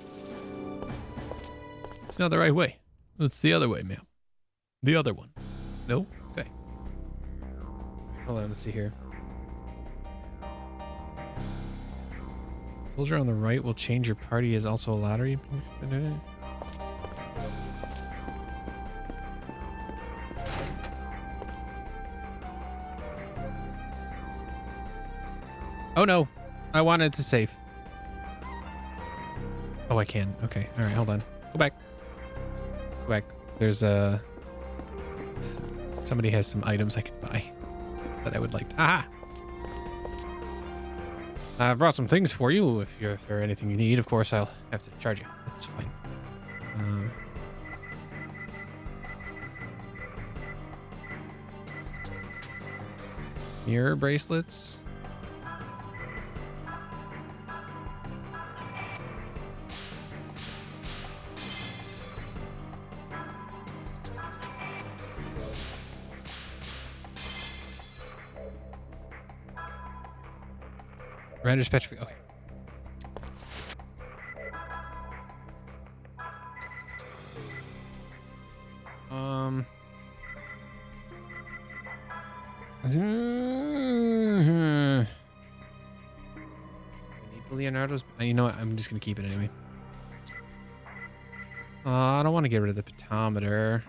It's not the right way. It's the other way, ma'am. The other one. No? Okay. Hold on, let's see here. Soldier on the right will change your party as also a lottery. Oh no, I wanted to save. Oh, I can. Okay, all right, hold on. Go back. Go back. There's somebody has some items I can buy that I would like. Aha! I brought some things for you. If there are anything you need, of course I'll have to charge you. That's fine. Mirror bracelets. Render's petrified. Okay. I need Leonardo's. You know what? I'm just gonna keep it anyway. I don't want to get rid of the pentameter.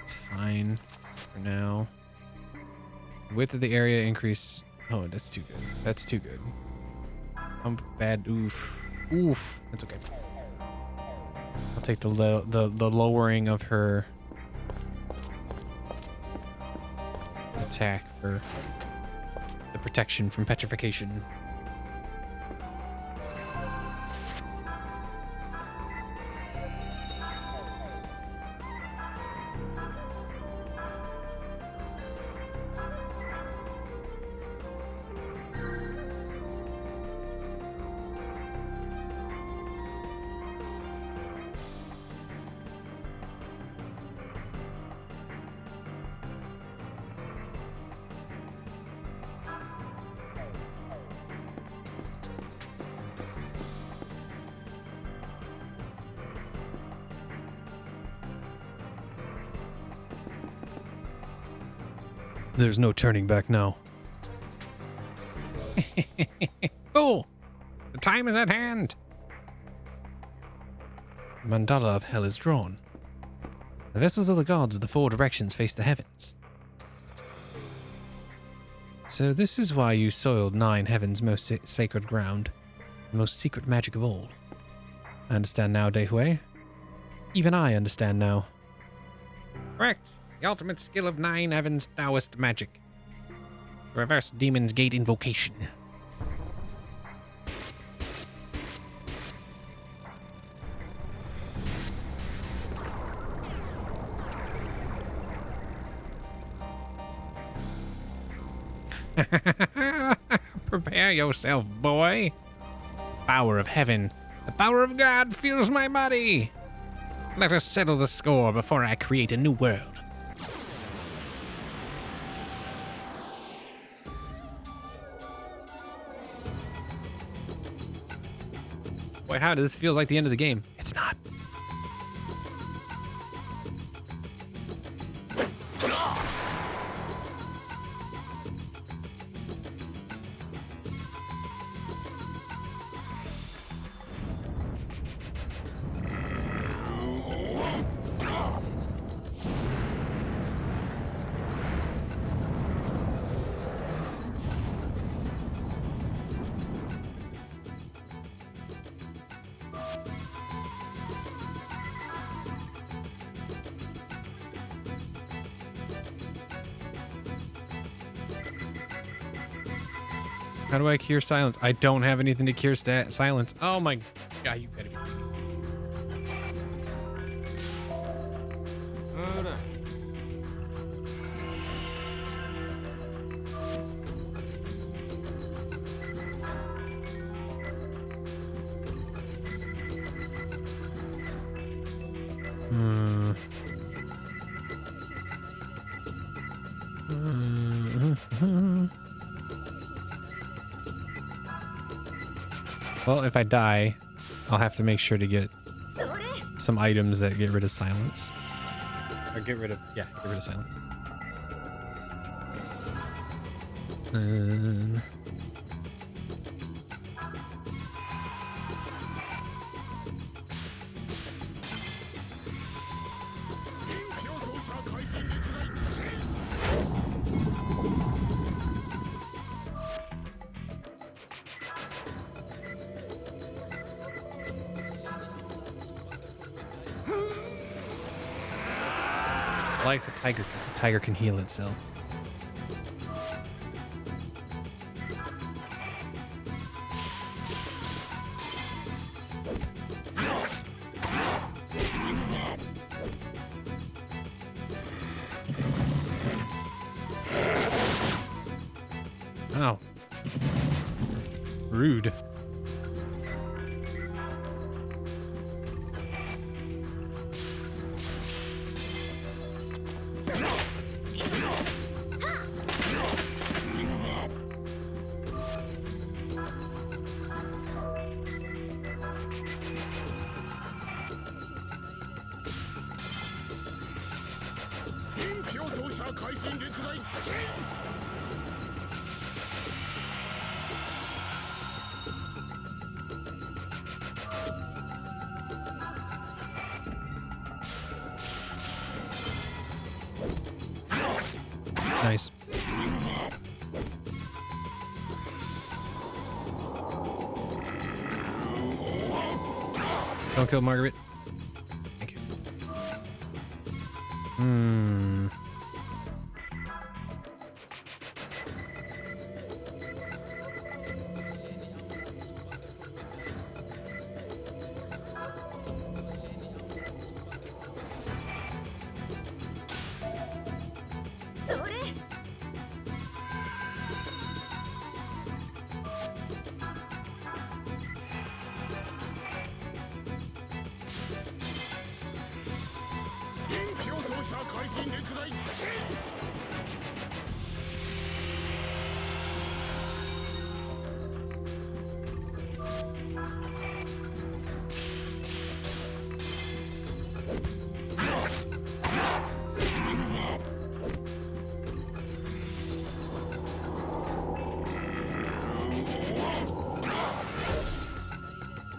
It's fine for now. Width of the area increase. Oh, that's too good. That's too good. Bad. Oof. Oof. That's okay. I'll take the lowering of her attack for the protection from petrification. There's no turning back now. Oh, the time is at hand. The mandala of hell is drawn. The vessels of the gods of the four directions face the heavens. So this is why you soiled 9 heavens' most sacred ground, the most secret magic of all. I understand now, Daehui. Even I understand now. Correct. The ultimate skill of 9 heavens Taoist magic. Reverse Demon's Gate invocation. Prepare yourself, boy. Power of heaven, the power of God fuels my body. Let us settle the score before I create a new world. Boy, how this feels like the end of the game. It's not. How do I cure silence? I don't have anything to cure silence. Oh my god, you've got to be kidding me. Well, if I die, I'll have to make sure to get some items that get rid of silence. Or get rid of silence. I like the tiger because the tiger can heal itself. Oh. Rude. Nice. Don't kill Margaret. Thank you.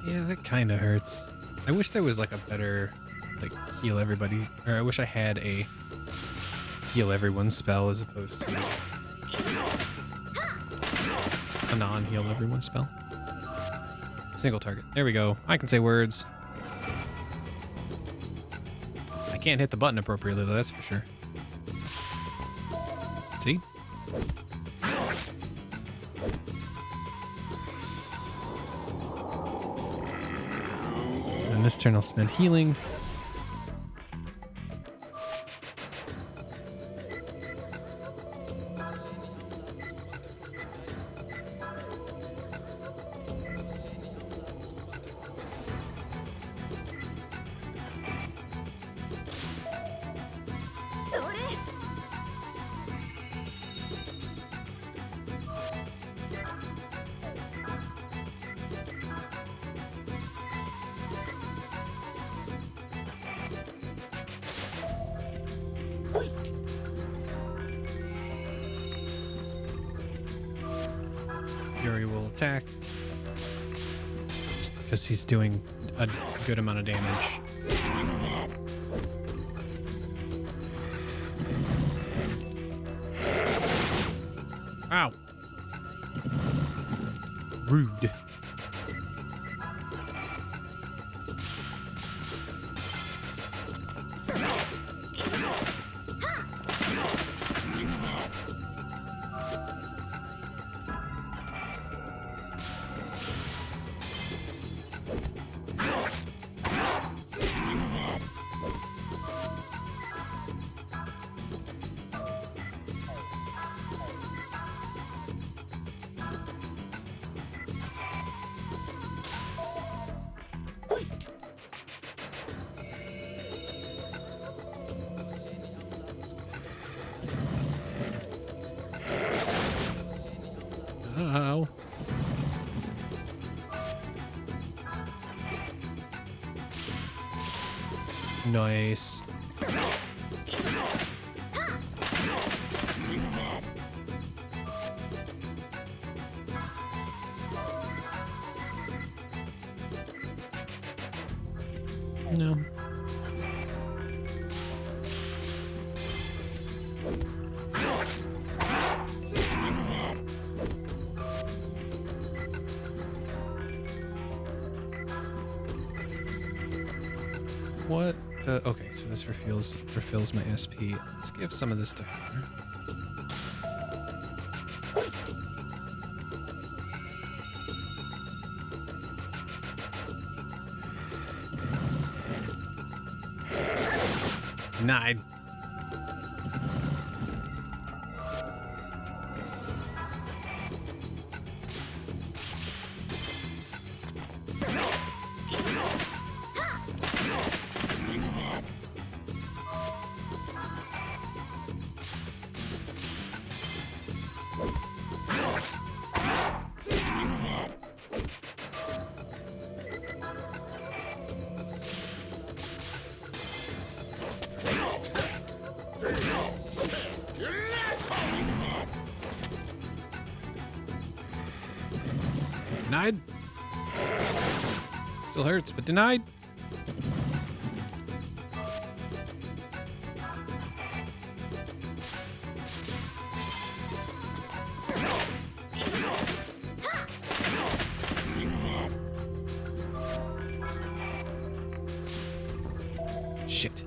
Yeah, that kind of hurts. I wish there was like a better, like, heal everybody, or I wish I had a heal everyone spell as opposed to a non-heal everyone spell. Single target. There we go. I can say words. I can't hit the button appropriately though, that's for sure. See? And this turn I'll spend healing. Yuri will attack just because he's doing a good amount of damage. Ow. Rude. Nice. No. What? Okay, so this refills my SP. Let's give some of this to her. Denied. Denied. Still hurts, but denied. Shit.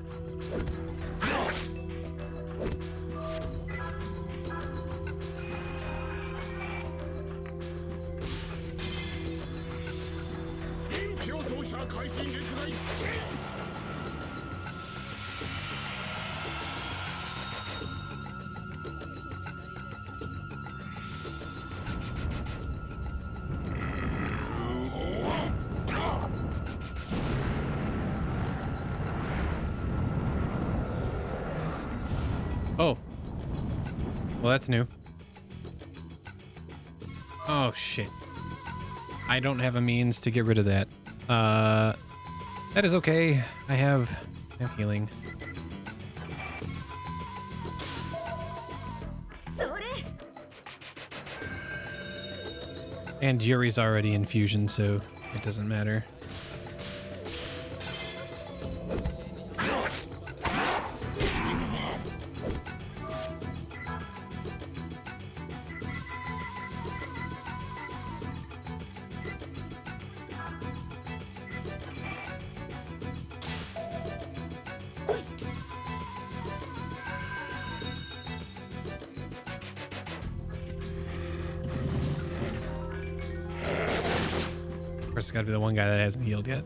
Oh. Well, that's new. Oh, shit. I don't have a means to get rid of that. That is okay. I have healing. And Yuri's already in fusion, so it doesn't matter. Of course, it's got to be the one guy that hasn't healed yet.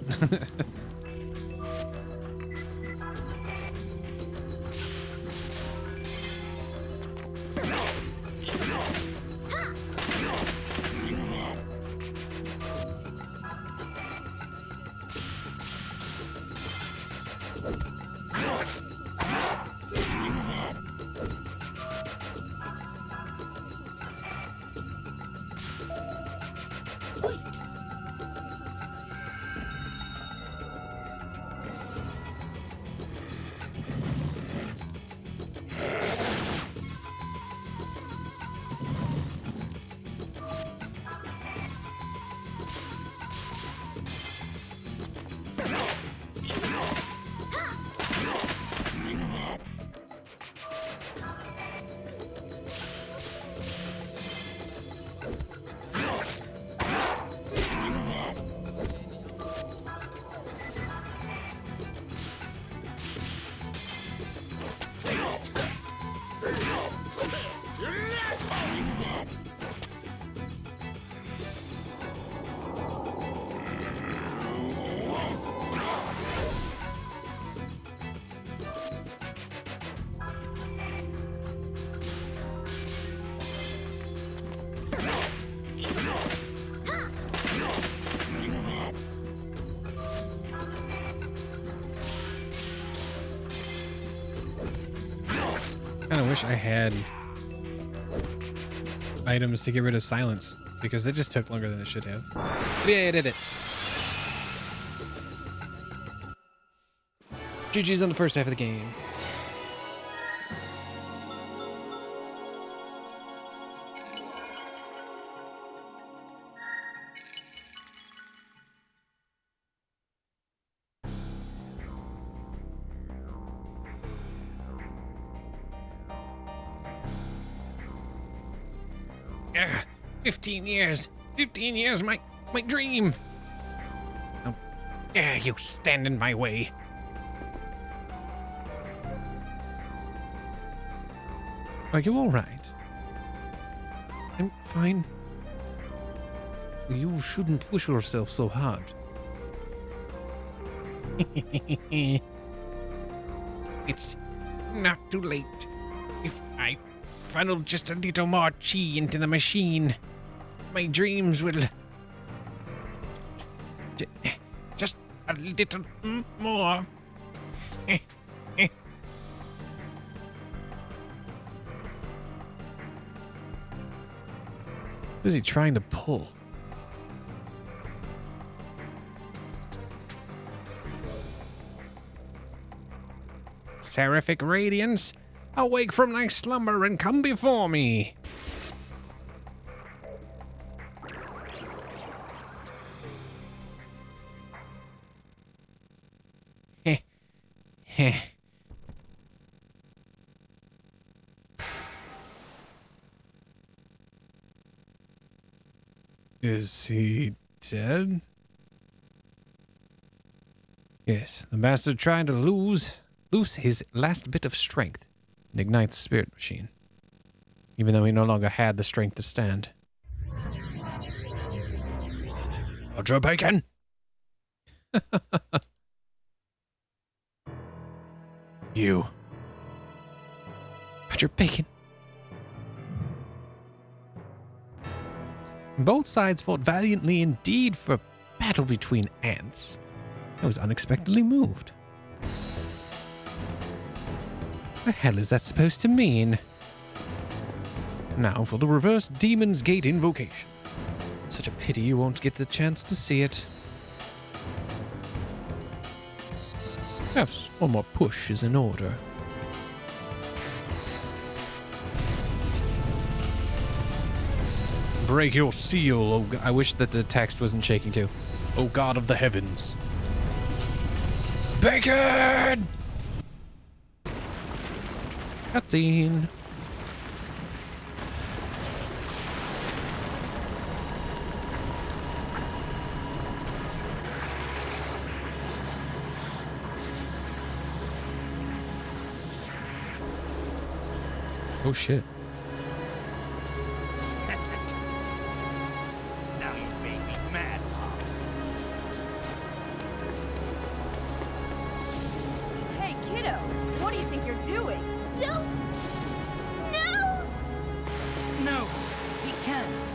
I wish I had items to get rid of silence, because it just took longer than it should have. But yeah, I did it. GG's on the first half of the game. Ugh, 15 years. 15 years, my dream. How dare you stand in my way? Are you all right? I'm fine. You shouldn't push yourself so hard. It's not too late. If I funnel just a little more chi into the machine, my dreams will... just a little more. What is he trying to pull? Seraphic radiance, awake from thy slumber and come before me. Heh, heh. Is he dead? Yes, the master tried to loose his last bit of strength and ignite the spirit machine, even though he no longer had the strength to stand. Roger Bacon. You. Roger Bacon. Both sides fought valiantly indeed for a battle between ants. I was unexpectedly moved. What the hell is that supposed to mean? Now for the reverse Demon's Gate invocation. Such a pity you won't get the chance to see it. Perhaps one more push is in order. Break your seal, oh God. I wish that the text wasn't shaking too. Oh God of the heavens. Bacon! Cutscene. Oh shit. Now you made me mad, Pops. Hey, kiddo, what do you think you're doing? Don't! No! No, he can't.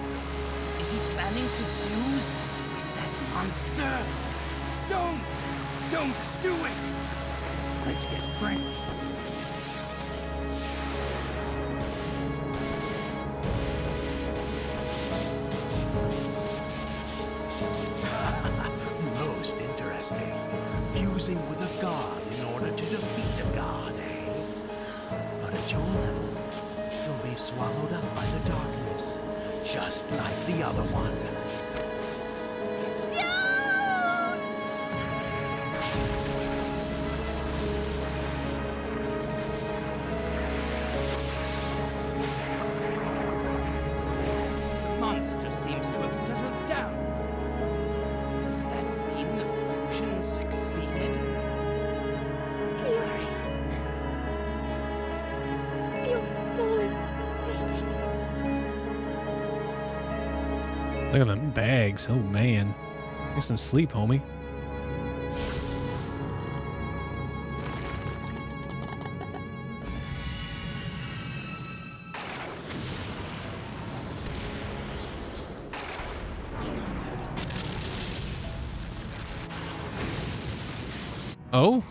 Is he planning to fuse with that monster? Don't do it! Let's get friendly. Most interesting. Fusing with a god in order to defeat a god, eh? But at your level, you'll be swallowed up by the darkness, just like the other one. The monster seems to have settled down. Does that mean the fusion succeeded? Yuri. Your soul is fading. Look at them bags. Oh man. Get some sleep, homie. Oh?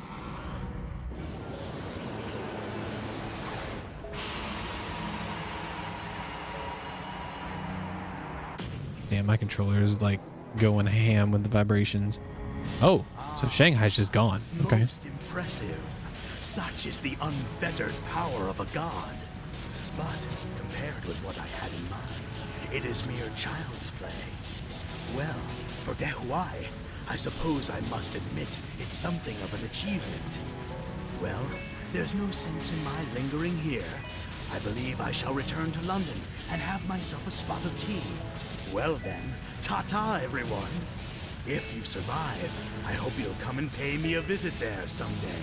Damn, my controller is like going ham with the vibrations. Oh, so Shanghai's just gone. Okay. Most impressive. Such is the unfettered power of a god. But compared with what I had in mind, it is mere child's play. Well, for Dehuai, I suppose I must admit it's something of an achievement. Well, there's no sense in my lingering here. I believe I shall return to London and have myself a spot of tea. Well then, ta-ta everyone. If you survive, I hope you'll come and pay me a visit there someday.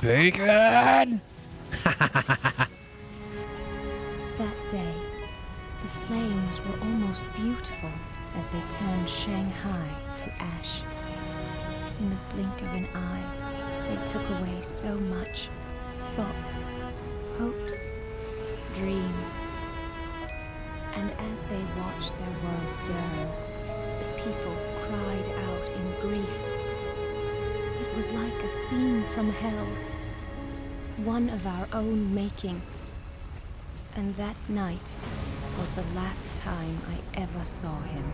Bacon! That day, the flames were almost beautiful as they turned Shanghai to ash. In the blink of an eye, they took away so much. Thoughts, hopes, dreams. And as they watched their world burn, the people cried out in grief. It was like a scene from hell, one of our own making. And that night was the last time I ever saw him.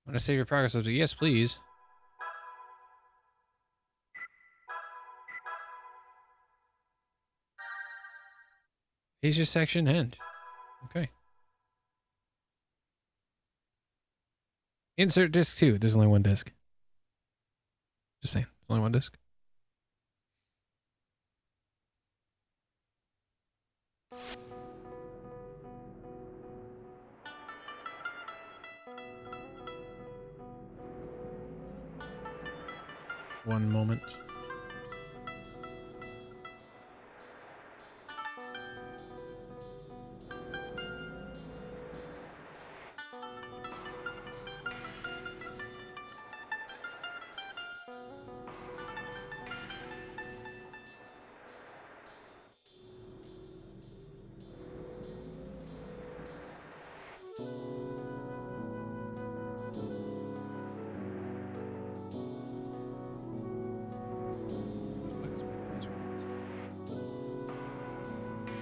Want to save your progress? Yes, please. Asia section end. Okay. Insert disc 2. There's only one disc. Just saying. There's only one disc. One moment.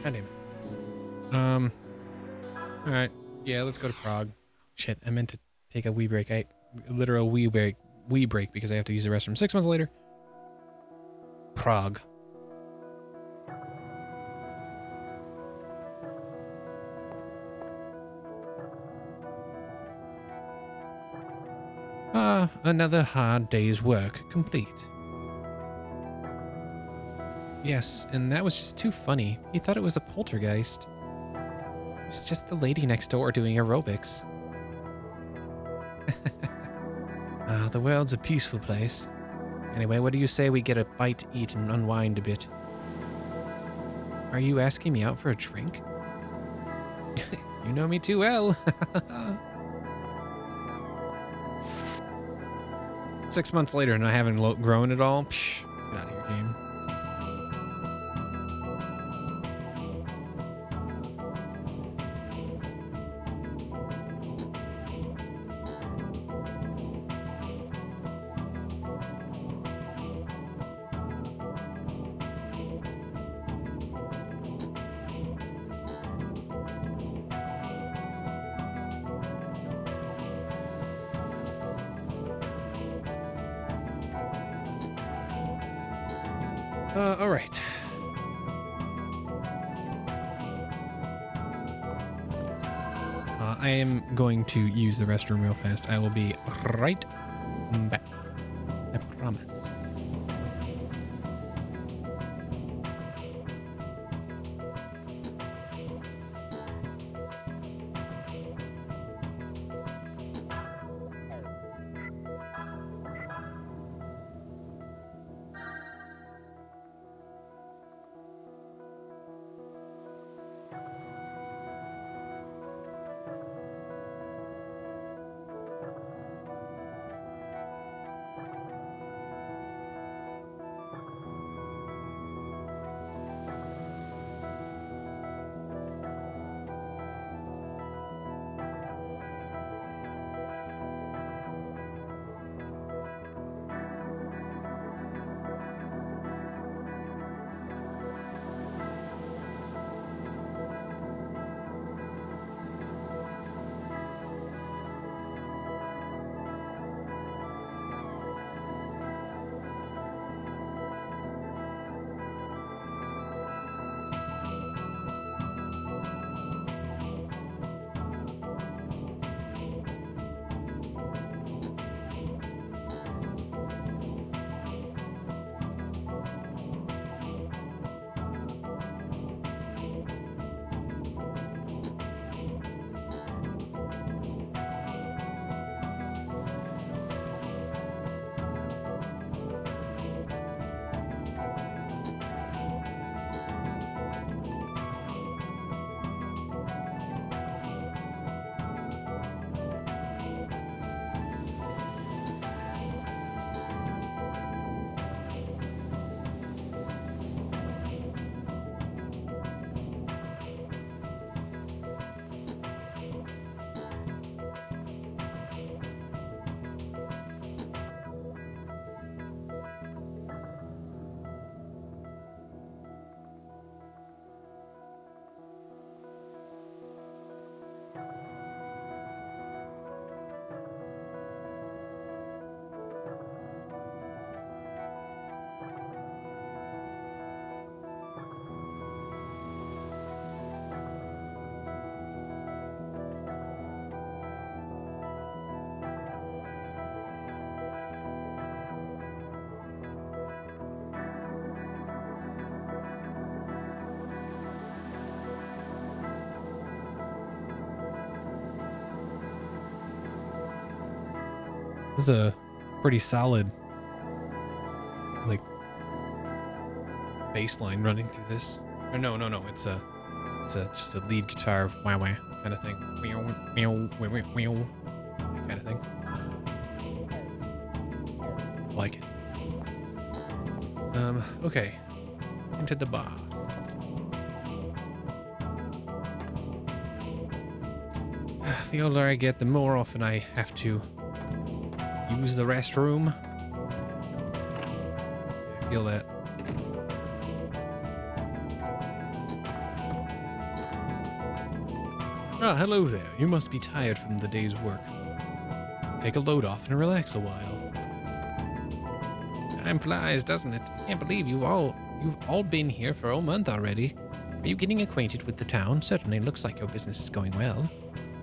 God damn it. Alright. Yeah, let's go to Prague. Shit, I meant to take a wee break. Literal wee break because I have to use the restroom 6 months later. Prague. Another hard day's work complete. Yes, and that was just too funny. He thought it was a poltergeist. It was just the lady next door doing aerobics. The world's a peaceful place. Anyway, what do you say we get a bite to eat and unwind a bit? Are you asking me out for a drink? You know me too well. 6 months later and I haven't grown at all? Psh, get out of here, game. All right. I am going to use the restroom real fast. I will be right back. I promise. This is a pretty solid, like, bass line running through this. Or no. It's just a lead guitar wah wah kind of thing. Kind of thing. Like it. Okay. Into the bar. The older I get, the more often I have to use the restroom. I feel that. Ah, hello there. You must be tired from the day's work. Take a load off and relax a while. Time flies, doesn't it? I can't believe you've all been here for a month already. Are you getting acquainted with the town? Certainly looks like your business is going well.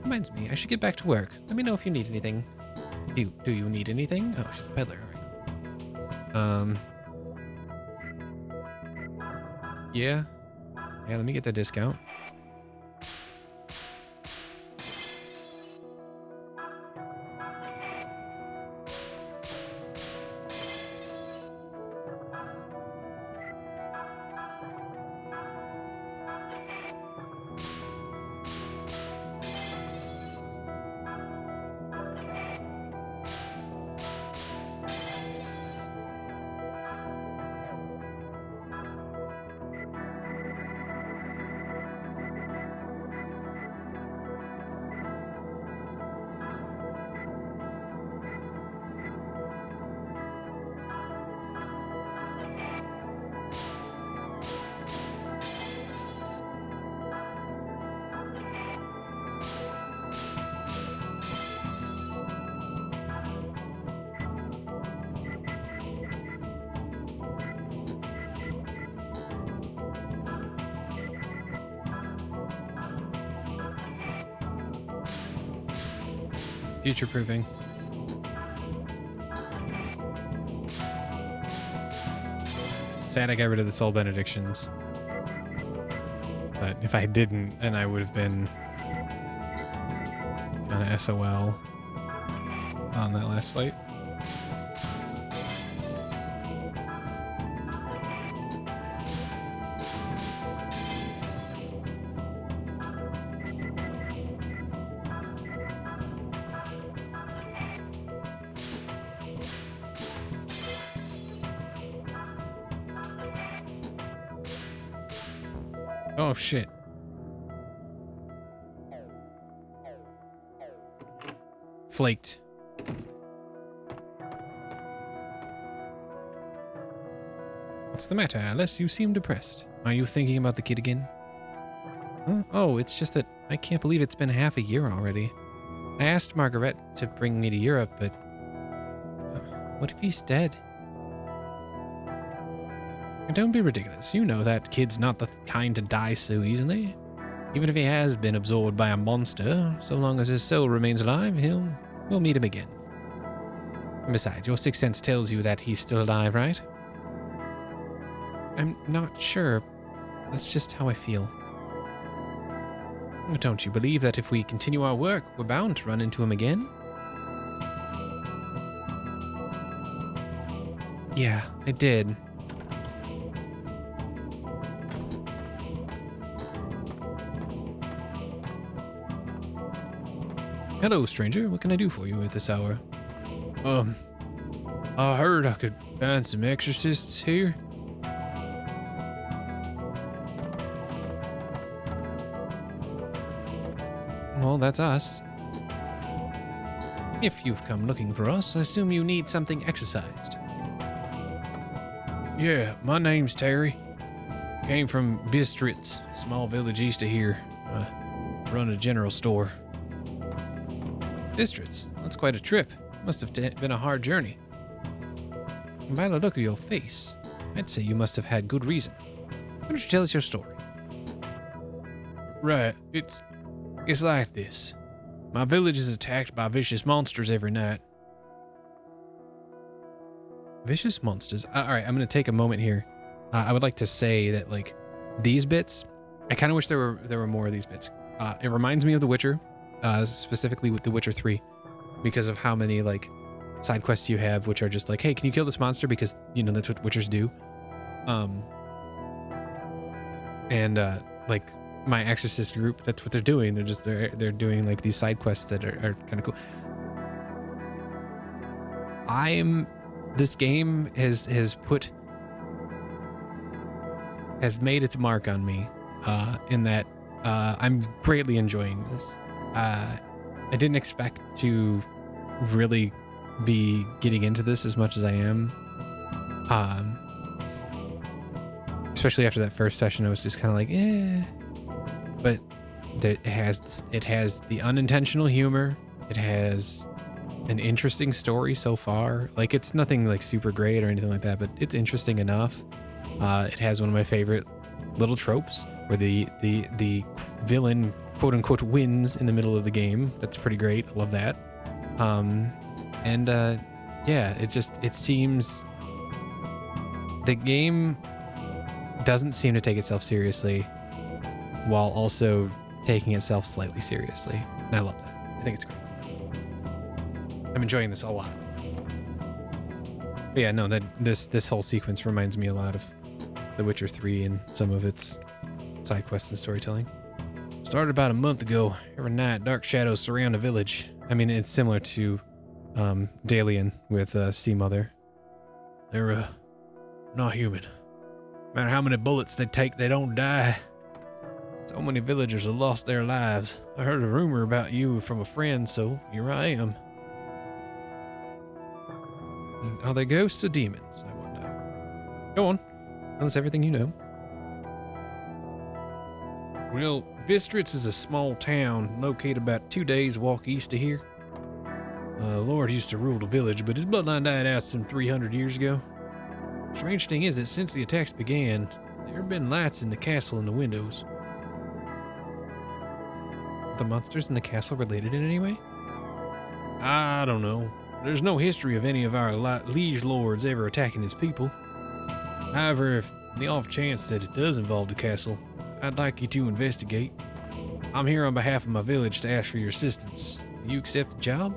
Reminds me, I should get back to work. Let me know if you need anything. Do you need anything? Oh, she's a peddler. All right. Yeah, let me get the discount. Future-proofing. Sad I got rid of the soul benedictions. But if I didn't, then I would have been kind of SOL on that last fight. Oh shit. Flaked. What's the matter, Alice? You seem depressed. Are you thinking about the kid again? Huh? Oh, it's just that I can't believe it's been half a year already. I asked Margaret to bring me to Europe, but what if he's dead? Don't be ridiculous. You know that kid's not the kind to die so easily. Even if he has been absorbed by a monster, so long as his soul remains alive, we'll meet him again. And besides, your sixth sense tells you that he's still alive, right? I'm not sure. That's just how I feel. Don't you believe that if we continue our work, we're bound to run into him again? Yeah, I did. Hello, stranger. What can I do for you at this hour? I heard I could find some exorcists here. Well, that's us. If you've come looking for us, I assume you need something exorcised. Yeah, my name's Terry. Came from Bistritz, small village east of here. Run a general store. Bistritz? That's quite a trip. Must have been a hard journey. And by the look of your face, I'd say you must have had good reason. Why don't you tell us your story? Right, it's like this. My village is attacked by vicious monsters every night. Vicious monsters? Alright, I'm going to take a moment here. I would like to say that, like, these bits, I kind of wish there were more of these bits. It reminds me of The Witcher, specifically with The Witcher 3, because of how many, like, side quests you have, which are just like, hey, can you kill this monster? Because, you know, that's what Witchers do. Like my Exorcist group, that's what they're doing. They're doing like these side quests that are kind of cool. This game has made its mark on me, in that I'm greatly enjoying this. I didn't expect to really be getting into this as much as I am. Especially after that first session, I was just kind of like, eh. But it has the unintentional humor. It has an interesting story so far. Like, it's nothing like super great or anything like that, but it's interesting enough. It has one of my favorite little tropes where the villain, quote unquote, wins in the middle of the game. That's pretty great. I love that. Yeah, it seems the game doesn't seem to take itself seriously while also taking itself slightly seriously. And I love that. I think it's great. I'm enjoying this a lot. But yeah, no, this whole sequence reminds me a lot of The Witcher 3 and some of its side quests and storytelling. Started about a month ago. Every night, dark shadows surround the village. I mean, it's similar to Dalian with Sea Mother. They're not human. No matter how many bullets they take, they don't die. So many villagers have lost their lives. I heard a rumor about you from a friend, so here I am. Are they ghosts or demons, I wonder? Go on. Tell us everything you know. Well, Bistritz is a small town located about 2 days' walk east of here. Lord used to rule the village, but his bloodline died out some 300 years ago. Strange thing is that since the attacks began, there have been lights in the castle and the windows. Are the monsters in the castle related in any way? I don't know. There's no history of any of our liege lords ever attacking his people. However, if in the off chance that it does involve the castle, I'd like you to investigate. I'm here on behalf of my village to ask for your assistance. Will you accept the job?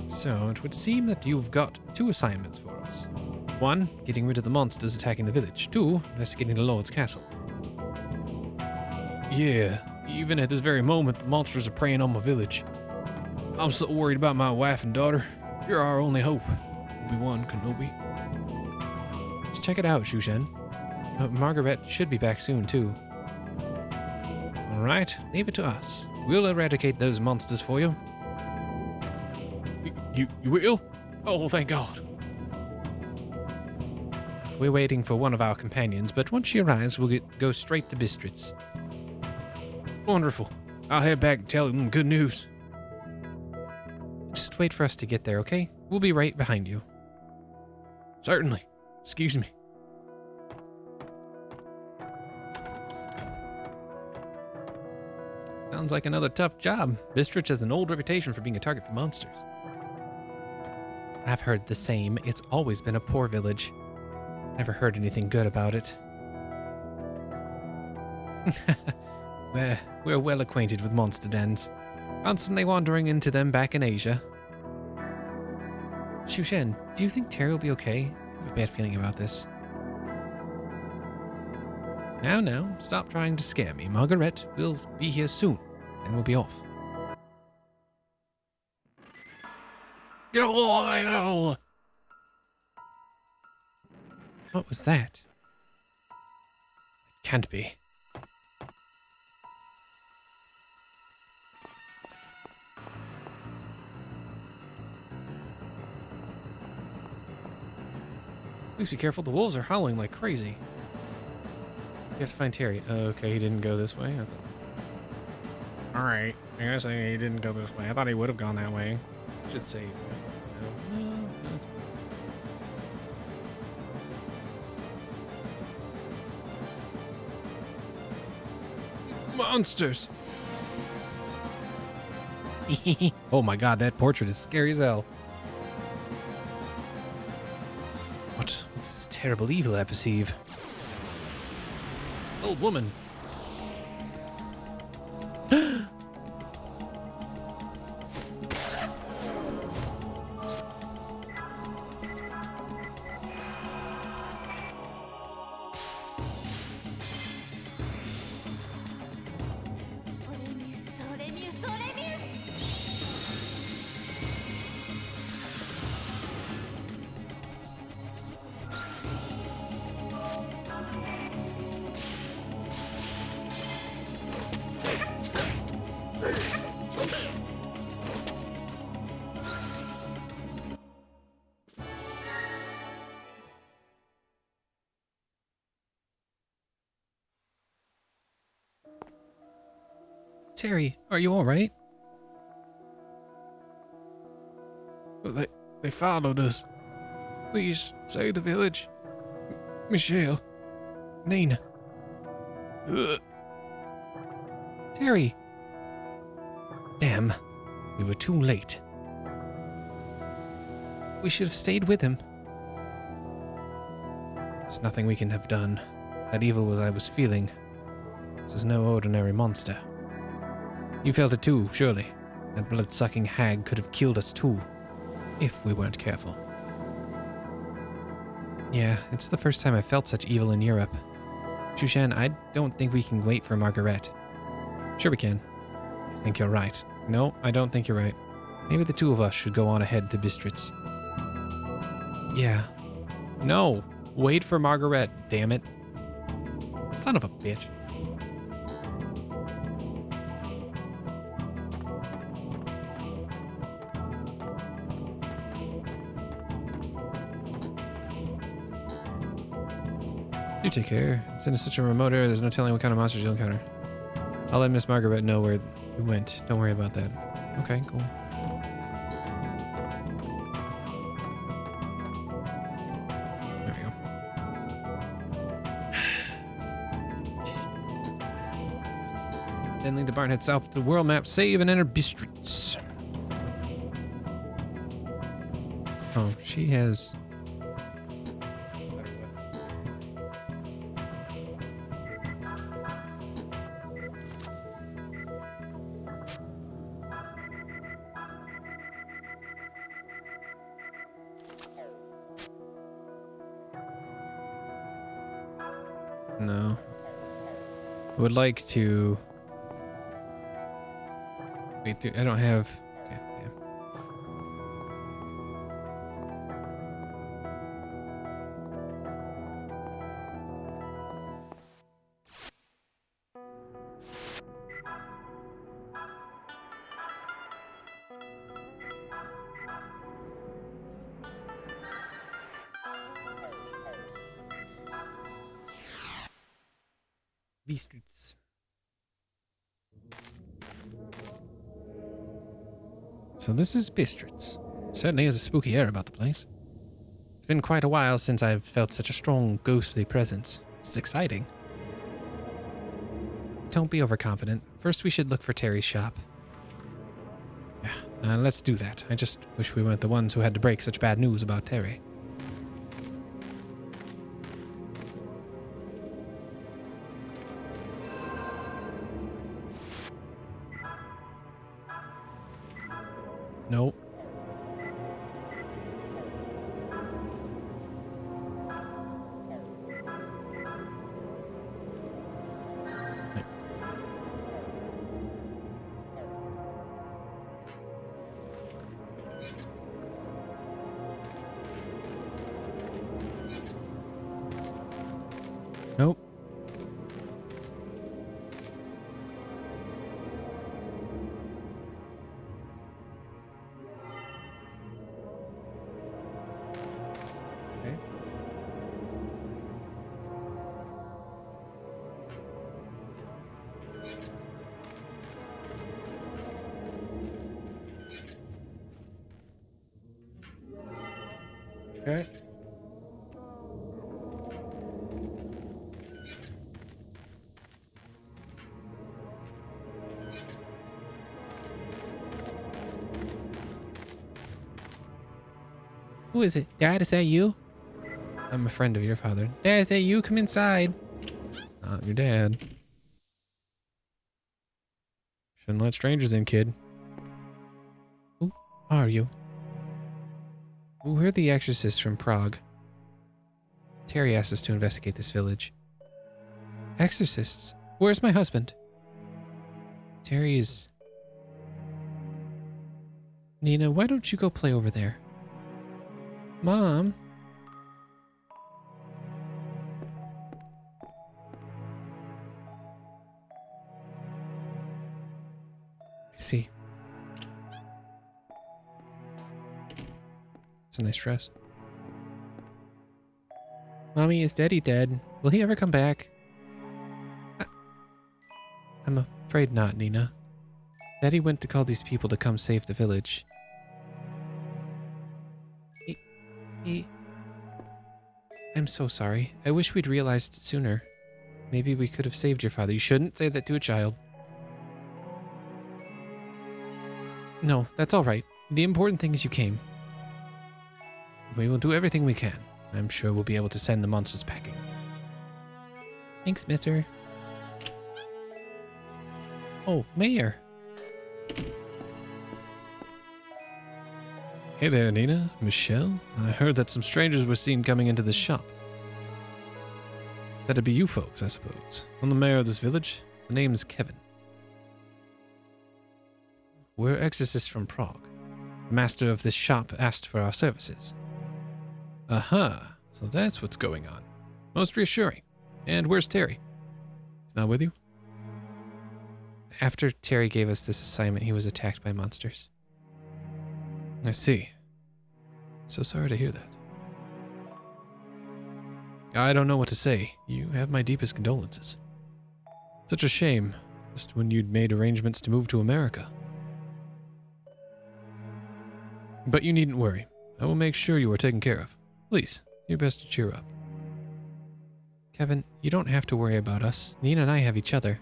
So, it would seem that you've got 2 assignments for us. 1, getting rid of the monsters attacking the village. 2, investigating the Lord's castle. Yeah, even at this very moment, the monsters are preying on my village. I'm so worried about my wife and daughter. You're our only hope. Obi-Wan Kenobi. Let's check it out, Shushan. Margaret should be back soon, too. Alright, leave it to us. We'll eradicate those monsters for you. You will? Oh, thank God. We're waiting for one of our companions, but once she arrives, we'll go straight to Bistritz. Wonderful. I'll head back and tell them good news. Just wait for us to get there, okay? We'll be right behind you. Certainly. Excuse me. Sounds like another tough job. Bistritz has an old reputation for being a target for monsters. I've heard the same. It's always been a poor village. Never heard anything good about it. We're well acquainted with monster dens. Constantly wandering into them back in Asia. Shushen, do you think Terry will be okay? I have a bad feeling about this. Now, stop trying to scare me. Margaret will be here soon, and we'll be off. What was that? It can't be. Please be careful, the wolves are howling like crazy. You have to find Terry. Okay, he didn't go this way. Alright, I guess he didn't go this way. I thought he would have gone that way. Should save. No, that's monsters! Oh my God, that portrait is scary as hell. What's this terrible evil I perceive? Old woman. Terry, are you all right? They followed us. Please save the village. Michelle. Nina. Terry! Damn, we were too late. We should have stayed with him. There's nothing we can have done. That evil I was feeling. This is no ordinary monster. You felt it too, surely. That blood-sucking hag could have killed us too, if we weren't careful. Yeah, it's the first time I've felt such evil in Europe. Chushan, I don't think we can wait for Margaret. Sure we can. I think you're right. No, I don't think you're right. Maybe the two of us should go on ahead to Bistritz. Yeah. No! Wait for Margaret, damn it. Son of a bitch. You take care. It's in such a remote area, there's no telling what kind of monsters you'll encounter. I'll let Miss Margaret know where you went. Don't worry about that. Okay, cool. There we go. Then lead the barn head south to the world map, save, and enter Bistritz. Oh, she has... No. I would like to... Wait, I don't have... Okay, yeah. Bistritz. So this is Bistritz. Certainly has a spooky air about the place. It's been quite a while since I've felt such a strong, ghostly presence. It's exciting. Don't be overconfident. First we should look for Terry's shop. Yeah, let's do that. I just wish we weren't the ones who had to break such bad news about Terry. Nope. Nope. Okay. Okay. Who is it? Dad, is that you? I'm a friend of your father. Dad, is that you? Come inside. Not your dad. Shouldn't let strangers in, kid. Who are you? We're the exorcists from Prague. Terry asked us to investigate this village. Exorcists? Where's my husband? Terry is... Nina, why don't you go play over there? Mom? I see. It's a nice dress. Mommy, is Daddy dead? Will he ever come back? I'm afraid not, Nina. Daddy went to call these people to come save the village. I'm so sorry. I wish we'd realized it sooner. Maybe we could have saved your father. You shouldn't say that to a child. No, that's all right. The important thing is you came. We will do everything we can. I'm sure we'll be able to send the monsters packing. Thanks, mister. Oh, Mayor. Hey there, Nina. Michelle? I heard that some strangers were seen coming into this shop. That'd be you folks, I suppose. I'm the mayor of this village. The name's Kevin. We're exorcists from Prague. The master of this shop asked for our services. Aha, so that's what's going on. Most reassuring. And where's Terry? He's not with you? After Terry gave us this assignment, he was attacked by monsters. I see. So sorry to hear that. I don't know what to say. You have my deepest condolences. Such a shame, just when you'd made arrangements to move to America. But you needn't worry. I will make sure you are taken care of. Please, you're best to cheer up. Kevin, you don't have to worry about us. Nina and I have each other.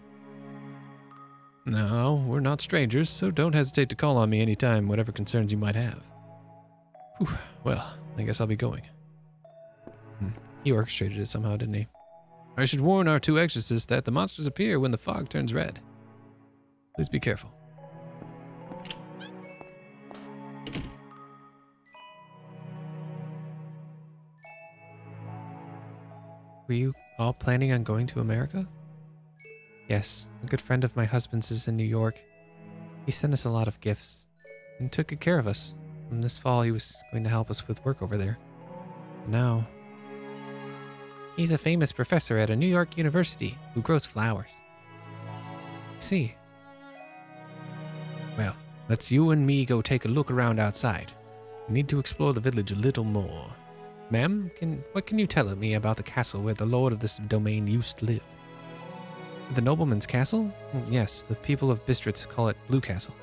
No, we're not strangers, so don't hesitate to call on me anytime, whatever concerns you might have. Whew, well, I guess I'll be going. He orchestrated it somehow, didn't he? I should warn our two exorcists that the monsters appear when the fog turns red. Please be careful. Were you all planning on going to America? Yes, a good friend of my husband's is in New York. He sent us a lot of gifts and took good care of us. And this fall he was going to help us with work over there. But now, he's a famous professor at a New York university who grows flowers. See. Well, let's you and me go take a look around outside. We need to explore the village a little more. Ma'am, what can you tell me about the castle where the lord of this domain used to live? The nobleman's castle? Yes, the people of Bistritz call it Blue Castle.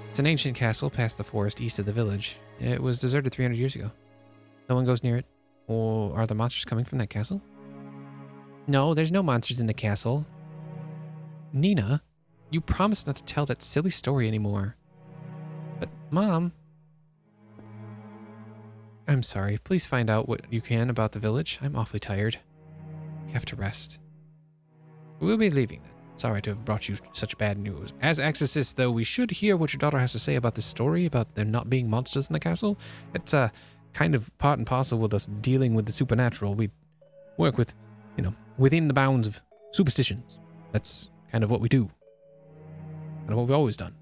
It's an ancient castle past the forest east of the village. It was deserted 300 years ago. No one goes near it. Or are the monsters coming from that castle? No, there's no monsters in the castle. Nina, you promised not to tell that silly story anymore. But, Mom... I'm sorry. Please find out what you can about the village. I'm awfully tired. I have to rest. We'll be leaving then. Sorry to have brought you such bad news. As exorcists, though, we should hear what your daughter has to say about this story, about there not being monsters in the castle. It's kind of part and parcel with us dealing with the supernatural. We work with, within the bounds of superstitions. That's kind of what we do. And what we've always done.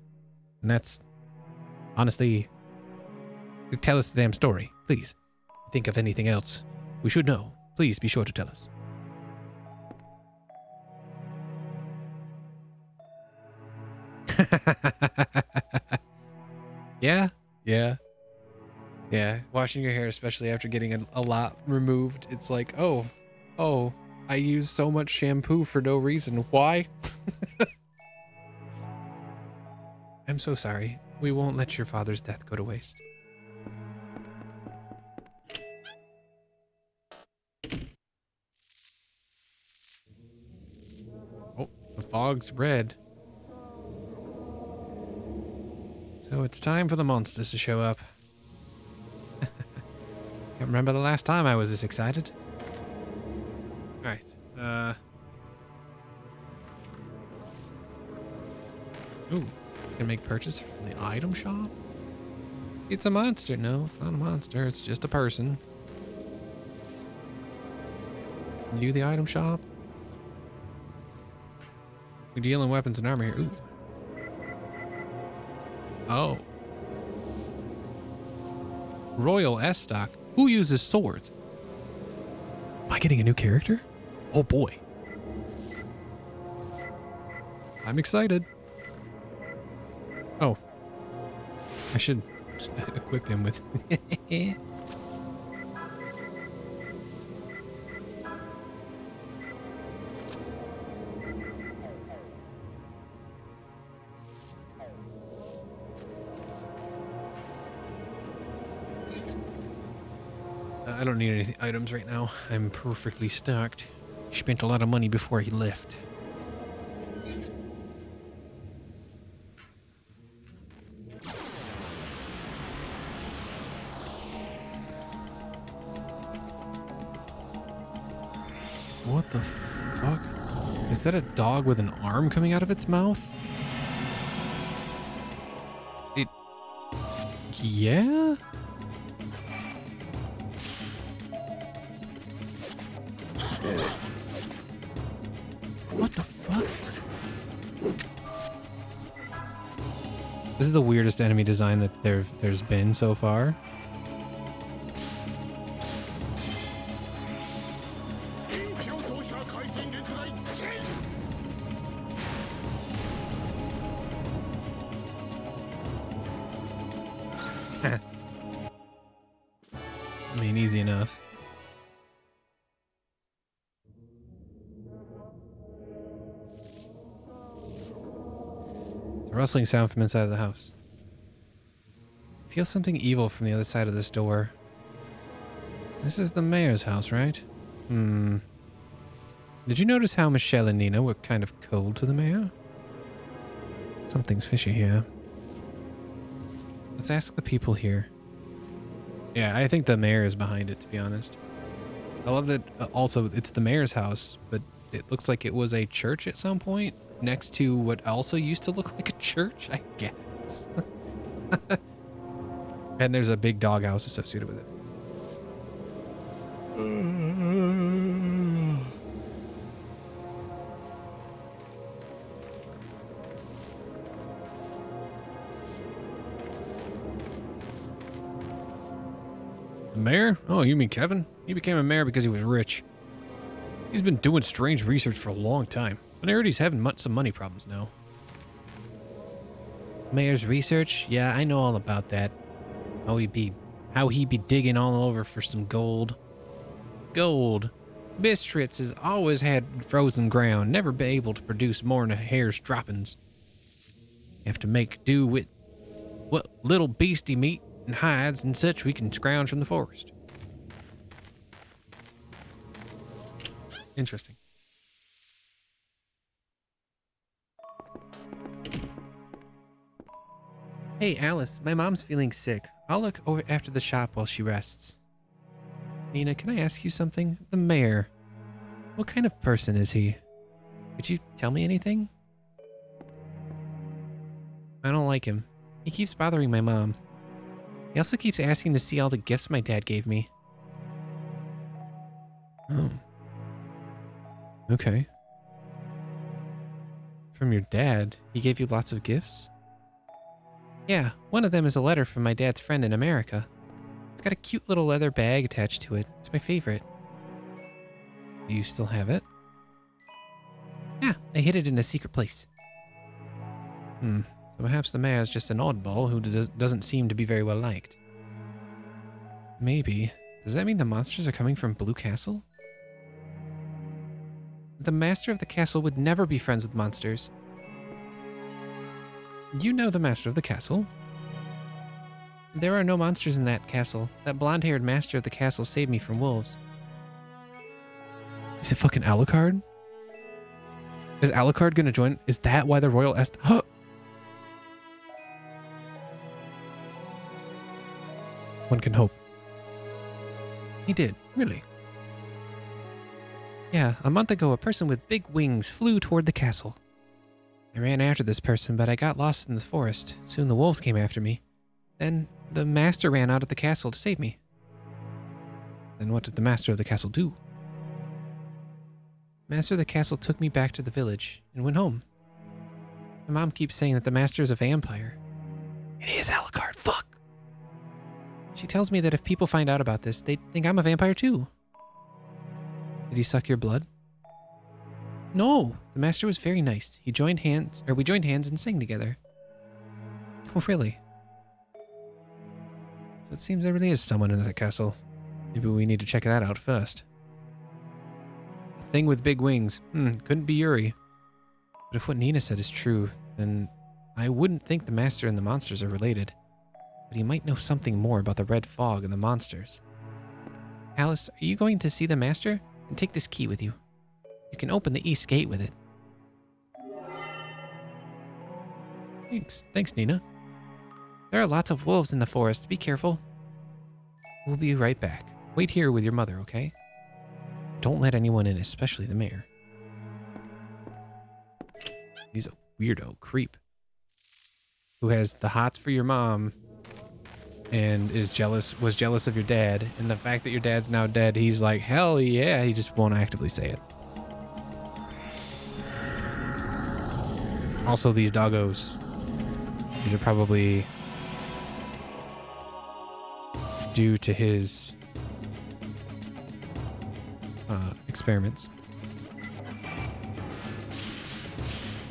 And that's, honestly, tell us the damn story, please. Think of anything else we should know. Please be sure to tell us. Yeah. Washing your hair, especially after getting a lot removed, it's like, oh, I use so much shampoo for no reason. Why? I'm so sorry. We won't let your father's death go to waste. Oh, the fog's red. So it's time for the monsters to show up. Can't remember the last time I was this excited. Alright, Ooh, can make purchase from the item shop? It's a monster. No, it's not a monster. It's just a person. View the item shop. We deal in weapons and armor here. Ooh. Oh. Royal S stock. Who uses swords? Am I getting a new character? Oh boy. I'm excited. Oh. I should equip him with... I don't need any items right now. I'm perfectly stocked. Spent a lot of money before he left. What the fuck? Is that a dog with an arm coming out of its mouth? Yeah? What the fuck? This is the weirdest enemy design that there's been so far. I mean, easy enough. It's a rustling sound from inside of the house. I feel something evil from the other side of this door. This is the mayor's house, right? Did you notice how Michelle and Nina were kind of cold to the mayor? Something's fishy here. Let's ask the people here. Yeah, I think the mayor is behind it, to be honest. I love that also it's the mayor's house, but it looks like it was a church at some point next to what also used to look like a church, I guess. And there's a big doghouse associated with it. The mayor? Oh, you mean Kevin? He became a mayor because he was rich. He's been doing strange research for a long time, but I heard he's having some money problems now. Mayor's research? Yeah, I know all about that. How he'd be digging all over for some gold. Gold. Bistritz has always had frozen ground, never been able to produce more than a hair's droppings. You have to make do with what little beastie meat and hides and such we can scrounge from the forest. Interesting. Hey, Alice, my mom's feeling sick. I'll look over after the shop while she rests. Nina, can I ask you something? The mayor. What kind of person is he? Could you tell me anything? I don't like him. He keeps bothering my mom. He also keeps asking to see all the gifts my dad gave me. Oh. Okay. From your dad? He gave you lots of gifts? Yeah, one of them is a letter from my dad's friend in America. It's got a cute little leather bag attached to it. It's my favorite. Do you still have it? Yeah, I hid it in a secret place. So perhaps the mayor's just an oddball who doesn't seem to be very well liked. Maybe. Does that mean the monsters are coming from Blue Castle? The master of the castle would never be friends with monsters. You know the master of the castle. There are no monsters in that castle. That blonde-haired master of the castle saved me from wolves. Is it fucking Alucard? Is Alucard gonna join? Is that why the royal asked? Huh! One can hope. He did, really. Yeah, a month ago, a person with big wings flew toward the castle. I ran after this person, but I got lost in the forest. Soon the wolves came after me. Then the master ran out of the castle to save me. Then what did the master of the castle do? Master of the castle took me back to the village and went home. My mom keeps saying that the master is a vampire. It is Alucard, fuck! She tells me that if people find out about this, they'd think I'm a vampire too. Did he suck your blood? No, the master was very nice. We joined hands and sang together. Oh, really? So it seems there really is someone in that castle. Maybe we need to check that out first. A thing with big wings. Couldn't be Yuri. But if what Nina said is true, then I wouldn't think the master and the monsters are related. But he might know something more about the red fog and the monsters. Alice, are you going to see the master? And take this key with you. You can open the east gate with it. Thanks, Nina. There are lots of wolves in the forest. Be careful. We'll be right back. Wait here with your mother, okay? Don't let anyone in, especially the mayor. He's a weirdo creep who has the hots for your mom and was jealous of your dad. And the fact that your dad's now dead, he's like, hell yeah, he just won't actively say it. Also, these doggos, these are probably due to his experiments.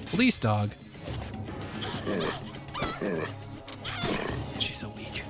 Police dog. She's so weak.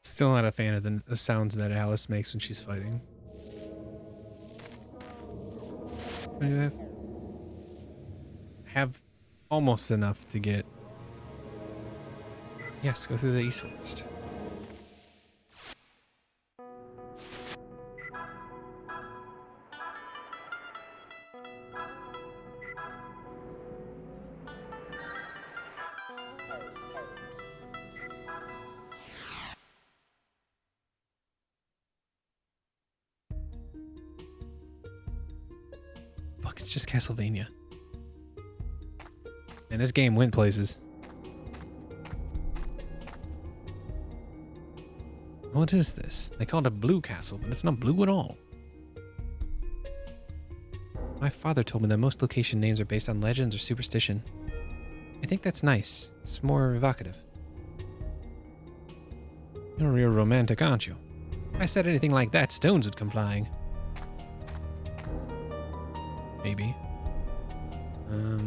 Still not a fan of the sounds that Alice makes when she's fighting. I do have almost enough to get. Yes, go through the east forest. Fuck, it's just Castlevania. And this game went places. What is this? They call it a blue castle, but it's not blue at all. My father told me that most location names are based on legends or superstition. I think that's nice. It's more evocative. You're real romantic, aren't you? If I said anything like that, stones would come flying. Maybe. Oh.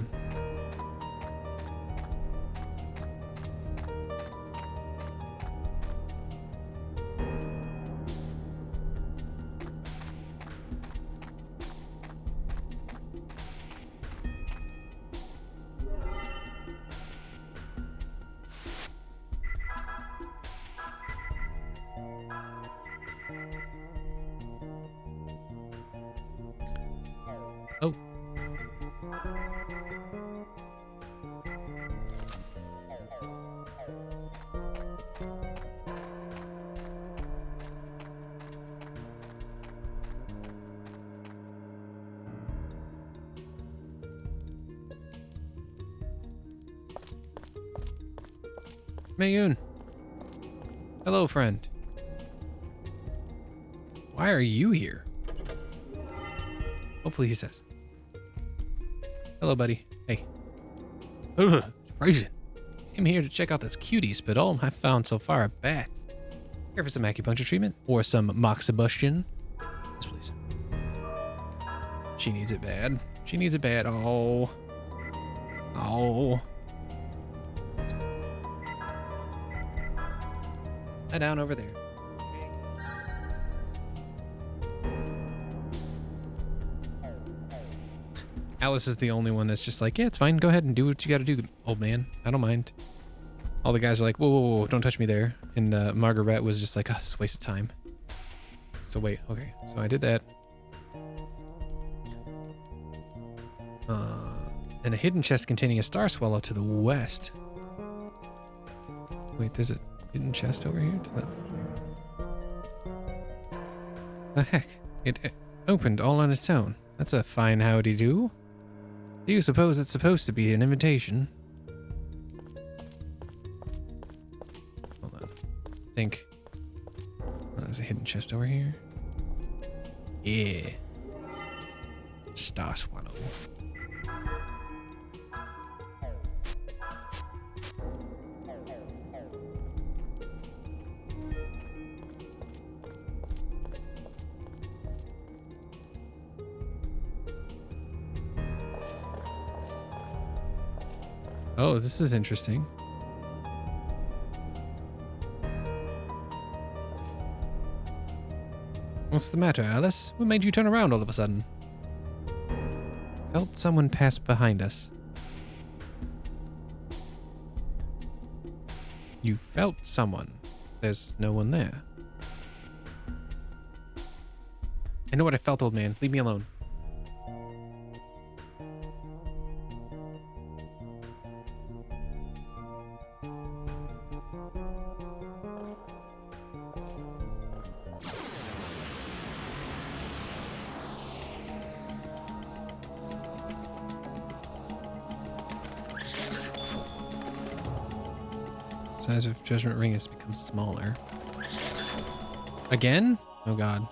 Mayun. Hello, friend. Why are you here? Hopefully he says. Hello, buddy. Hey. Ugh, it's freezing. I'm here to check out this cuties, but all I've found so far are bats. Here for some acupuncture treatment or some moxibustion. Yes, please. She needs it bad. She needs it bad. Oh. Oh. Lie down over there. Okay. Alice is the only one that's just like, yeah, it's fine. Go ahead and do what you gotta do, old man. I don't mind. All the guys are like, whoa, whoa, whoa, don't touch me there. And Margaret was just like, oh, it's a waste of time. So wait, okay. So I did that. And a hidden chest containing a star swallow to the west. Wait, there's a hidden chest over here to the heck? It opened all on its own. That's a fine howdy-do. Do you suppose it's supposed to be an invitation? Hold on. I think... Oh, there's a hidden chest over here. Yeah. It's a star swallow. Oh, this is interesting. What's the matter, Alice? What made you turn around all of a sudden? Felt someone pass behind us. You felt someone. There's no one there. I know what I felt, old man. Leave me alone. Size of Judgment Ring has become smaller. Again? Oh god.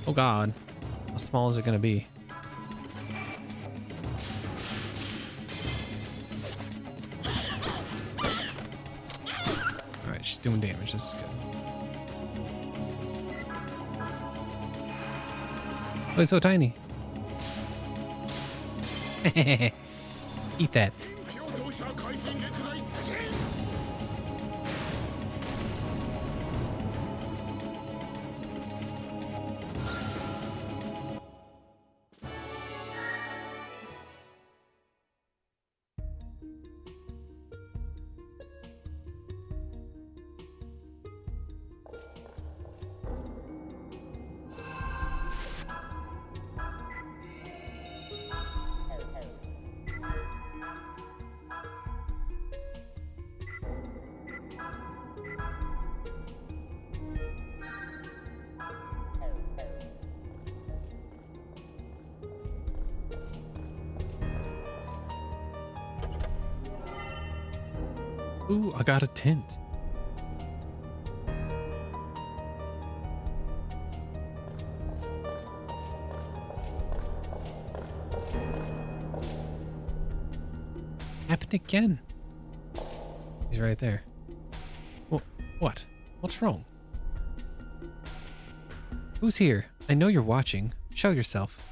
Oh god. How small is it gonna be? Alright, she's doing damage. This is good. Oh, it's so tiny. Eat that. Ooh, I got a tent. Happened again. He's right there. Well, what? What's wrong? Who's here? I know you're watching. Show yourself.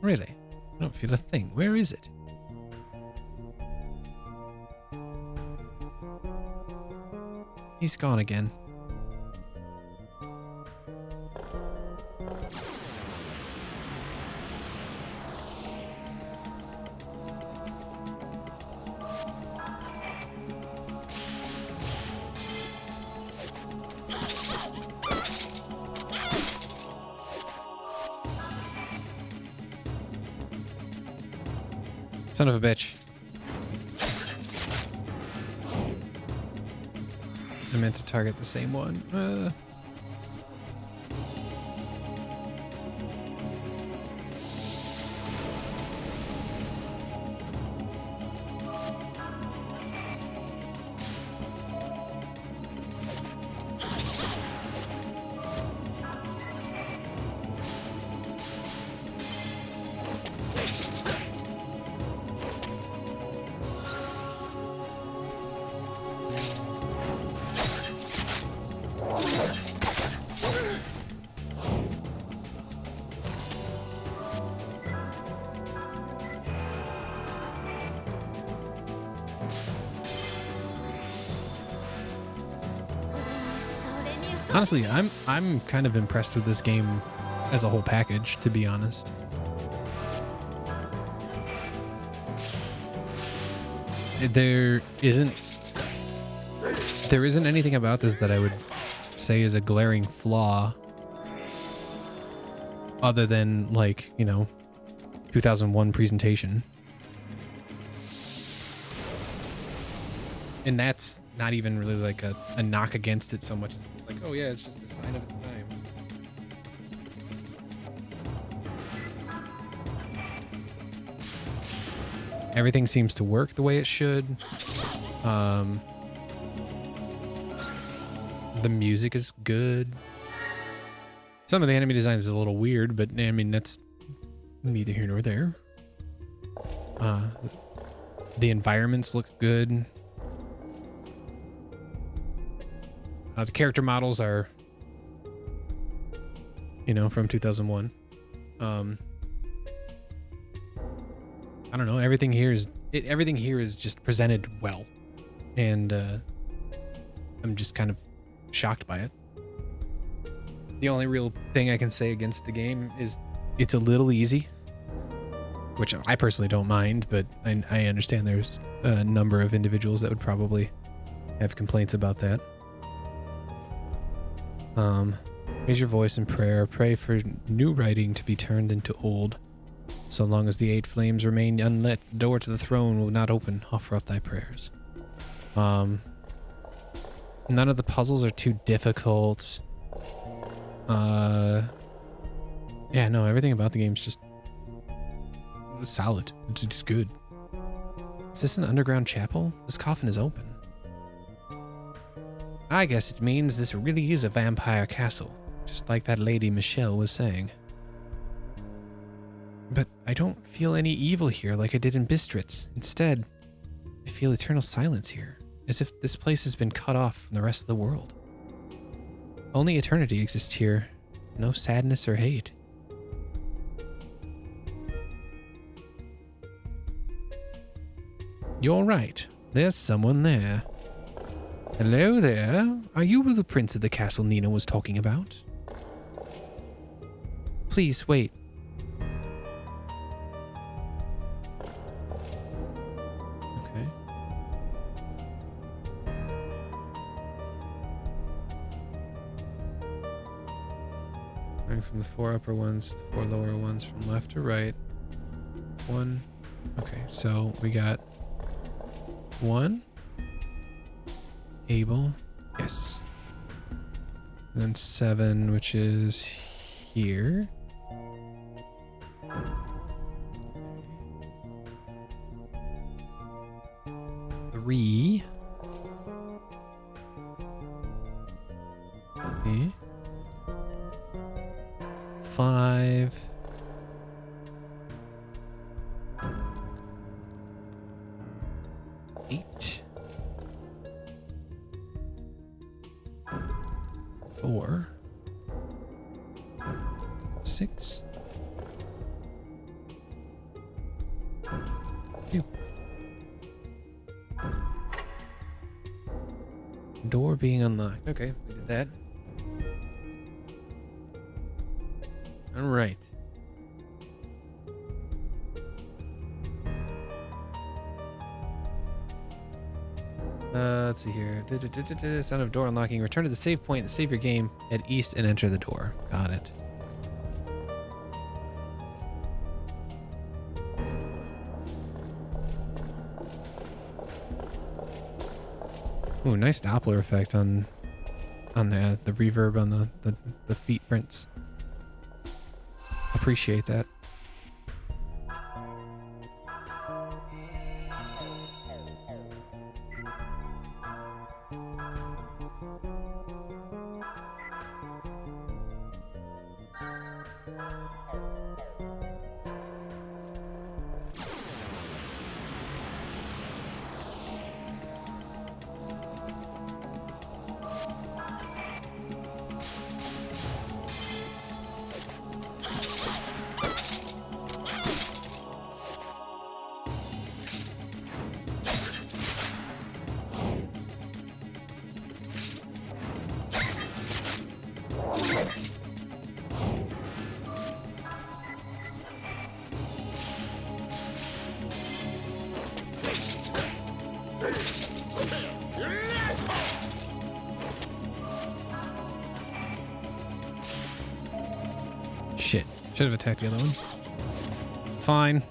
Really? I don't feel a thing. Where is it? He's gone again. Son of a bitch. I meant to target the same one. Honestly, I'm kind of impressed with this game as a whole package, to be honest. There isn't anything about this that I would say is a glaring flaw, other than, like, you know, 2001 presentation. And that's not even really like a knock against it so much. It's like, oh yeah, it's just a sign of the time. Everything seems to work the way it should. The music is good. Some of the enemy design is a little weird, but I mean, that's neither here nor there. The environments look good. The character models are, you know, from 2001. I don't know. Everything here is just presented well, and I'm just kind of shocked by it. The only real thing I can say against the game is it's a little easy, which I personally don't mind, but I understand there's a number of individuals that would probably have complaints about that. Raise your voice in prayer. Pray for new writing to be turned into old. So long as the 8 flames remain unlit, the door to the throne will not open. Offer up thy prayers. None of the puzzles are too difficult. Yeah, no, everything about the game's just solid. It's good. Is this an underground chapel? This coffin is open. I guess it means this really is a vampire castle, just like that lady Michelle was saying. But I don't feel any evil here like I did in Bistritz. Instead, I feel eternal silence here, as if this place has been cut off from the rest of the world. Only eternity exists here, no sadness or hate. You're right, there's someone there. Hello there, are you the prince of the castle Nina was talking about? Please, wait. Okay. Going from the 4 upper ones to the 4 lower ones from left to right. 1. Okay, so we got 1. Able. Yes. And then 7, which is here. Three. Okay. 5. 8. 4. 6. 2. Door being unlocked. Okay, we did that. All right. Let's see here. Sound of door unlocking. Return to the save point and save your game. Head east and enter the door. Got it. Ooh, nice Doppler effect on the reverb on the feet prints. Appreciate that. Shit. Should have attacked the other one. Fine.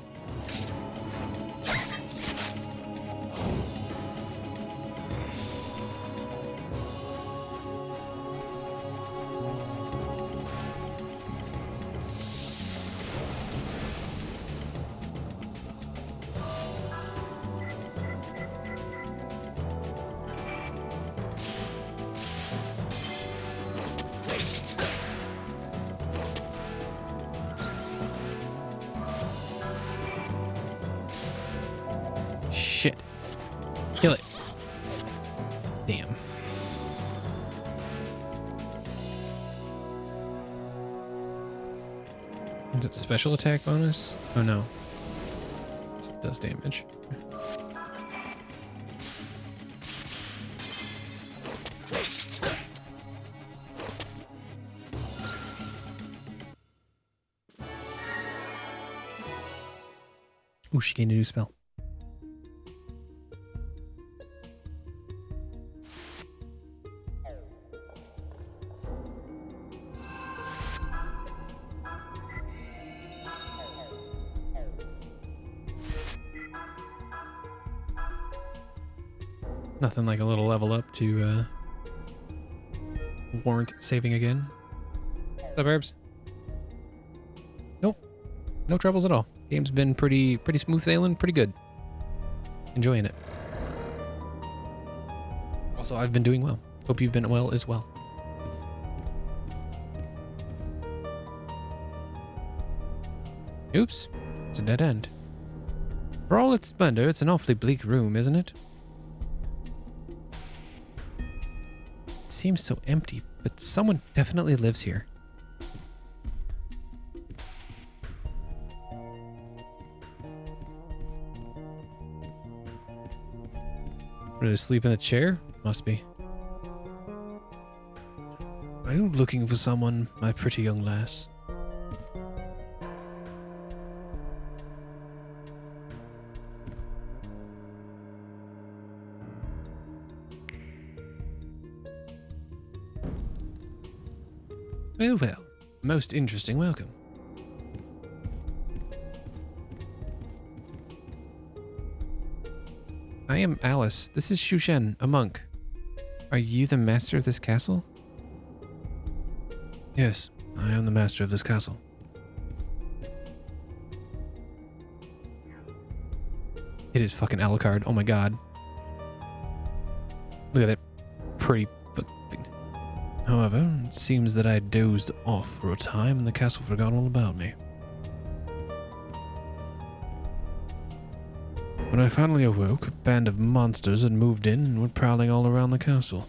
Shit. Kill it. Damn. Is it special attack bonus? Oh no. It does damage. Ooh, she gained a new spell. Nothing like a little level up to warrant saving again. Suburbs? Nope. No troubles at all. Game's been pretty smooth sailing, pretty good. Enjoying it. Also, I've been doing well. Hope you've been well as well. Oops. It's a dead end. For all its splendor, it's an awfully bleak room, isn't it? It seems so empty, but someone definitely lives here. Ready to sleep in a chair? Must be. Are you looking for someone, my pretty young lass? Well, well. Most interesting welcome. I am Alice. This is Shushen, a monk. Are you the master of this castle? Yes, I am the master of this castle. It is fucking Alucard. Oh my god. Look at it. Pretty fucking. However, it seems that I dozed off for a time and the castle forgot all about me. When I finally awoke, a band of monsters had moved in and were prowling all around the castle.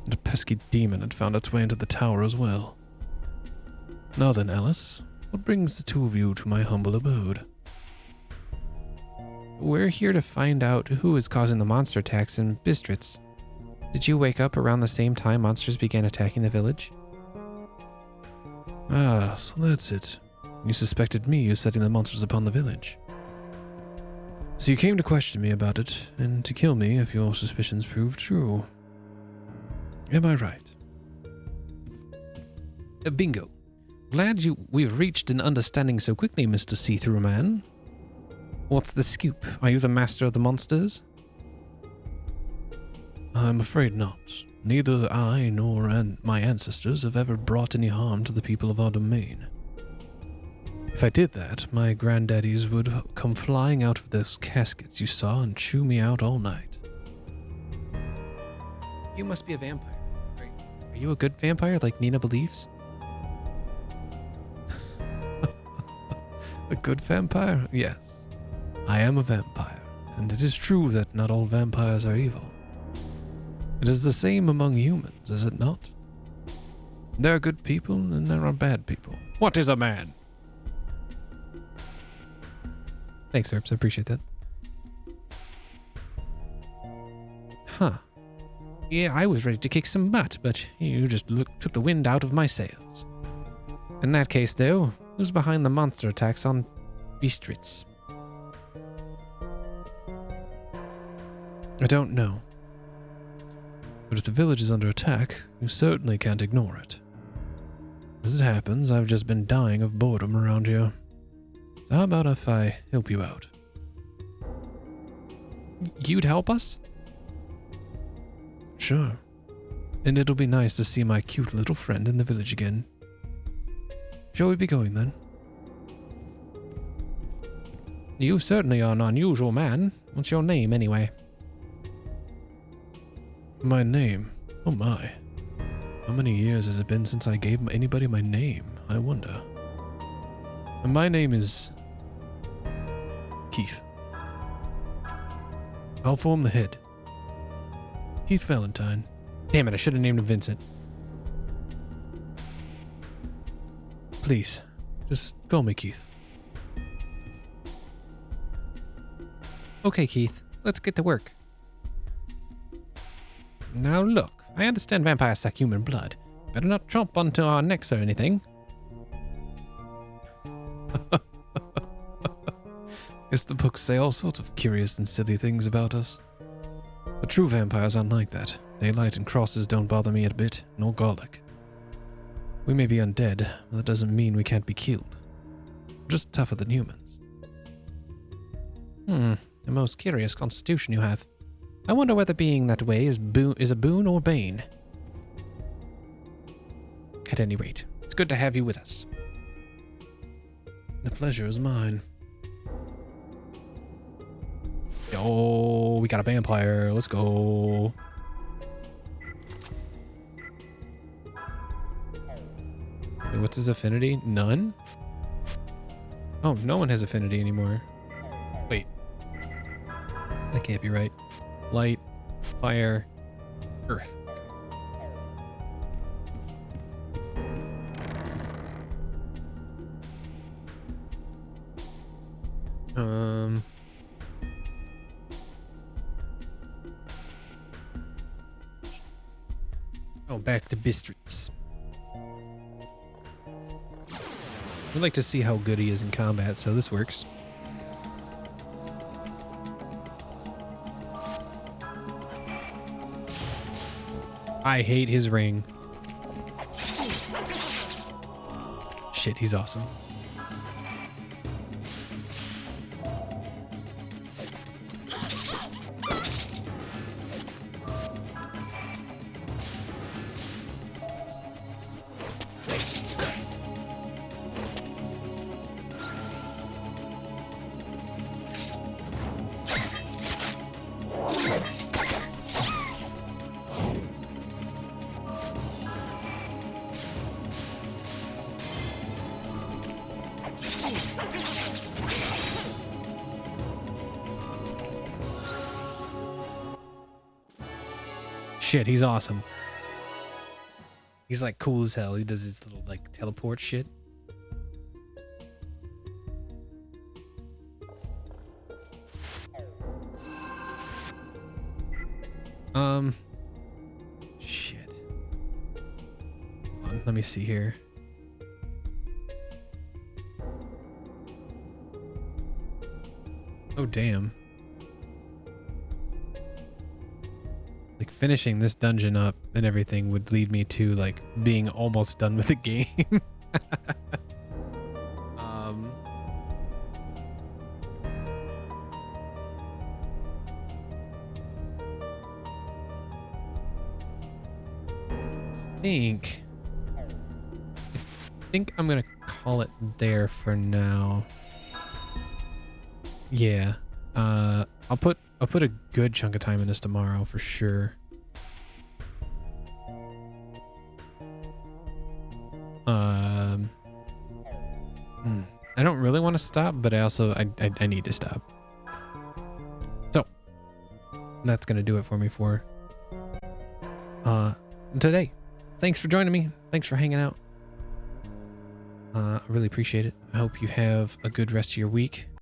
And a pesky demon had found its way into the tower as well. Now then, Alice, what brings the two of you to my humble abode? We're here to find out who is causing the monster attacks in Bistritz. Did you wake up around the same time monsters began attacking the village? Ah, so that's it. You suspected me of setting the monsters upon the village. So you came to question me about it, and to kill me if your suspicions proved true. Am I right? Bingo. Glad we've reached an understanding so quickly, Mr. See-Through Man. What's the scoop? Are you the master of the monsters? I'm afraid not. Neither I nor my ancestors have ever brought any harm to the people of our domain. If I did that, my granddaddies would come flying out of those caskets you saw and chew me out all night. You must be a vampire. Are you a good vampire like Nina believes? A good vampire? Yes. I am a vampire, and it is true that not all vampires are evil. It is the same among humans, is it not? There are good people and there are bad people. What is a man? Thanks, Herbs. I appreciate that. Huh. Yeah, I was ready to kick some butt, but you just took the wind out of my sails. In that case, though, who's behind the monster attacks on Bistritz? I don't know. But if the village is under attack, you certainly can't ignore it. As it happens, I've just been dying of boredom around here. So how about if I help you out? You'd help us? Sure. And it'll be nice to see my cute little friend in the village again. Shall we be going then? You certainly are an unusual man. What's your name, anyway? My name? Oh my. How many years has it been since I gave anybody my name? I wonder. My name is Keith. I'll form the head. Keith Valentine. Damn it, I should have named him Vincent. Please, just call me Keith. Okay, Keith, let's get to work. Now look, I understand vampires suck human blood. Better not chomp onto our necks or anything. Guess the books say all sorts of curious and silly things about us. But true vampires aren't like that. Daylight and crosses don't bother me a bit, nor garlic. We may be undead, but that doesn't mean we can't be killed. We're just tougher than humans. A most curious constitution you have. I wonder whether being that way is a boon or bane. At any rate, it's good to have you with us. The pleasure is mine. Oh, we got a vampire. Let's go. Wait, what's his affinity? None? Oh, no one has affinity anymore. Wait. That can't be right. Light, fire, earth. Oh, back to Bistritz. We'd like to see how good he is in combat, so this works. I hate his ring. Shit, he's awesome. Shit, he's awesome. He's like cool as hell. He does his little like teleport shit. Shit. Hold on, let me see here. Oh, damn. Like finishing this dungeon up and everything would lead me to like being almost done with the game. I think I'm gonna call it there for now. Yeah. I'll put a good chunk of time in this tomorrow for sure. I don't really want to stop, but I need to stop. So that's gonna do it for me for today. Thanks for joining me. Thanks for hanging out. I really appreciate it. I hope you have a good rest of your week.